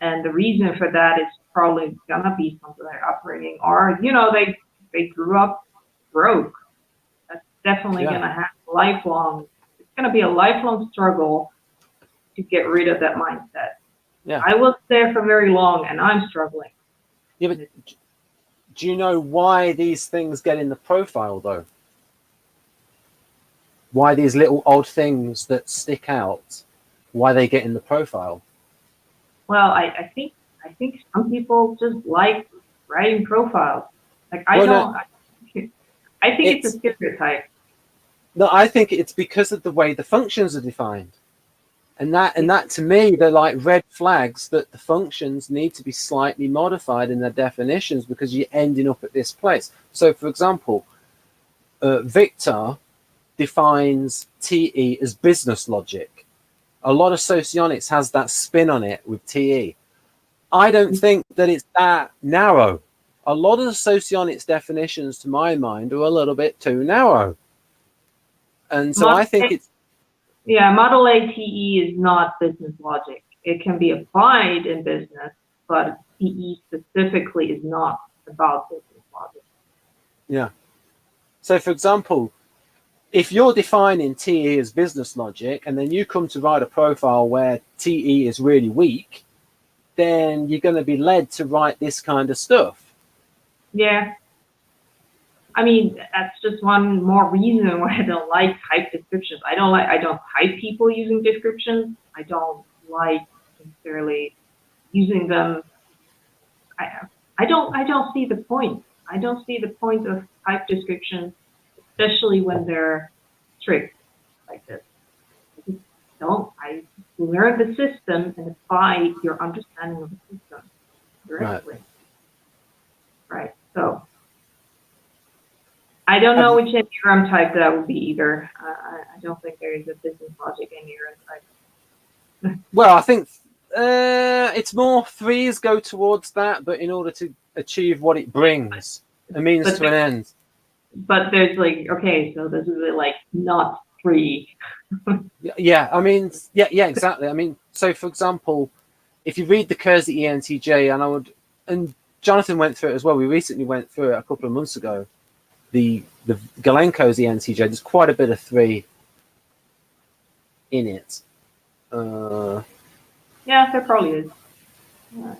and the reason for that is probably going to be something like upbringing, or they grew up broke. That's definitely going to have lifelong. It's going to be a lifelong struggle to get rid of that mindset. Yeah, I was there for very long, and I'm struggling. Yeah, but do you know why these things get in the profile, though? Why these little odd things that stick out, why they get in the profile? Well, I think some people just like writing profiles. Like I think it's a stereotype. No, I think it's because of the way the functions are defined. And that to me, they're like red flags that the functions need to be slightly modified in their definitions, because you're ending up at this place. So, for example, Victor defines TE as business logic. A lot of socionics has that spin on it with TE. I don't think that it's that narrow. A lot of the socionics definitions, to my mind, are a little bit too narrow. And so I think it's... Yeah, Model A TE is not business logic. It can be applied in business, but TE specifically is not about business logic. Yeah. So, for example, if you're defining TE as business logic, and then you come to write a profile where TE is really weak, then you're going to be led to write this kind of stuff. Yeah. I mean, that's just one more reason why I don't like type descriptions. I don't type people using descriptions. I don't like necessarily using them. I don't see the point. I don't see the point of type descriptions, especially when they're strict like this. I learn the system and apply your understanding of the system directly. Right. So I don't know which Enneagram type that would be either. I don't think there is a business logic Enneagram type. Well, I think it's more 3s go towards that, but in order to achieve what it brings, a means to an end. But there's like, okay, so this is like not 3. Yeah, I mean, yeah, exactly. I mean, so for example, if you read the Kersey ENTJ, and Jonathan went through it as well. We recently went through it a couple of months ago. The Galenko's ENTJ, there's quite a bit of 3 in it. Yeah, there probably is.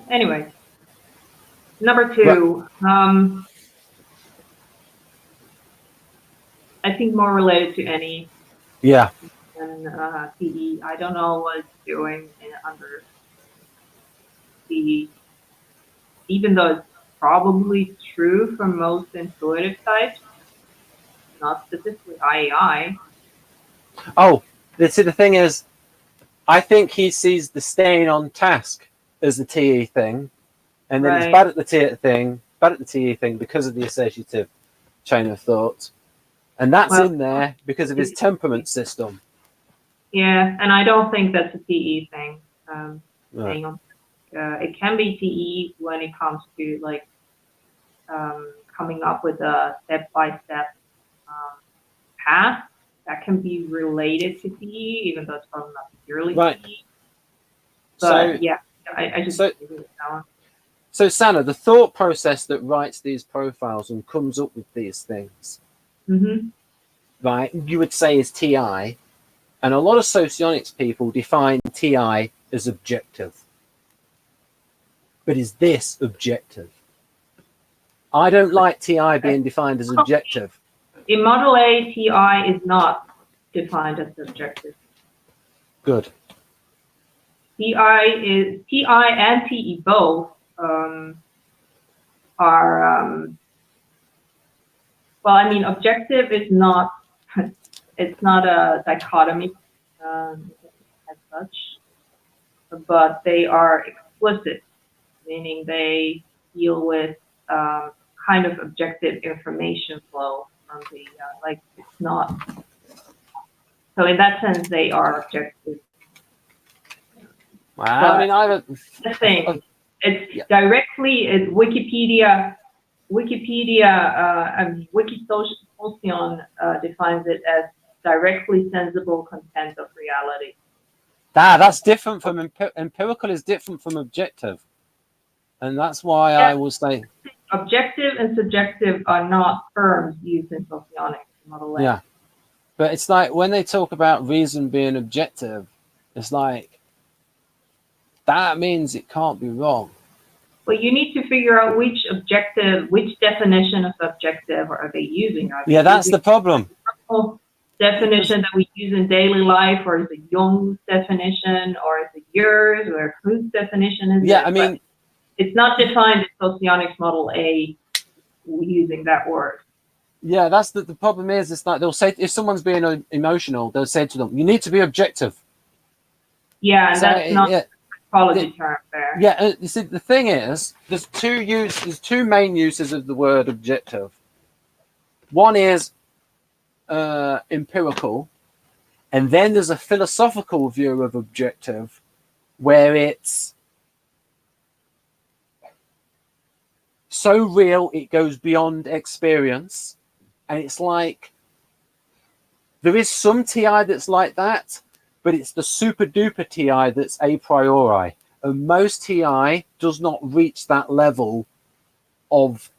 Anyway, number 2, I think more related to any Yeah. than TE. I don't know what it's doing under TE, even though it's probably true for most intuitive types, not specifically I.E.I. Oh, the thing is, I think he sees the staying on task as the TE thing, and then he's bad at the TE thing because of the associative chain of thought, and that's in there because of his temperament system. Yeah, and I don't think that's a TE thing. Right. It can be TE when it comes to like coming up with a step-by-step path that can be related to TE, even though it's probably not purely TE. But yeah, I just agree with that one. So Sana, the thought process that writes these profiles and comes up with these things, right, you would say is TI, and a lot of socionics people define TI as objective. But is this objective? I don't like TI being defined as objective. In Model A, TI is not defined as objective. Good. TI and TE both are well, I mean, objective is not it's not a dichotomy as such, but they are explicit, meaning they deal with kind of objective information flow from the like it's not. So in that sense, they are objective. Wow. I mean, the thing. It's directly. It's Wikipedia. And Wikisocion defines it as directly sensible content of reality. That's different from empirical. Is different from objective, and that's why I will say objective and subjective are not terms used in socionics. Model A. Yeah, but it's like when they talk about reason being objective, it's like that means it can't be wrong. Well, you need to figure out which definition of objective are they using. Yeah, that's the problem. Definition that we use in daily life, or is it Jung's definition, or is it yours, or whose definition is it? Yeah, I mean, but it's not defined in Socionics Model A using that word. Yeah, that's the problem is, it's like they'll say, if someone's being emotional, they'll say to them, you need to be objective. Yeah, and that's not a psychology term there. Yeah, you see, the thing is, there's two main uses of the word objective. One is empirical, and then there's a philosophical view of objective, where it's so real it goes beyond experience. And it's like, there is some TI that's like that, but it's the super duper TI that's a priori. And most TI does not reach that level of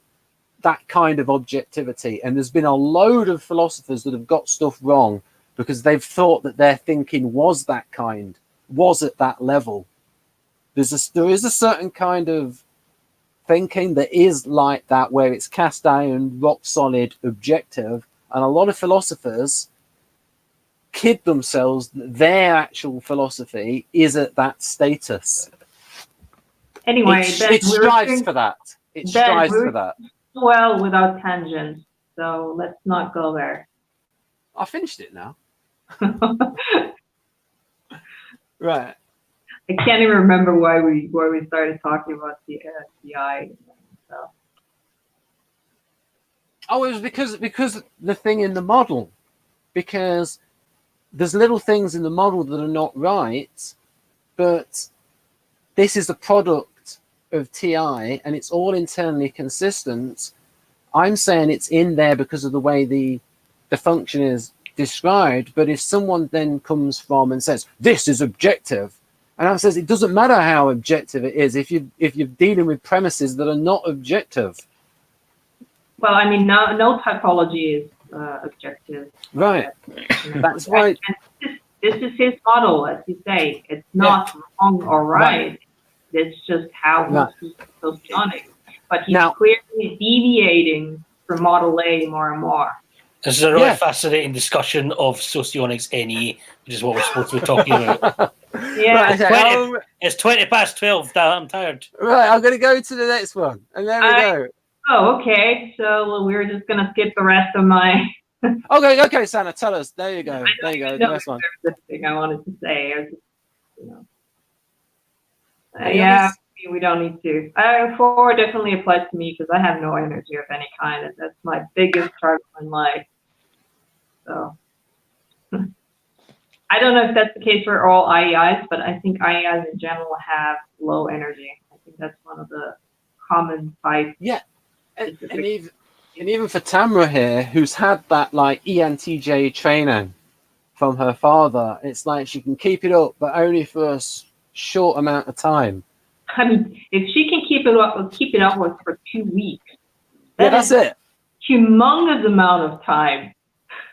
that kind of objectivity. And there's been a load of philosophers that have got stuff wrong because they've thought that their thinking was that kind, was at that level. There is a certain kind of thinking that is like that, where it's cast iron, rock solid, objective, and a lot of philosophers kid themselves that their actual philosophy is at that status. Anyway, it strives for that. It strives for that. Well, without tangents, so let's not go there. I finished it now. Right. I can't even remember why we started talking about the SDI. So. Oh, it was because the thing in the model, because there's little things in the model that are not right, but this is a product of TI and it's all internally consistent. I'm saying it's in there because of the way the function is described, but if someone then comes from and says this is objective, and I says it doesn't matter how objective it is if you're dealing with premises that are not objective. Well, I mean, no typology is objective. Right. That's why. This is his model, as you say. It's not wrong or right. That's just how Right. he sees socionics. But he's Now- clearly deviating from Model A more and more. This is a really Yeah. fascinating discussion of Socionics NE, which is what we're supposed to be talking about. Yeah. Right, okay. 20. It's 20 past 12. I'm tired. Right, I'm going to go to the next one. And there we go. Oh, okay. So we're just going to skip the rest of my... Okay, Santa, tell us. There you go. There you go. The No, next one. there's the thing I wanted to say. I was just, you know. Any Yeah, others? we don't need to. 4 definitely applies to me because I have no energy of any kind, and that's my biggest struggle in life. So I don't know if that's the case for all I.E.Is, but I think I.E.Is in general have low energy. I think that's one of the common types. Yeah. And even for Tamra here, who's had that like ENTJ training from her father, it's like she can keep it up, but only for a short amount of time. I mean, if she can keep it up with for 2 weeks, Yeah, that's it. humongous amount of time.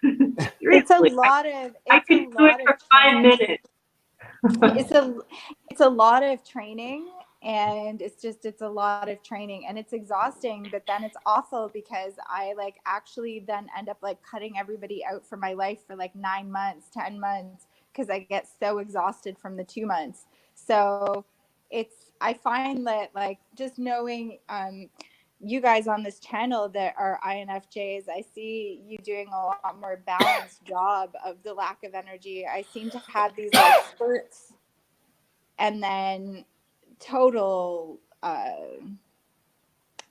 It's a lot of. I could do it for 5 minutes. It's a lot of training, and it's a lot of training, and it's exhausting, but then it's awful because I like actually then end up like cutting everybody out from my life for like 9 months, 10 months, because I get so exhausted from the 2 months. So I find that like just knowing you guys on this channel that are INFJs, I see you doing a lot more balanced job of the lack of energy. I seem to have these like spurts and then total,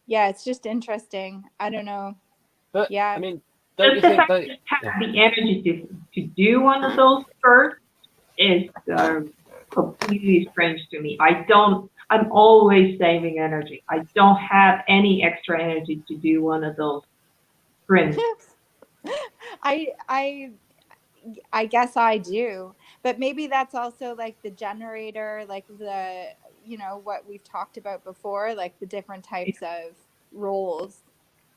yeah, it's just interesting. I don't know. But, Yeah. I mean, don't you think that... Have the energy to do one of those first is completely strange to me. I'm always saving energy. I don't have any extra energy to do one of those sprints. I guess I do, but maybe that's also like the generator, like the, you know, what we've talked about before, like the different types of roles.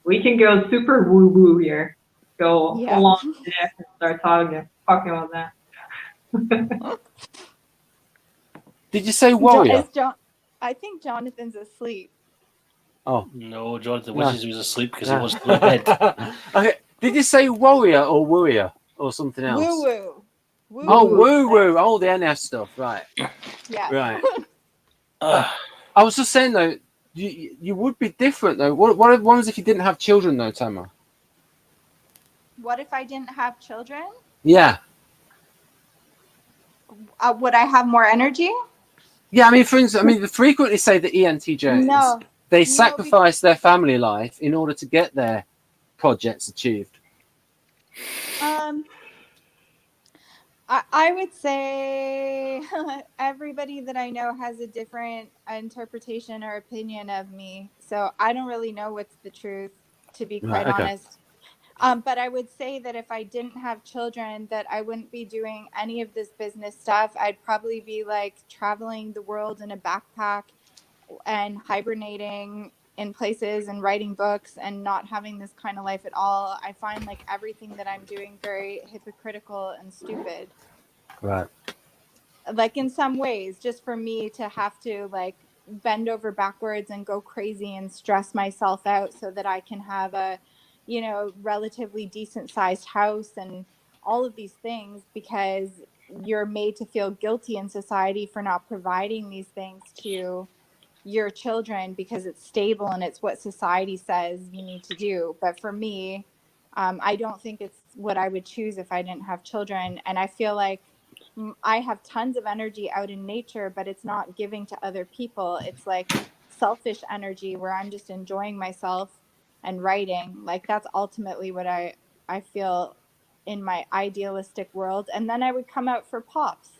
We can go super woo woo here. Go Yeah. full on to death and start talking about that. Did you say warrior? I think Jonathan's asleep. Oh. No, Jonathan No. wishes he was asleep because he wants to go to bed. Okay. Did you say warrior or wooer or something else? Woo woo. Oh, woo woo. Oh, the NS stuff. Right. Yeah. Right. I was just saying though, you would be different though. What was if you didn't have children though, Tamara? What if I didn't have children? Yeah. Would I have more energy? Yeah, I mean, for instance, they frequently say that ENTJs, they sacrifice their family life in order to get their projects achieved. I would say everybody that I know has a different interpretation or opinion of me. So I don't really know what's the truth, to be quite honest. But I would say that if I didn't have children, that I wouldn't be doing any of this business stuff. I'd probably be like traveling the world in a backpack and hibernating in places and writing books and not having this kind of life at all. I find like everything that I'm doing very hypocritical and stupid. Right. Like in some ways, just for me to have to like bend over backwards and go crazy and stress myself out so that I can have a, you know, relatively decent sized house and all of these things, because you're made to feel guilty in society for not providing these things to your children because it's stable and it's what society says you need to do. But for me, I don't think it's what I would choose if I didn't have children. And I feel like I have tons of energy out in nature, but it's not giving to other people. It's like selfish energy where I'm just enjoying myself and writing. Like that's ultimately what I feel in my idealistic world. And then I would come out for pops.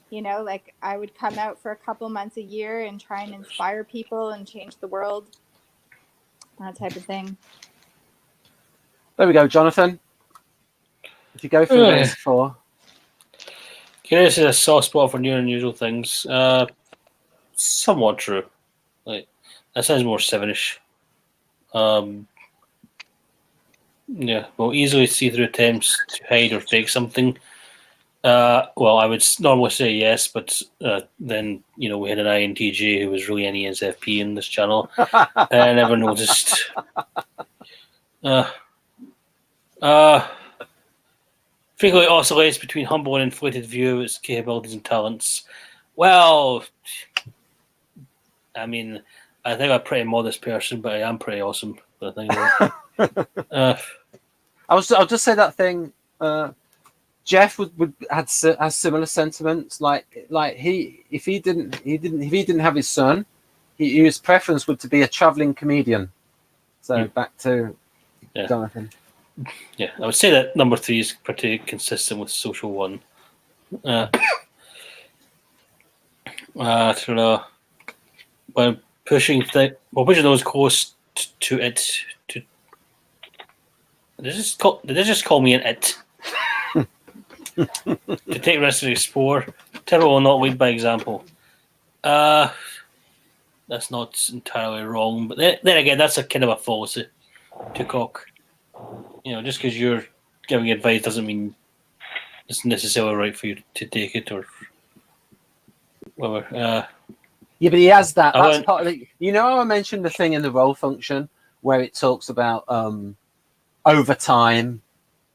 You know, like I would come out for a couple months a year and try and inspire people and change the world, that type of thing. There we go, Jonathan. If you go through those 4. Curious is a soft spot for new and unusual things. Somewhat true. Like that sounds more 7ish. Yeah, we'll easily see through attempts to hide or fake something. Well, I would normally say yes, but then we had an INTJ who was really an ESFP in this channel, and I never noticed. Frequently oscillates between humble and inflated view of its capabilities and talents. Well, I mean, I think I'm a pretty modest person, but I am pretty awesome. But I think I'll just say that thing. Jeff has similar sentiments. Like if he didn't have his son, his preference would to be a traveling comedian. So back to Jonathan. Yeah, I would say that number 3 is pretty consistent with social 1. By pushing those close to it. Did they just call me an it? To take risks and explore. Terror will not lead by example. That's not entirely wrong, but then again, that's a kind of a fallacy to cock. Just because you're giving advice doesn't mean it's necessarily right for you to take it or whatever. Yeah, but he has that. That's part of the. How I mentioned the thing in the role function where it talks about over time,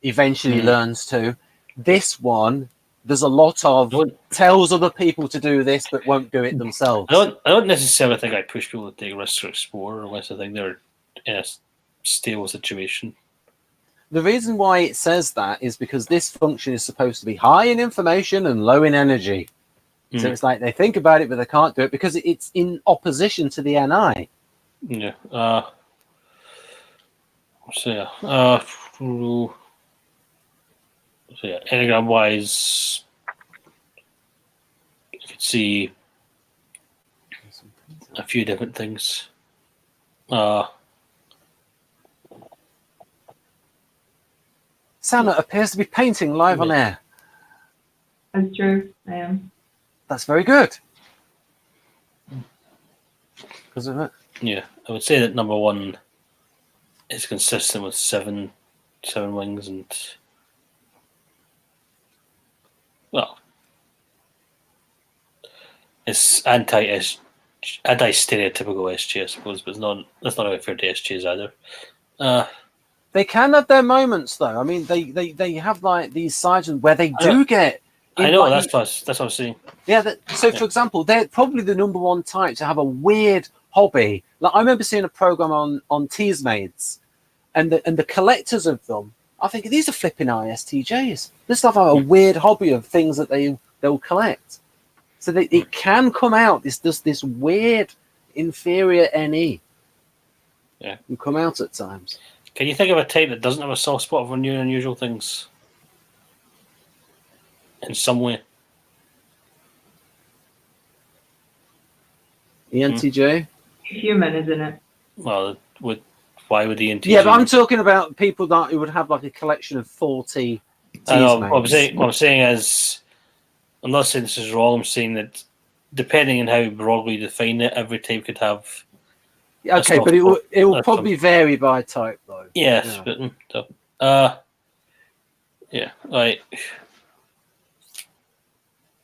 eventually learns to. This one, there's a lot of tells other people to do this, but won't do it themselves. I don't necessarily think I push people to take risks or explore unless I think they're in a stable situation. The reason why it says that is because this function is supposed to be high in information and low in energy. So it's like they think about it, but they can't do it because it's in opposition to the NI. Yeah. Enneagram wise, you could see a few different things. Sana appears to be painting live on air. That's true. I am. That's very good. Isn't it? Yeah, I would say that number 1 is consistent with seven wings and it's anti-stereotypical SG, I suppose, but that's not how fair to SGs either. They can have their moments, though. I mean, they have like these sides where they do get. I know that's what I'm saying. Yeah. For example, they're probably the number 1 type to have a weird hobby. Like I remember seeing a program on Teasmaids, and the collectors of them. I think these are flipping ISTJs. This stuff have a weird hobby of things that they'll collect. So it can come out this weird inferior NE. Yeah, will come out at times. Can you think of a type that doesn't have a soft spot for new and unusual things? In some way. ENTJ? Human, isn't it? Well, why would the ENTJ? Yeah, but I'm talking about people who would have like a collection of 40 I know. What I'm saying is, I'm not saying this is wrong. I'm saying that depending on how broadly you define it, every type could have. Okay, but it will probably vary by type, though. Yes, yeah. But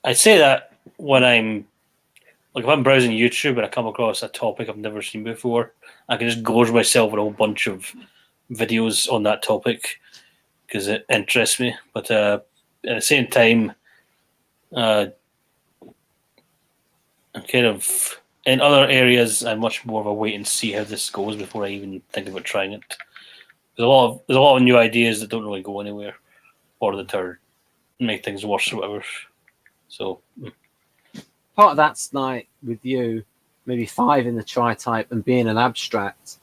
I'd say that when if I'm browsing YouTube and I come across a topic I've never seen before, I can just gorge myself with a whole bunch of videos on that topic because it interests me. But at the same time, I'm kind of in other areas. I'm much more of a wait and see how this goes before I even think about trying it. There's a lot of new ideas that don't really go anywhere, or that make things worse or whatever. So part of that's like with you, maybe 5 in the tri-type and being an abstract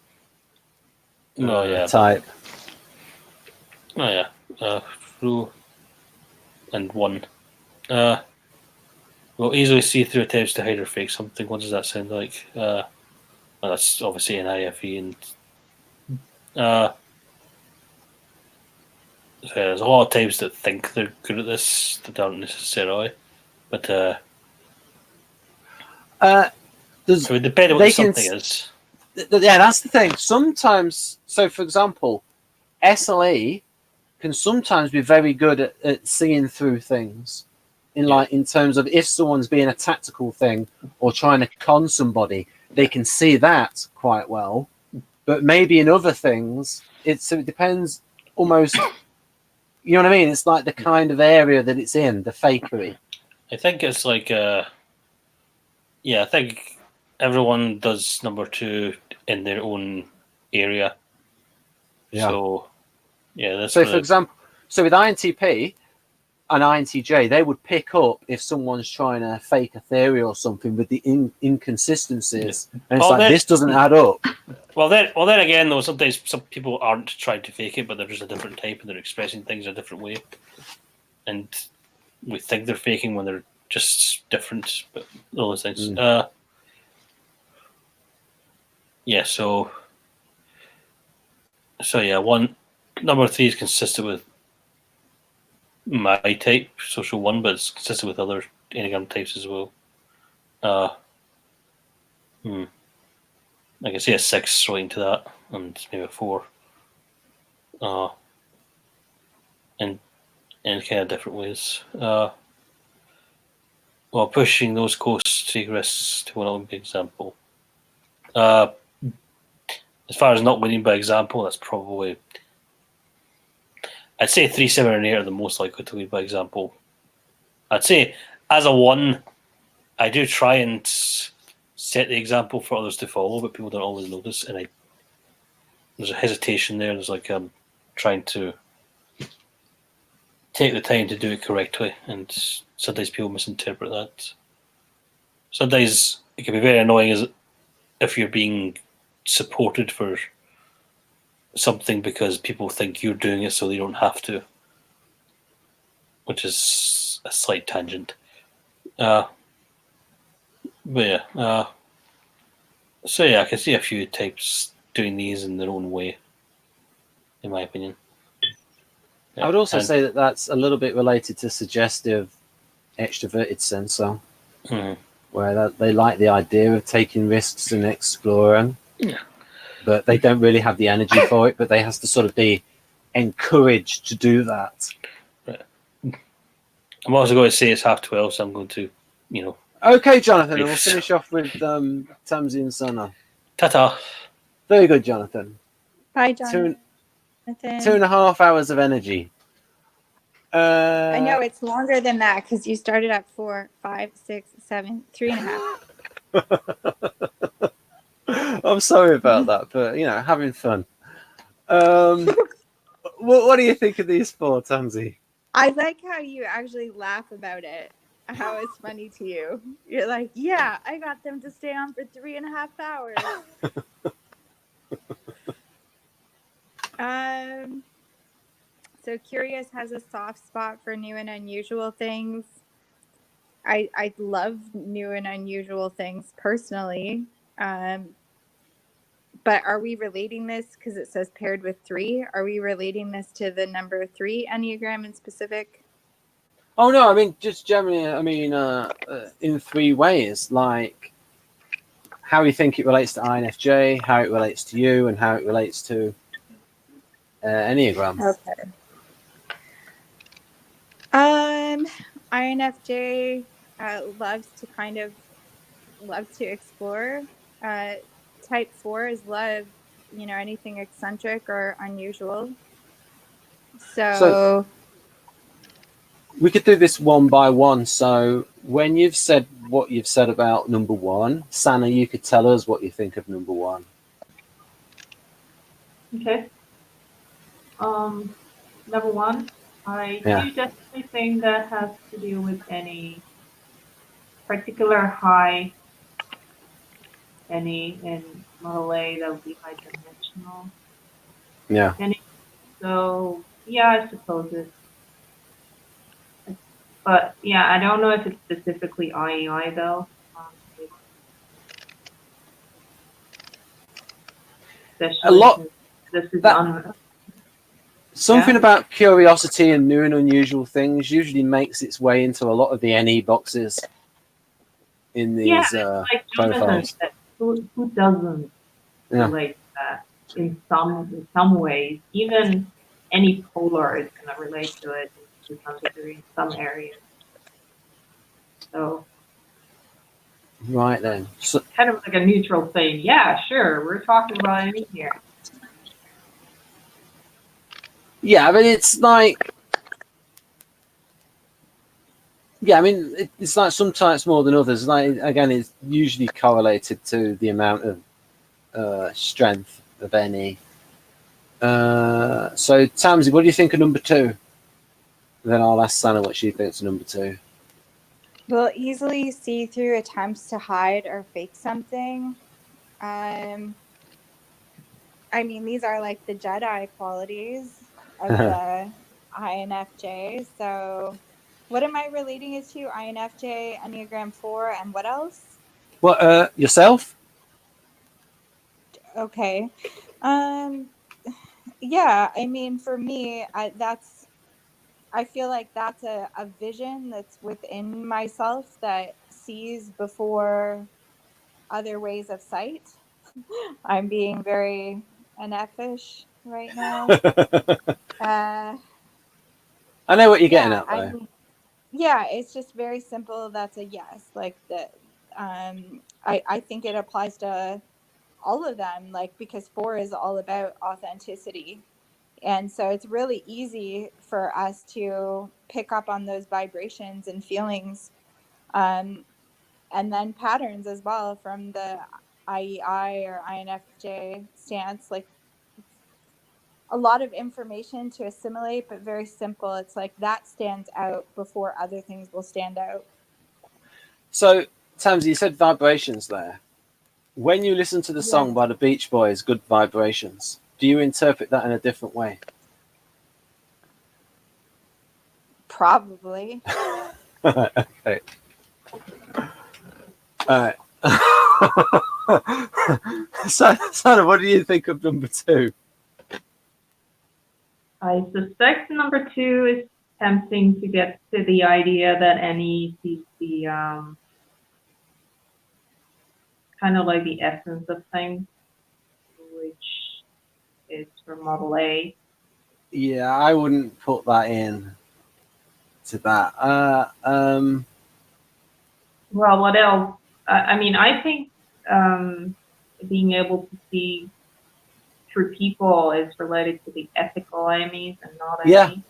type. Through and 1. We'll easily see through attempts to hide or fake something. What does that sound like? Well, that's obviously an IFE, and so there's a lot of types that think they're good at this that aren't necessarily. But so it depends on what something is. Yeah, that's the thing. Sometimes, so for example, SLE can sometimes be very good at seeing through things. In terms of if someone's being a tactical thing or trying to con somebody, they can see that quite well. But maybe in other things, it depends almost. You know what I mean? It's like the kind of area that it's in, the fakery. I think it's like, I think everyone does number 2 in their own area. Yeah. So, that's so for example, with INTP and INTJ, they would pick up if someone's trying to fake a theory or something with the inconsistencies, and it's this doesn't add up. Well, then again, though, sometimes some people aren't trying to fake it, but they're just a different type and they're expressing things a different way, and we think they're faking when they're just different. But all those things, one number 3 is consistent with my type, social 1, but it's consistent with other Enneagram types as well. I can see a 6 right into that, and maybe a 4. In kind of different ways. While pushing those courses to take risks to an Olympic example. As far as not winning by example, that's probably, I'd say 3, 7, and 8 are the most likely to win by example. I'd say as a 1, I do try and set the example for others to follow, but people don't always notice, and there's a hesitation there. There's like trying to take the time to do it correctly, and sometimes people misinterpret that. Sometimes it can be very annoying as if you're being supported for something because people think you're doing it so they don't have to, which is a slight tangent. I can see a few types doing these in their own way, in my opinion. I would also say that that's a little bit related to suggestive extroverted sensor, where they like the idea of taking risks and exploring, but they don't really have the energy for it, but they have to sort of be encouraged to do that. Right. I'm also going to say it's 12:30, so I'm going to, Okay, Jonathan, we'll finish off with Tamsin and Sana. Ta-ta. Very good, Jonathan. Bye, Jonathan. 2.5 hours of energy. I know it's longer than that because you started at 4, 5, 6, 7, 3.5. I'm sorry about that, but having fun. What do you think of these 4, Tansy? I like how you actually laugh about it. How it's funny to you. You're like, yeah, I got them to stay on for 3.5 hours. So Curious has a soft spot for new and unusual things. I love new and unusual things personally. But are we relating this, because it says paired with 3, are we relating this to the number 3 Enneagram in specific? Oh, no, I mean, just generally, in 3 ways, like how you think it relates to INFJ, how it relates to you, and how it relates to Enneagram. Okay. INFJ loves to explore. Type 4 is love, anything eccentric or unusual. So we could do this one by one. So when you've said what you've said about number 1, Sana, you could tell us what you think of number 1. Okay. Number 1, I do definitely think that has to do with any particular high, any in Model A that would be high dimensional. Yeah. So I suppose it. But I don't know if it's specifically I.E.I though. A lot. Something about curiosity and new and unusual things usually makes its way into a lot of the NE boxes in these like profiles. Said, who doesn't relate to that in some ways? Even any polar is going to relate to it to some degree in some areas. So Right then. So, kind of like a neutral saying, yeah, sure, we're talking about any here. yeah, I mean, it's like, yeah, I mean, it's like some types more than others. Like, again, it's usually correlated to the amount of strength of any. So, Tamsi, what do you think of number 2? Then I'll ask Sana what she thinks of number 2. Will easily see through attempts to hide or fake something. I mean, these are like the Jedi qualities of the INFJ. So, what am I relating it to? INFJ, Enneagram 4, and what else? What, yourself? Okay. Yeah, I mean, for me, I feel like that's a vision that's within myself that sees before other ways of sight. I'm being very NF-ish right now. I know what you're getting Yeah, at, though. yeah, it's just very simple. That's a yes. Like I think it applies to all of them. Like because 4 is all about authenticity. And so it's really easy for us to pick up on those vibrations and feelings, and then patterns as well from the I.E.I or INFJ stance. Like a lot of information to assimilate, but very simple. It's like that stands out before other things will stand out. So, Tamsi, you said vibrations there. When you listen to the song by the Beach Boys, Good Vibrations, do you interpret that in a different way? Probably. Okay. All right. Sana, what do you think of number 2? I suspect number 2 is tempting to get to the idea that any sees the kind of like the essence of things, which is for model A. Yeah, I wouldn't put that in to that. Well, what else? I mean, I think being able to see through people is related to the ethical IMEs and not IMEs.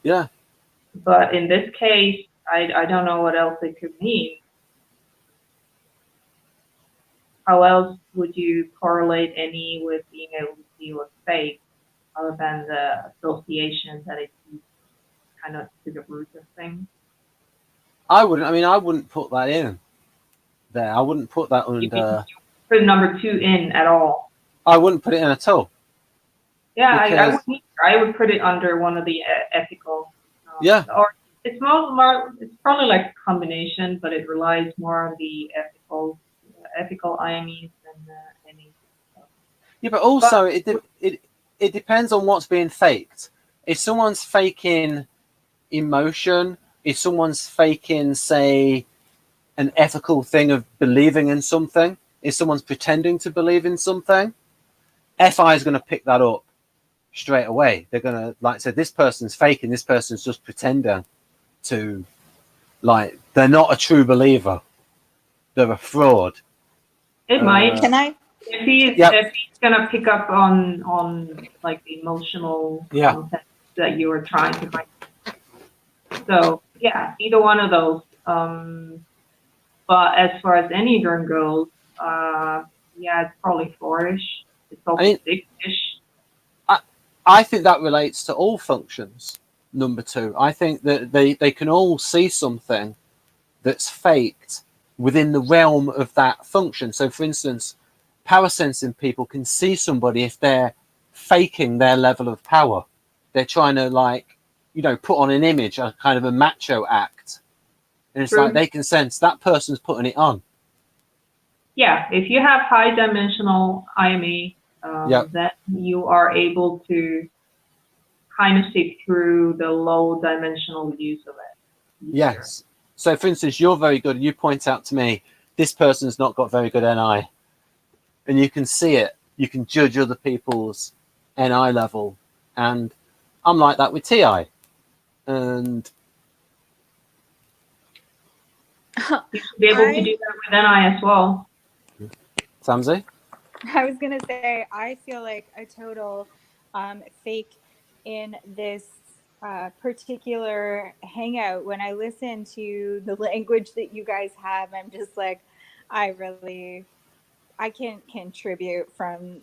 Yeah. But in this case, I don't know what else it could mean. How else would you correlate any with being able to see what's fake, other than the association that it's kind of to the root of things? I wouldn't put that in there. I wouldn't put that under. Put number 2 in at all. I wouldn't put it in at all. Yeah, I would put it under one of the ethical. Yeah. Or it's more. It's probably like a combination, but it relies more on the ethical IMEs than any. Yeah, but also it depends on what's being faked. If someone's faking emotion, if someone's faking, say, an ethical thing of believing in something, if someone's pretending to believe in something, FI is going to pick that up straight away. They're going to like say this person's faking, this person's just pretending to, like, they're not a true believer, they're a fraud. It might. Can I? If he's gonna pick up on like the emotional content that you were trying to find. So yeah, either one of those. But as far as Enneagram goes, it's probably 4-ish. It's also 6-ish. I think that relates to all functions. Number 2, I think that they can all see something that's faked within the realm of that function. So, for instance, power sensing people can see somebody if they're faking their level of power. They're trying to, like, put on an image, a kind of a macho act. And it's like they can sense that person's putting it on. Yeah, if you have high dimensional IME, then you are able to kind of see through the low dimensional use of it. Yes. So, for instance, you're very good. You point out to me, this person's not got very good NI. And you can see it. You can judge other people's NI level. And I'm like that with TI. And You should be able to do that with NI as well. Samsey? I was gonna say, I feel like a total fake in this particular hangout. When I listen to the language that you guys have, I'm just like, I can't contribute from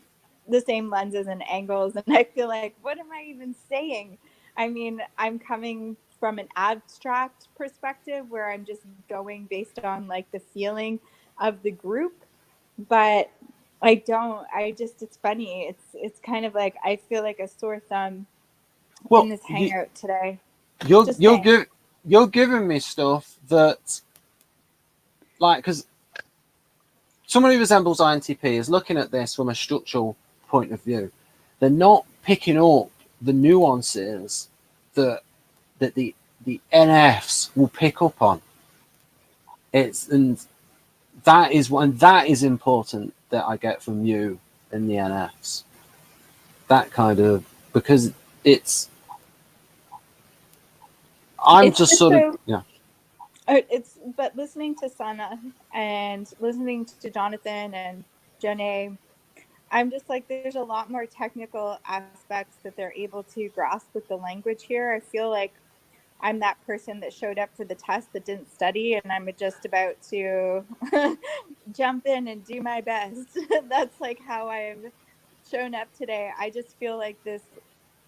the same lenses and angles, and I feel like, what am I even saying? I mean, I'm coming from an abstract perspective where I'm just going based on like the feeling of the group, but it's funny. It's kind of like I feel like a sore thumb in this hangout today. You're giving me stuff that, like, because someone who resembles INTP is looking at this from a structural point of view. They're not picking up the nuances that the NFs will pick up on. That is important that I get from you and the NFs. That kind of, because But listening to Sana and listening to Jonathan and Janae, I'm just like, there's a lot more technical aspects that they're able to grasp with the language here. I feel like I'm that person that showed up for the test that didn't study, and I'm just about to jump in and do my best. That's like how I've shown up today. I just feel like this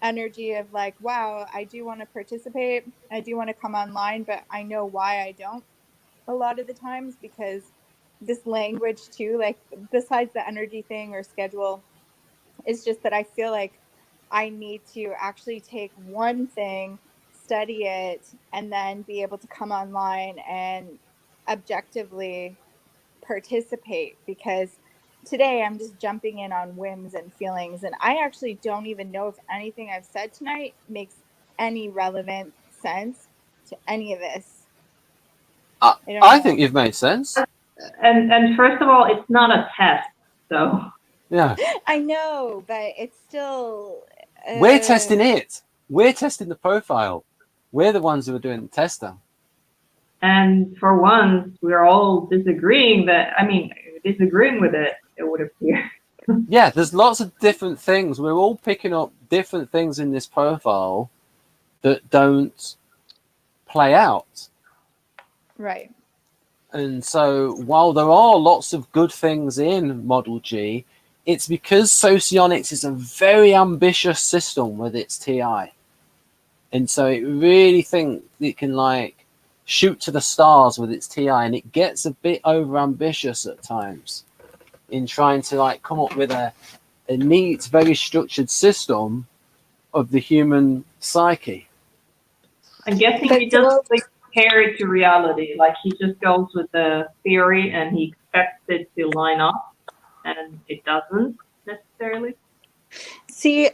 energy of like, wow, I do want to participate. I do want to come online, but I know why I don't a lot of the times, because this language too, like besides the energy thing or schedule, it's just that I feel like I need to actually take one thing, study it, and then be able to come online and objectively participate, because today I'm just jumping in on whims and feelings, and I actually don't even know if anything I've said tonight makes any relevant sense to any of this. I think you've made sense. And first of all, it's not a test, so. Yeah. I know, but it's still. We're testing it. We're testing the profile. We're the ones who are doing the testing. And for once, we're all disagreeing with it, it would appear. Yeah, there's lots of different things. We're all picking up different things in this profile that don't play out. Right. And so while there are lots of good things in Model G, it's because Socionics is a very ambitious system with its TI. And so it really thinks it can like shoot to the stars with its TI, and it gets a bit over ambitious at times in trying to like come up with a neat, very structured system of the human psyche. I'm guessing he doesn't compare it to reality. Like he just goes with the theory and he expects it to line up, and it doesn't necessarily. See,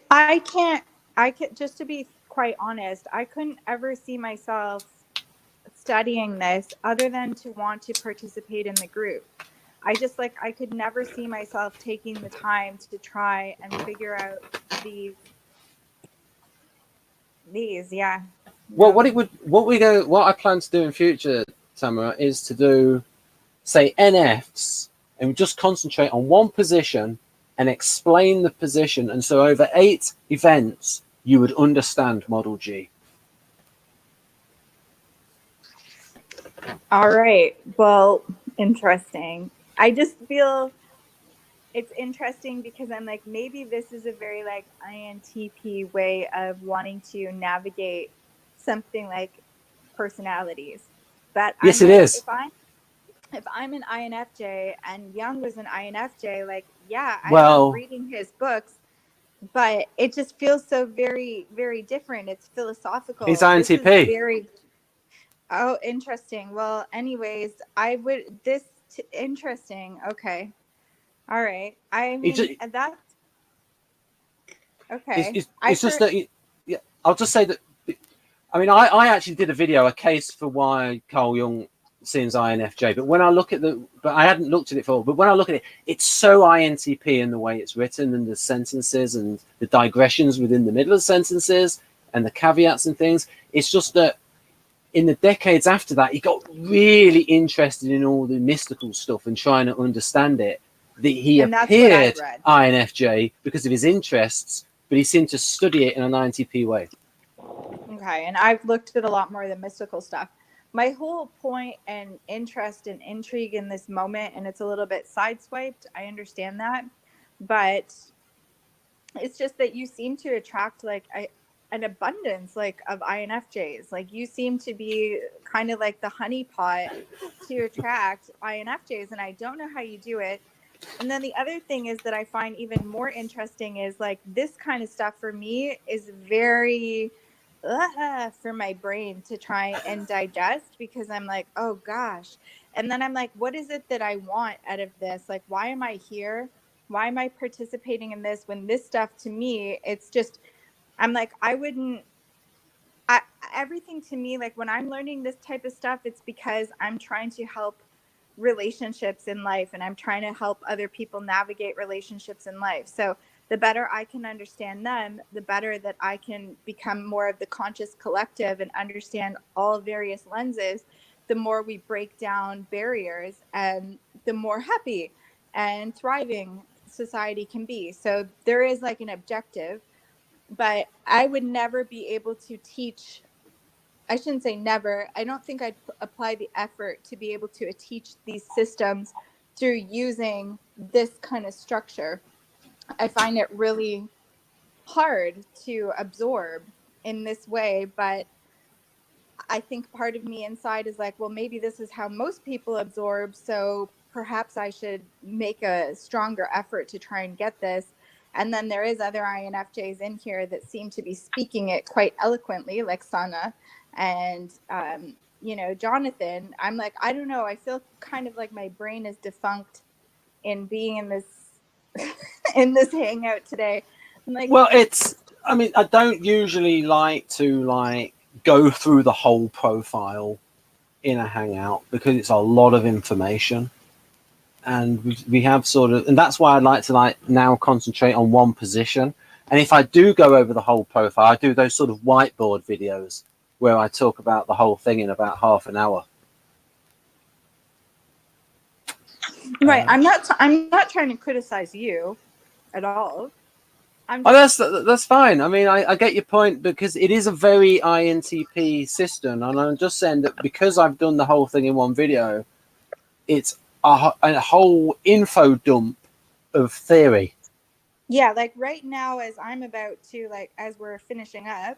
just to be quite honest, I couldn't ever see myself studying this other than to want to participate in the group. I could never see myself taking the time to try and figure out these, yeah. Well, what I plan to do in future, Tamara, is to do, say, NFs, and just concentrate on one position and explain the position. And so over 8 events, you would understand Model G. All right. Well, interesting. I just feel it's interesting because I'm like, maybe this is a very like INTP way of wanting to navigate something like personalities. But Yes, I'm it like, is. if I'm an INFJ and Young was an INFJ, like, yeah, I Well, love reading his books, but it just feels so very, very different. It's philosophical. He's INTP. Oh, interesting. Well, anyways, interesting. Okay. All right. I mean, that's okay. It's just that, I'll just say that, I mean, I actually did a case for why Carl Jung seems INFJ, but when I look at but I hadn't looked at it before, but when I look at it, it's so INTP in the way it's written and the sentences and the digressions within the middle of sentences and the caveats and things. It's just that in the decades after that, he got really interested in all the mystical stuff and trying to understand it. He appeared INFJ because of his interests, but he seemed to study it in a 90p way. Okay, and I've looked at a lot more of the mystical stuff. My whole point and interest and intrigue in this moment, and it's a little bit sideswiped, I understand that, but it's just that you seem to attract like an abundance like of INFJs. Like you seem to be kind of like the honeypot to attract INFJs, and I don't know how you do it. And then the other thing is that I find even more interesting is like this kind of stuff for me is very for my brain to try and digest, because I'm like, oh gosh. And then I'm like, what is it that I want out of this? Like, why am I here? Why am I participating in this when this stuff to me, it's just, I'm like, everything to me, like when I'm learning this type of stuff, it's because I'm trying to help relationships in life, and I'm trying to help other people navigate relationships in life. So the better I can understand them, the better that I can become more of the conscious collective and understand all various lenses, the more we break down barriers and the more happy and thriving society can be. So there is like an objective, but I would never be able to teach. I shouldn't say never. I don't think I'd apply the effort to be able to teach these systems through using this kind of structure. I find it really hard to absorb in this way, but I think part of me inside is like, well, maybe this is how most people absorb, so perhaps I should make a stronger effort to try and get this. And then there is other INFJs in here that seem to be speaking it quite eloquently, like Sana and Jonathan. I'm like, I don't know. I feel kind of like my brain is defunct in being in this in this hangout today. I'm like, well, I don't usually like to go through the whole profile in a hangout because it's a lot of information, and we have and that's why I'd like to now concentrate on one position. And if I do go over the whole profile, I do those sort of whiteboard videos where I talk about the whole thing in about half an hour. Right. I'm not trying to criticize you at all. That's fine. I mean, I get your point, because it is a very INTP system, and I'm just saying that because I've done the whole thing in one video, it's a whole info dump of theory. Yeah, like right now, as I'm about to, as we're finishing up,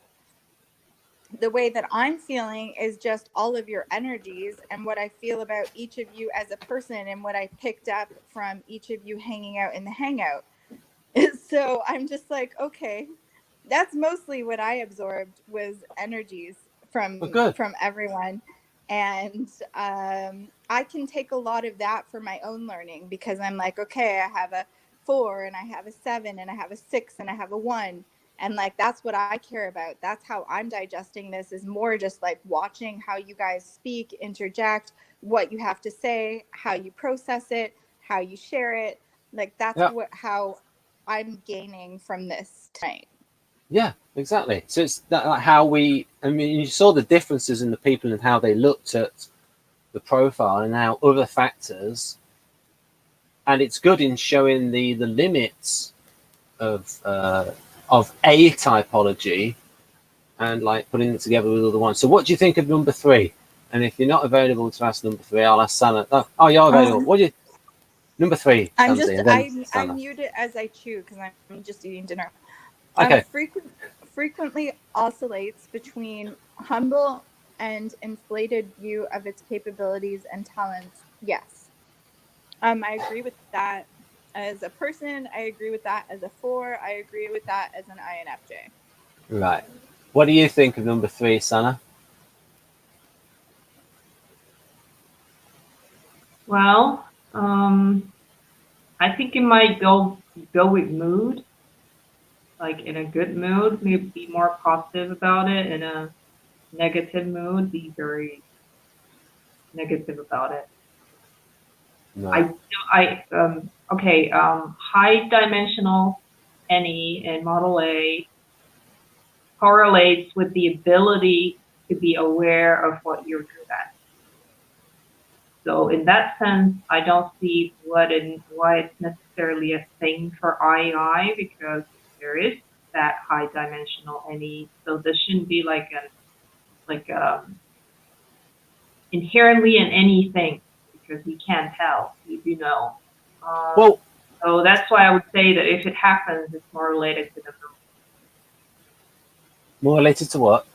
the way that I'm feeling is just all of your energies and what I feel about each of you as a person and what I picked up from each of you hanging out in the hangout. So I'm just like, okay, that's mostly what I absorbed was energies from everyone. And I can take a lot of that for my own learning, because I'm like, okay, I have a 4 and I have a 7 and I have a 6 and I have a 1. And that's what I care about. That's how I'm digesting this, is more just watching how you guys speak, interject, what you have to say, how you process it, how you share it. That's how I'm gaining from this tonight. Yeah, exactly. So it's how you saw the differences in the people and how they looked at the profile and how other factors, and it's good in showing the limits of a typology and putting it together with other ones. So what do you think of number 3? And if you're not available to ask number 3, I'll ask Sana. Oh, you're available. What do you? Number 3. I mute it as I chew because I'm just eating dinner. Okay. Frequently oscillates between humble and inflated view of its capabilities and talents. Yes. I agree with that as a person. I agree with that as a 4. I agree with that as an INFJ. Right. What do you think of number 3, Sana? Well, I think it might go with mood. In a good mood, maybe be more positive about it. In a negative mood, be very negative about it. Right. High dimensional NE and Model A correlates with the ability to be aware of what you're good at. So in that sense, I don't see why it's necessarily a thing for I.E.I, because there is that high dimensional NE. So this shouldn't be like inherently an anything, because you can't tell. You do know. Well, so that's why I would say that if it happens, it's more related to the more related to what?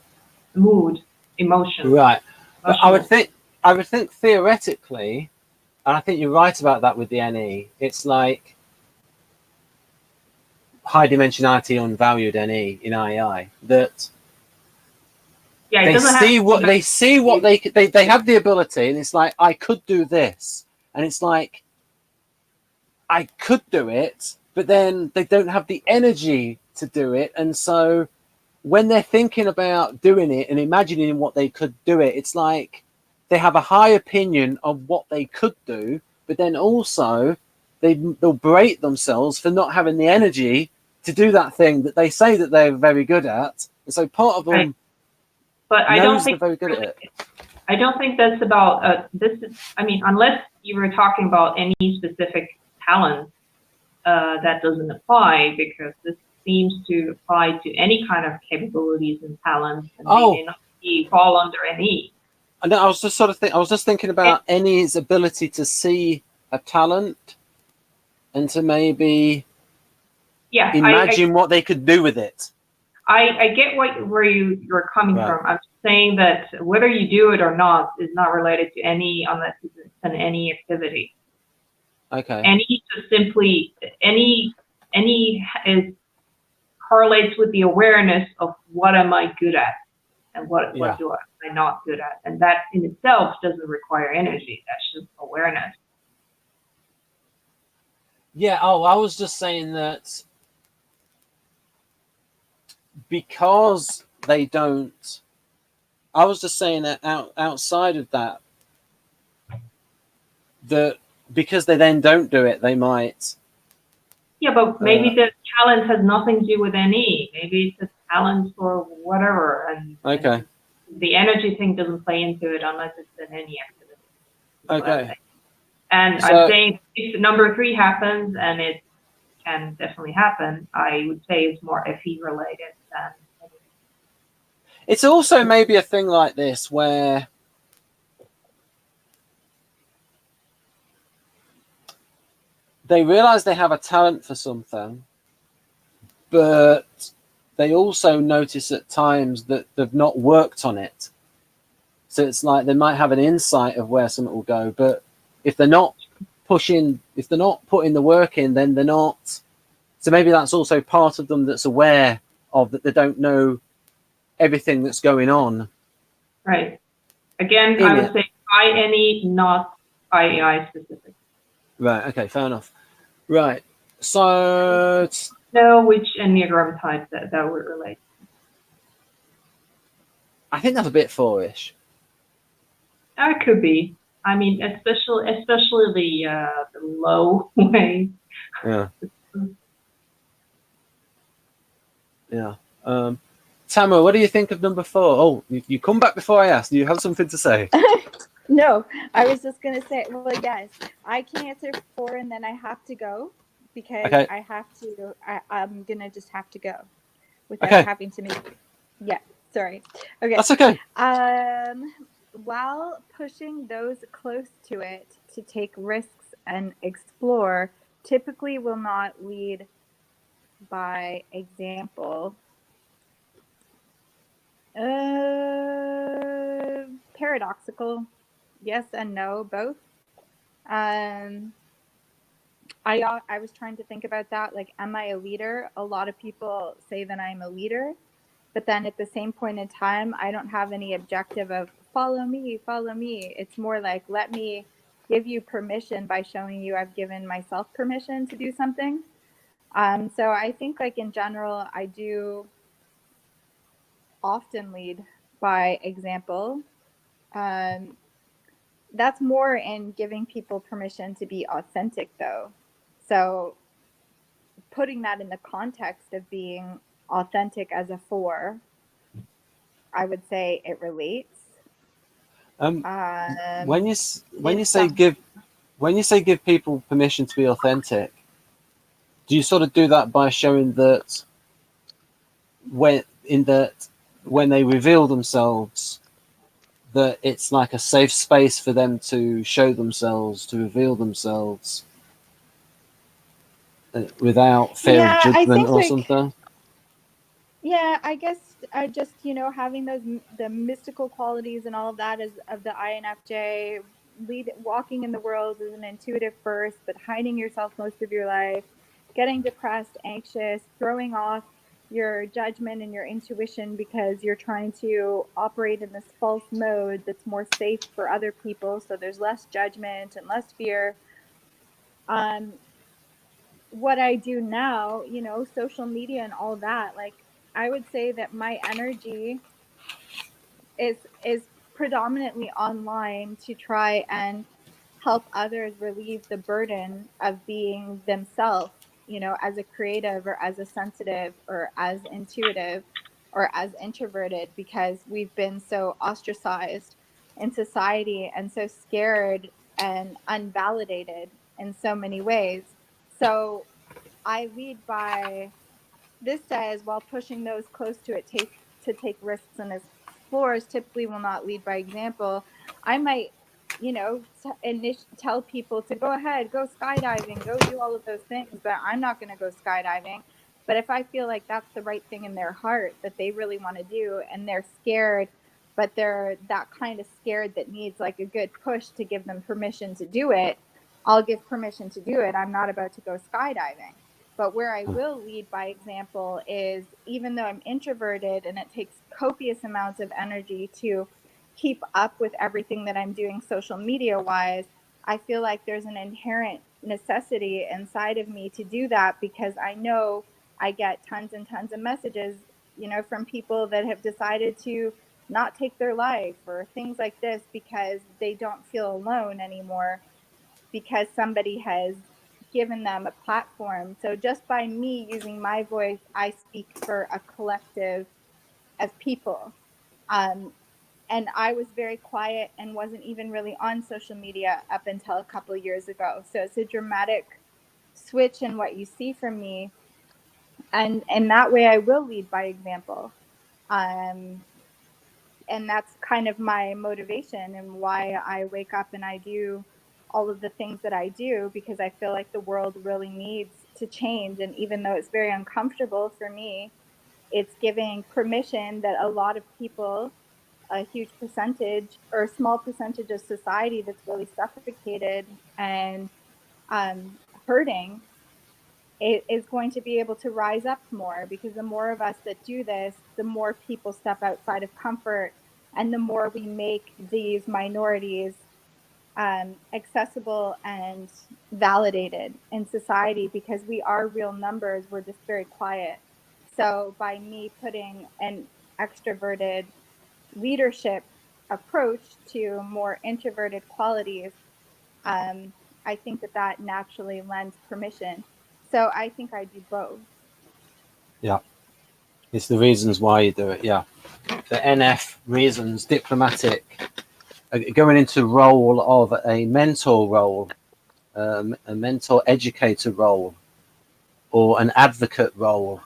mood, emotion. Right. But I would emotional. think theoretically, and I think you're right about that with the NE. It's like high dimensionality unvalued NE in I.E.I. that Yeah, they see what they have the ability, and it's like, I could do this, and it's like, I could do it, but then they don't have the energy to do it, and so when they're thinking about doing it and imagining what they could do it, it's like they have a high opinion of what they could do, but then also they'll berate themselves for not having the energy to do that thing that they say that they're very good at. And so part of them but I don't think they're very good at it. I don't think that's about this is, I mean, unless you were talking about any specific talent, that doesn't apply, because this seems to apply to any kind of capabilities and talents, and they may not fall under any. And I was just thinking about any's ability to see a talent and to maybe imagine what they could do with it. I get where you're coming from. I'm saying that whether you do it or not is not related to any, unless it's an any activity. Okay. Any just simply any is correlates with the awareness of what am I good at and what am I not good at, and that in itself doesn't require energy. That's just awareness. Yeah. Oh, I was just saying that because they don't. I was just saying that outside of that, that because they then don't do it, they might. Yeah, but maybe the talent has nothing to do with any. Maybe it's a talent for whatever, and the energy thing doesn't play into it unless it's an any activity. Okay. And so, I'm saying if number 3 happens, and it can definitely happen, I would say it's more FE related than. It's also maybe a thing like this where they realize they have a talent for something, but they also notice at times that they've not worked on it. So it's like they might have an insight of where something will go, but if they're not putting the work in, then they're not. So maybe that's also part of them that's aware of that they don't know everything that's going on. Right. Again, I would say I.E.I, not I.E.I specific. Right. Okay. Fair enough. Right. So know which Enneagram type that would relate. I think that's a bit 4-ish. It could be. I mean, especially the low way. Yeah. Yeah. Tamara, what do you think of number 4? Oh, you come back before I ask. Do you have something to say? No, I was just going to say, well, yes, I can answer 4 and then I have to go because I have to, I'm going to just have to go without having to make, sorry. Okay. That's okay. While pushing those close to it to take risks and explore, typically will not lead by example. Paradoxical, yes and no, both. I was trying to think about that. Like, am I a leader? A lot of people say that I'm a leader, but then at the same point in time, I don't have any objective of follow me, follow me. It's more like, let me give you permission by showing you I've given myself permission to do something. So I think, like, in general, I do often lead by example. That's more in giving people permission to be authentic, though. So putting that in the context of being authentic as a 4, I would say it relates. When you It's say give people permission to be authentic, do you sort of do that by showing that when they reveal themselves, that it's like a safe space for them to show themselves, to reveal themselves, without fear of Yeah, I judgment think or like something? yeah, I guess I just, having the mystical qualities and all of that is of the INFJ, walking in the world as an intuitive first, but hiding yourself most of your life, getting depressed, anxious, throwing off your judgment and your intuition because you're trying to operate in this false mode that's more safe for other people, so there's less judgment and less fear. Um, what I do now, social media and all that, like I would say that my energy is predominantly online to try and help others relieve the burden of being themselves, as a creative or as a sensitive or as intuitive or as introverted, because we've been so ostracized in society and so scared and unvalidated in so many ways. So I lead by, this says, while pushing those close to it to take risks and explorers typically will not lead by example. I might, tell people to go ahead, go skydiving, go do all of those things, but I'm not going to go skydiving. But if I feel like that's the right thing in their heart that they really want to do and they're scared, but they're that kind of scared that needs like a good push to give them permission to do it, I'll give permission to do it. I'm not about to go skydiving. But where I will lead by example is, even though I'm introverted and it takes copious amounts of energy to keep up with everything that I'm doing social media wise, I feel like there's an inherent necessity inside of me to do that, because I know I get tons and tons of messages, from people that have decided to not take their life or things like this because they don't feel alone anymore, because somebody has given them a platform. So just by me using my voice, I speak for a collective of people. Um, and I was very quiet and wasn't even really on social media up until a couple of years ago. So it's a dramatic switch in what you see from me. And that way I will lead by example. Um, and that's kind of my motivation and why I wake up and I do all of the things that I do, because I feel like the world really needs to change. And even though it's very uncomfortable for me, it's giving permission that a lot of people, a huge percentage or a small percentage of society that's really suffocated and hurting, it is going to be able to rise up more, because the more of us that do this, the more people step outside of comfort and the more we make these minorities accessible and validated in society, because we are real numbers, we're just very quiet. So by me putting an extroverted leadership approach to more introverted qualities, um, I think that naturally lends permission. So I think I do both. Yeah, it's the reasons why you do it. Yeah, the NF reasons, diplomatic, going into role of a mentor role, a mentor educator role, or an advocate role.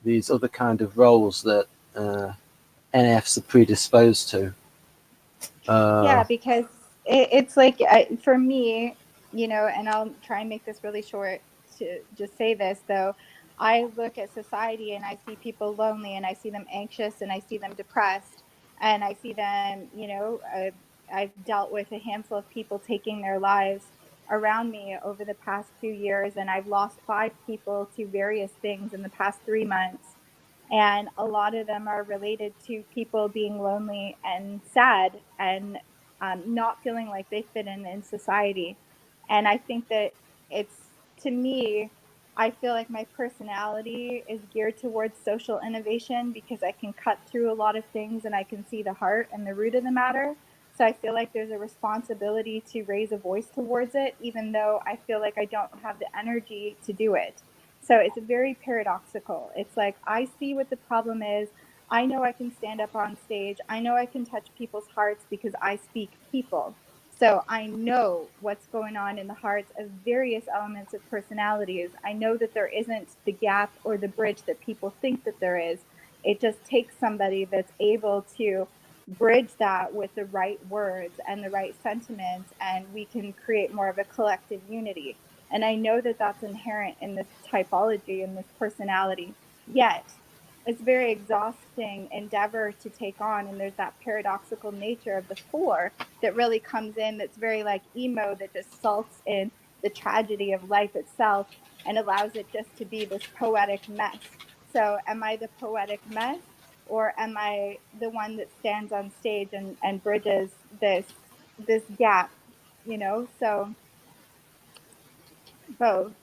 These other kind of roles that NFs are predisposed to. Yeah, because it's like, for me, and I'll try and make this really short to just say this though. I look at society and I see people lonely and I see them anxious and I see them depressed and I see them, I've dealt with a handful of people taking their lives around me over the past few years, and I've lost 5 people to various things in the past 3 months. And a lot of them are related to people being lonely and sad and not feeling like they fit in society. And I think that it's, to me, I feel like my personality is geared towards social innovation because I can cut through a lot of things and I can see the heart and the root of the matter. So I feel like there's a responsibility to raise a voice towards it, even though I feel like I don't have the energy to do it. So it's very paradoxical. It's like I see what the problem is. I know I can stand up on stage. I know I can touch people's hearts because I speak people. So I know what's going on in the hearts of various elements of personalities. I know that there isn't the gap or the bridge that people think that there is. It just takes somebody that's able to bridge that with the right words and the right sentiments, and we can create more of a collective unity. And I know that that's inherent in this typology and this personality. Yet, it's very exhausting endeavor to take on, and there's that paradoxical nature of the 4 that really comes in, that's very like emo, that just salts in the tragedy of life itself and allows it just to be this poetic mess. So am I the poetic mess, or am I the one that stands on stage and bridges this gap, you know? So both.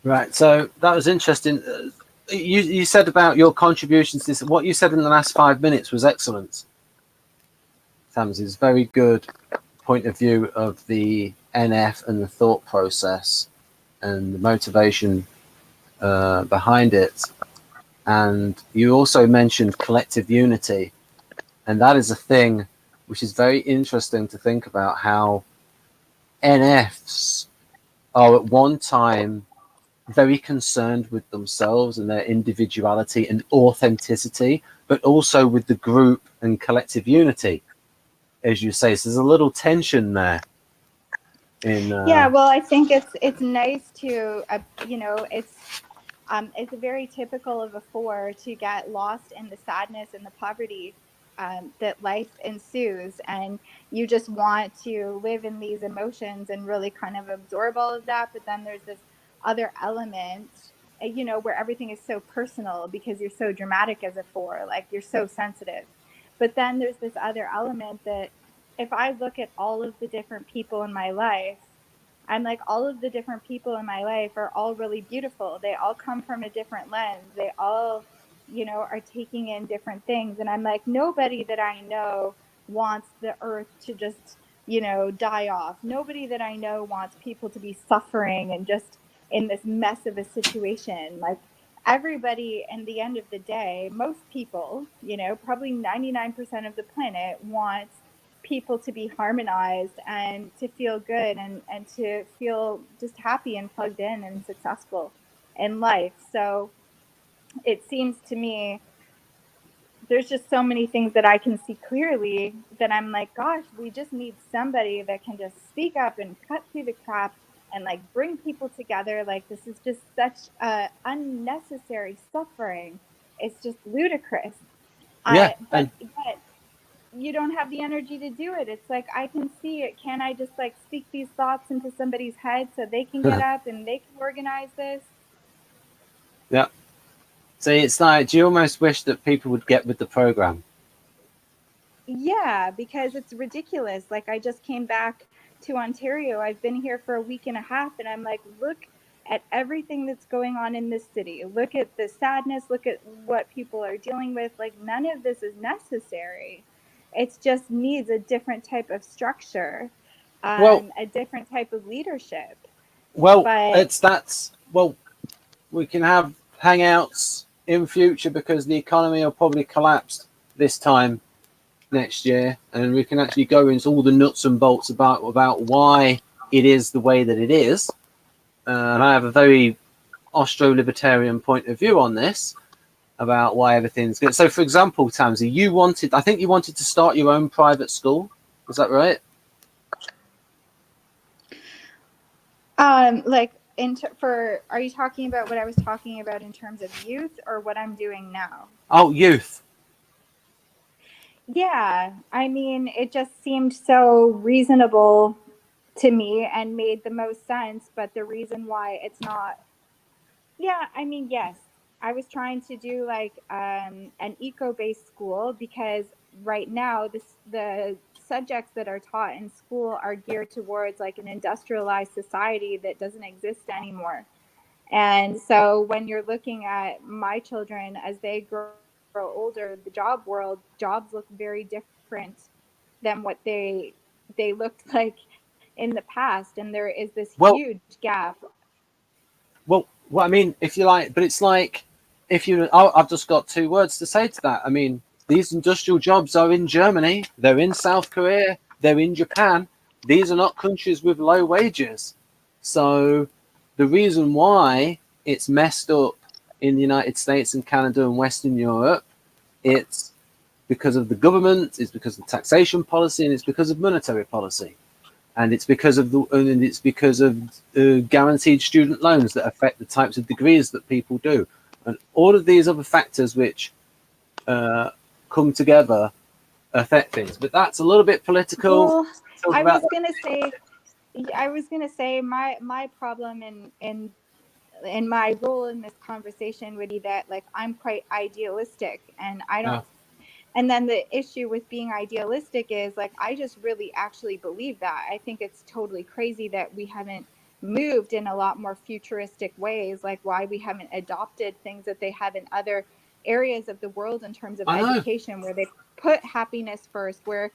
Right. So that was interesting. You said about your contributions. This, what you said in the last 5 minutes was excellent. Tamsy's very good point of view of the NF and the thought process and the motivation behind it. And you also mentioned collective unity, and that is a thing which is very interesting to think about, how NFs are at one time very concerned with themselves and their individuality and authenticity, but also with the group and collective unity, as you say. So there's a little tension there. Yeah, well, I think it's nice to you know, it's very typical of a 4 to get lost in the sadness and the poverty that life ensues, and you just want to live in these emotions and really kind of absorb all of that. But then there's this other element, you know, where everything is so personal because you're so dramatic as a 4, like you're so sensitive. But then there's this other element that if I look at all of the different people in my life, I'm like, all of the different people in my life are all really beautiful. They all come from a different lens. They all, you know, are taking in different things. And I'm like, nobody that I know wants the earth to just, you know, die off. Nobody that I know wants people to be suffering and just in this mess of a situation. Like, everybody, in the end of the day, most people, you know, probably 99% of the planet wants people to be harmonized and to feel good and to feel just happy and plugged in and successful in life. So it seems to me there's just so many things that I can see clearly that I'm like, gosh, we just need somebody that can just speak up and cut through the crap and like bring people together. Like, this is just such unnecessary suffering. It's just ludicrous. Yeah, But you don't have the energy to do it. It's like, I can see it. Can I just like speak these thoughts into somebody's head so they can get up and they can organize this? yeah. So it's like, do you almost wish that people would get with the program? Yeah, because it's ridiculous. Like, I just came back to Ontario. I've been here for a week and a half, and I'm like, look at everything that's going on in this city. Look at the sadness. Look at what people are dealing with. Like, none of this is necessary. It just needs a different type of structure, Well, a different type of leadership. well, But well, we can have hangouts in future because the economy will probably collapse this time next year, and we can actually go into all the nuts and bolts about why it is the way that it is. And I have a very Austro-libertarian point of view on this about why everything's good. So, for example, Tamsy, I think you wanted to start your own private school. Is that right? like, are you talking about what I was talking about in terms of youth, or what I'm doing now? Oh, youth. Yeah, I mean, it just seemed so reasonable to me and made the most sense. But the reason why it's not, yeah, I mean, yes, I was trying to do like an eco-based school, because right now the subjects that are taught in school are geared towards like an industrialized society that doesn't exist anymore. And so when you're looking at my children as they grow older, the job world, jobs look very different than what they looked like in the past, and there is this Well, huge gap. well, I mean, if you like, but it's like I've just got 2 words to say to that. I mean, these industrial jobs are in Germany, they're in South Korea, they're in Japan. These are not countries with low wages. So the reason why it's messed up in the United States and Canada and Western Europe, it's because of the government, it's because of taxation policy, and it's because of monetary policy. And it's because of guaranteed student loans that affect the types of degrees that people do. And all of these other factors which come together affect things. But that's a little bit political. Well, I was gonna say my problem in my role in this conversation would be that like I'm quite idealistic, and I don't. And then the issue with being idealistic is like I just really actually believe that. I think it's totally crazy that we haven't moved in a lot more futuristic ways, like why we haven't adopted things that they have in other areas of the world in terms of education, where they put happiness first, where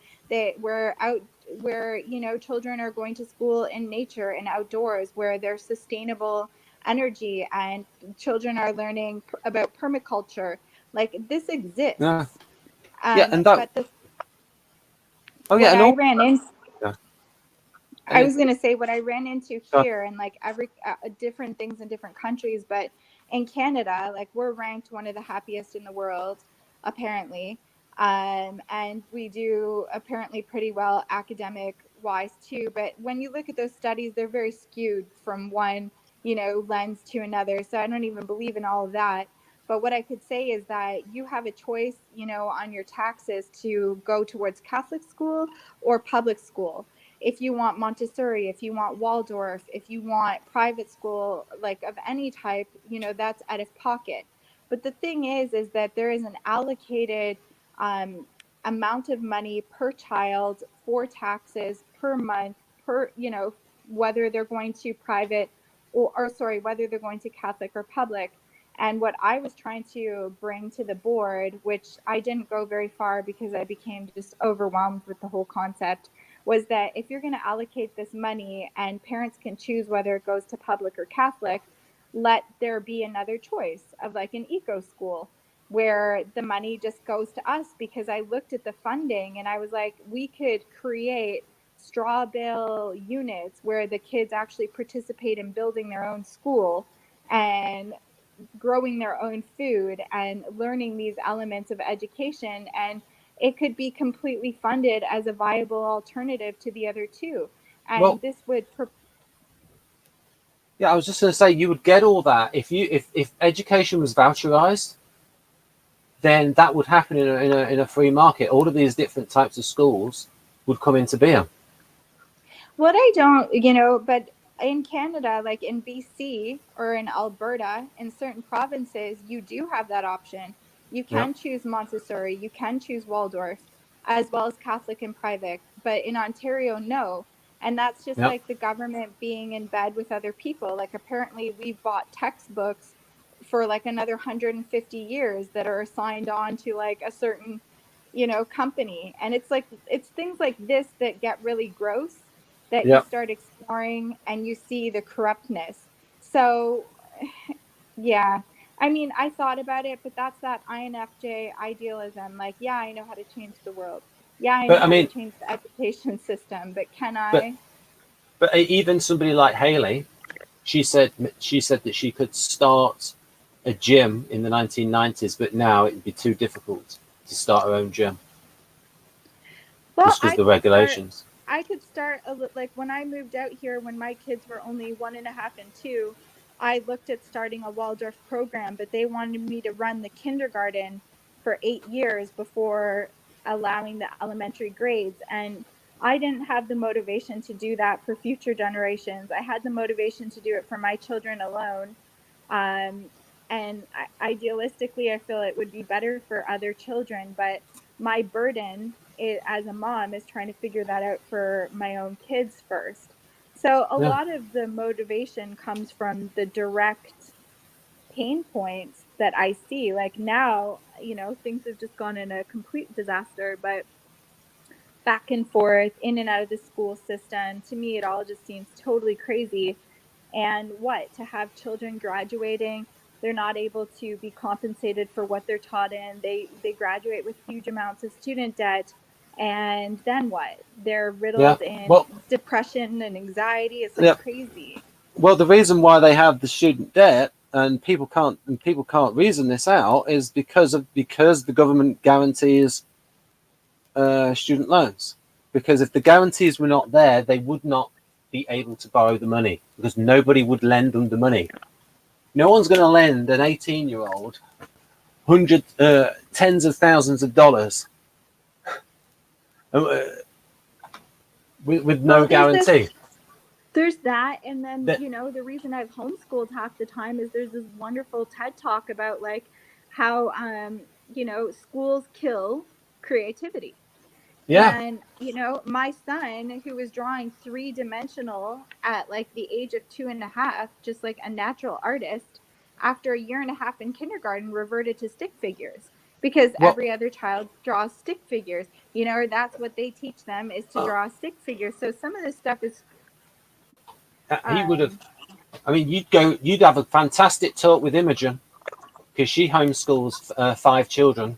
children are going to school in nature and outdoors, where there's sustainable energy and children are learning about permaculture. Like this exists. And that. But I was going to say what I ran into here, and like every different things in different countries, but in Canada, like we're ranked one of the happiest in the world, apparently. And we do apparently pretty well academic wise too. But when you look at those studies, they're very skewed from one, lens to another. So I don't even believe in all of that. But what I could say is that you have a choice, on your taxes to go towards Catholic school or public school. If you want Montessori, if you want Waldorf, if you want private school, like of any type, that's out of pocket. But the thing is that there is an allocated amount of money per child for taxes per month, per, whether they're going to private whether they're going to Catholic or public. And what I was trying to bring to the board, which I didn't go very far because I became just overwhelmed with the whole concept, was that if you're going to allocate this money and parents can choose whether it goes to public or Catholic, let there be another choice of like an eco school where the money just goes to us. Because I looked at the funding and I was like, we could create straw bale units where the kids actually participate in building their own school and growing their own food and learning these elements of education, and it could be completely funded as a viable alternative to the other two. And this would I was just going to say, you would get all that if education was voucherized, then that would happen in a free market. All of these different types of schools would come into being. What I don't, but in Canada, like in BC or in Alberta, in certain provinces, you do have that option. You can choose Montessori, you can choose Waldorf, as well as Catholic and private. But in Ontario, no. And that's just like the government being in bed with other people. Like apparently we've bought textbooks for like another 150 years that are assigned on to like a certain, company. And it's like, it's things like this that get really gross, that you start exploring and you see the corruptness. So yeah, I mean, I thought about it, but that's that INFJ idealism. Like, yeah, I know how to change the world. Yeah, I know how to change the education system, but can I? But even somebody like Haley, she said that she could start a gym in the 1990s, but now it'd be too difficult to start her own gym. Well, just because of the regulations. I could start like when I moved out here, when my kids were only 1.5 and 2, I looked at starting a Waldorf program, but they wanted me to run the kindergarten for 8 years before allowing the elementary grades. And I didn't have the motivation to do that for future generations. I had the motivation to do it for my children alone. And idealistically, I feel it would be better for other children, but my burden as a mom is trying to figure that out for my own kids first. So a lot of the motivation comes from the direct pain points that I see. Like now, things have just gone in a complete disaster, but back and forth, in and out of the school system, to me, it all just seems totally crazy. And to have children graduating They're not able to be compensated for what they're taught in. They graduate with huge amounts of student debt. And then what? They're riddled in depression and anxiety. It's like crazy. Well, the reason why they have the student debt and people can't reason this out is because the government guarantees student loans. Because if the guarantees were not there, they would not be able to borrow the money because nobody would lend them the money. No one's going to lend an 18-year-old tens of thousands of dollars with no guarantee. There's that, and then you know, the reason I've homeschooled half the time is there's this wonderful TED talk about like how you know, schools kill creativity. Yeah. And you know, my son, who was drawing 3-dimensional at like the age of 2.5, just like a natural artist, after a year and a half in kindergarten reverted to stick figures because every other child draws stick figures. You know, that's what they teach them, is to draw stick figures. So some of this stuff is he would have. I mean, you'd have a fantastic talk with Imogen because she homeschools 5 children.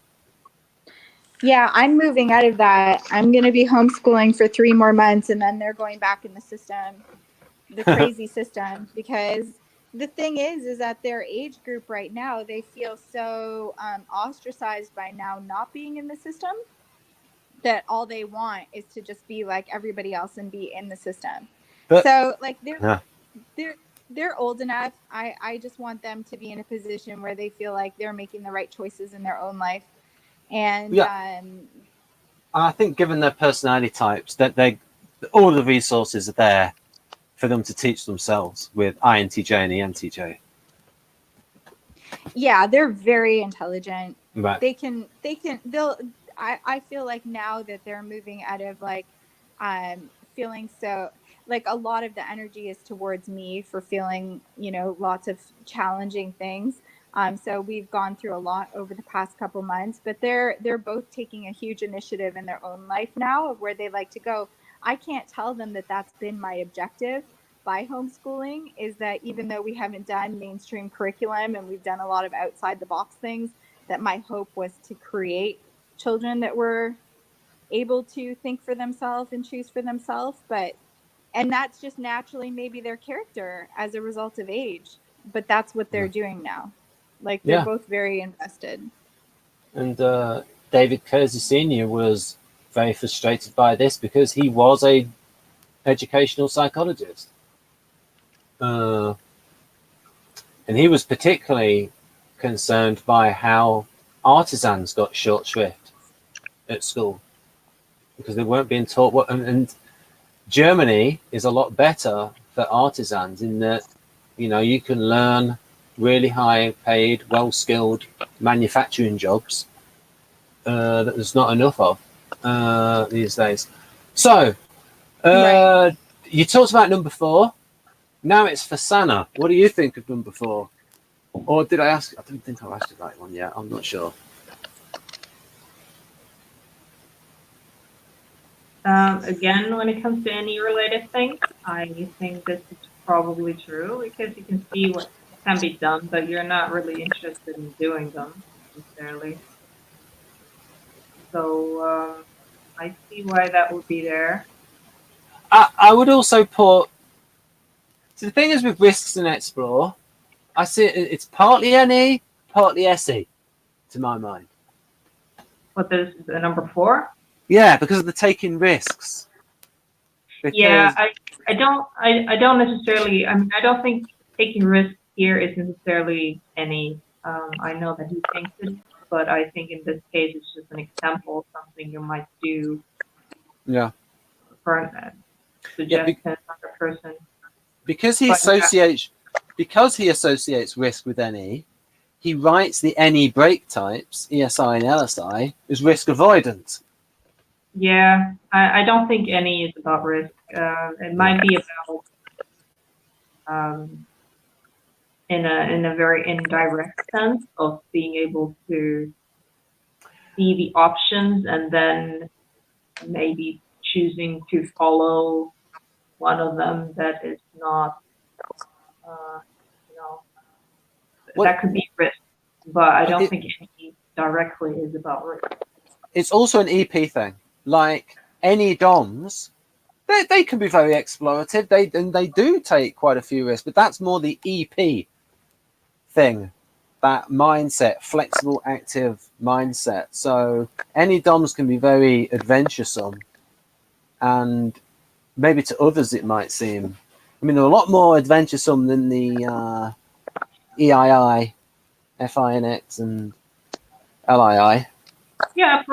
Yeah, I'm moving out of that. I'm going to be homeschooling for 3 more months, and then they're going back in the system, the crazy system, because the thing is that their age group right now, they feel so ostracized by now not being in the system that all they want is to just be like everybody else and be in the system. So like they're old enough. I just want them to be in a position where they feel like they're making the right choices in their own life. And I think given their personality types, that all the resources are there for them to teach themselves with INTJ and ENTJ. Yeah, they're very intelligent. Right. I feel like now that they're moving out of like feeling so like a lot of the energy is towards me for feeling, you know, lots of challenging things. So we've gone through a lot over the past couple months, but they're both taking a huge initiative in their own life now of where they like to go. I can't tell them that that's been my objective by homeschooling, is that even though we haven't done mainstream curriculum and we've done a lot of outside the box things, that my hope was to create children that were able to think for themselves and choose for themselves. And that's just naturally maybe their character as a result of age, but that's what they're doing now. Like they're both very invested. And David Kersey Sr. was very frustrated by this because he was a educational psychologist. And he was particularly concerned by how artisans got short shrift at school because they weren't being taught what. And Germany is a lot better for artisans in that, you know, you can learn really high paid, well skilled manufacturing jobs that there's not enough of these days. So you talked about number 4. Now it's for Sana. What do you think of number 4? Or did I ask? I don't think I asked the right one yet. I'm not sure. Again, when it comes to any related things, I think this is probably true because you can see what can be done, but you're not really interested in doing them necessarily. So I see why that would be there. I would also put. So the thing is with risks and explore, I see it's partly NE, partly SE, to my mind. What, there's the number 4? Yeah, because of the taking risks. Because yeah, I don't necessarily. I mean, I don't think taking risks here is necessarily any. I know that he thinks it, but I think in this case it's just an example of something you might do. Yeah. For a suggestion another person. Because he associates risk with NE, he writes the NE break types, ESI and LSI, as risk avoidance. Yeah, I don't think any is about risk. It might be about in a very indirect sense of being able to see the options and then maybe choosing to follow one of them that is not, you know, that could be risk, but I don't think any directly is about risk. It's also an EP thing. Like any DOMs, they can be very explorative. They do take quite a few risks, but that's more the EP thing, that mindset, flexible, active mindset. So any DOMs can be very adventuresome, and maybe to others it might seem. I mean, they're a lot more adventuresome than the I.E.I, FINX, and LII. Yeah, it's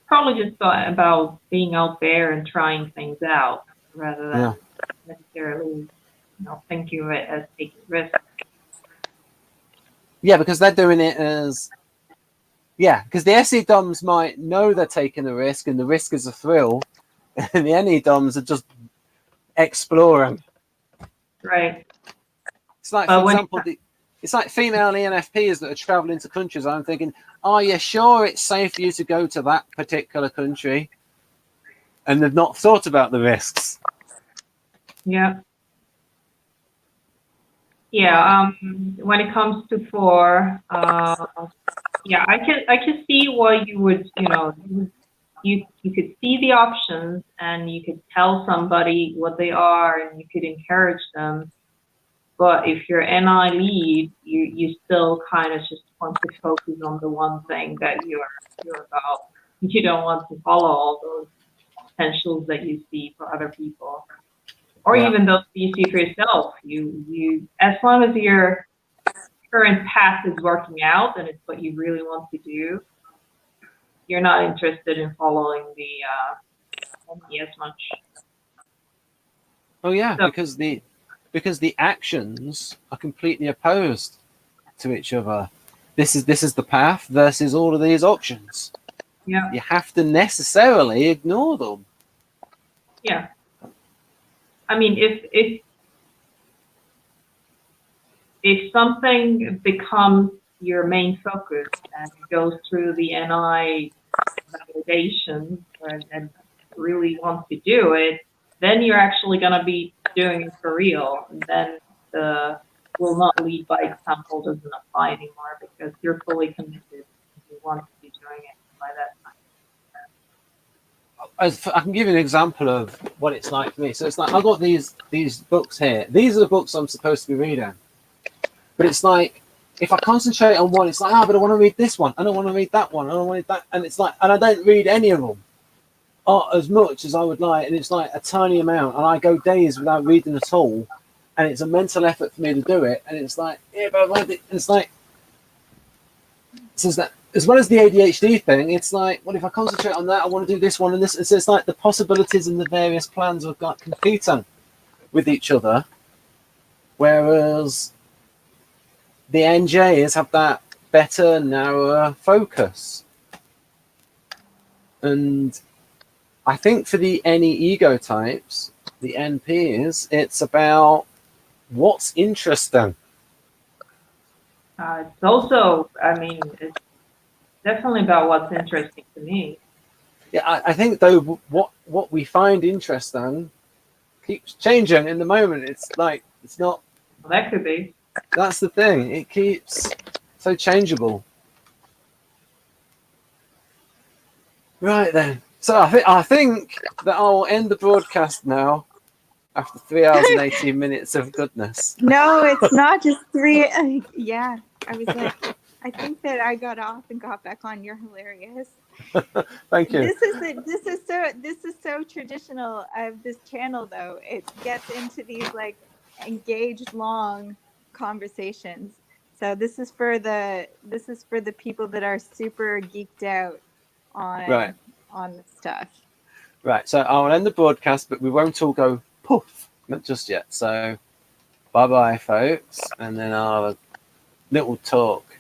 probably just about being out there and trying things out rather than necessarily, thinking of it as taking risks. Yeah, because they're doing it as because the SE DOMs might know they're taking a risk, and the risk is a thrill, and the NE DOMs are just exploring. Right. It's like, for example, it's like female ENFPs that are traveling to countries. I'm thinking, are you sure it's safe for you to go to that particular country? And they've not thought about the risks. Yeah. Yeah. When it comes to 4, yeah, I can see why you would, you could see the options and you could tell somebody what they are and you could encourage them. But if you're NI lead, you still kind of just want to focus on the one thing that you're about. You don't want to follow all those potentials that you see for other people, or even those you see for yourself. You as long as your current path is working out and it's what you really want to do, you're not interested in following the as much. Oh yeah, so, because the actions are completely opposed to each other. This is the path versus all of these options. Yeah. You have to necessarily ignore them. Yeah. I mean, if something becomes your main focus and goes through the NI validation and really wants to do it, then you're actually going to be doing it for real. And then the will not lead by example doesn't apply anymore because you're fully committed. You want to be doing it by that time. I can give you an example of what it's like for me. So it's like I've got these books here. These are the books I'm supposed to be reading. But it's like if I concentrate on one, it's like, but I want to read this one. I don't want to read that one. I don't want to read that. And it's like, and I don't read any of them as much as I would like. And it's like a tiny amount. And I go days without reading at all. And it's a mental effort for me to do it. And it's like, but I want it. And it's like, so that as well as the ADHD thing, it's like, well, if I concentrate on that, I want to do this one and this. So it's like the possibilities and the various plans are competing with each other. Whereas the NJs have that better, narrower focus. And I think for the NE ego types, the NPs, it's about what's interesting. It's also, I mean, it's definitely about what's interesting to me. Yeah, I think though what we find interesting keeps changing in the moment. It's like it's not. Well, that could be. That's the thing. It keeps so changeable. Right then. So I think that I'll end the broadcast now after 3 hours and 18 minutes of goodness. No, it's not just 3. Yeah, I was like, I think that I got off and got back on. You're hilarious. Thank you. This is so traditional of this channel, though. It gets into these like engaged long conversations. So this is for the people that are super geeked out on the stuff. Right. So I'll end the broadcast, but we won't all go poof, not just yet. So bye bye, folks, and then I'll have a little talk.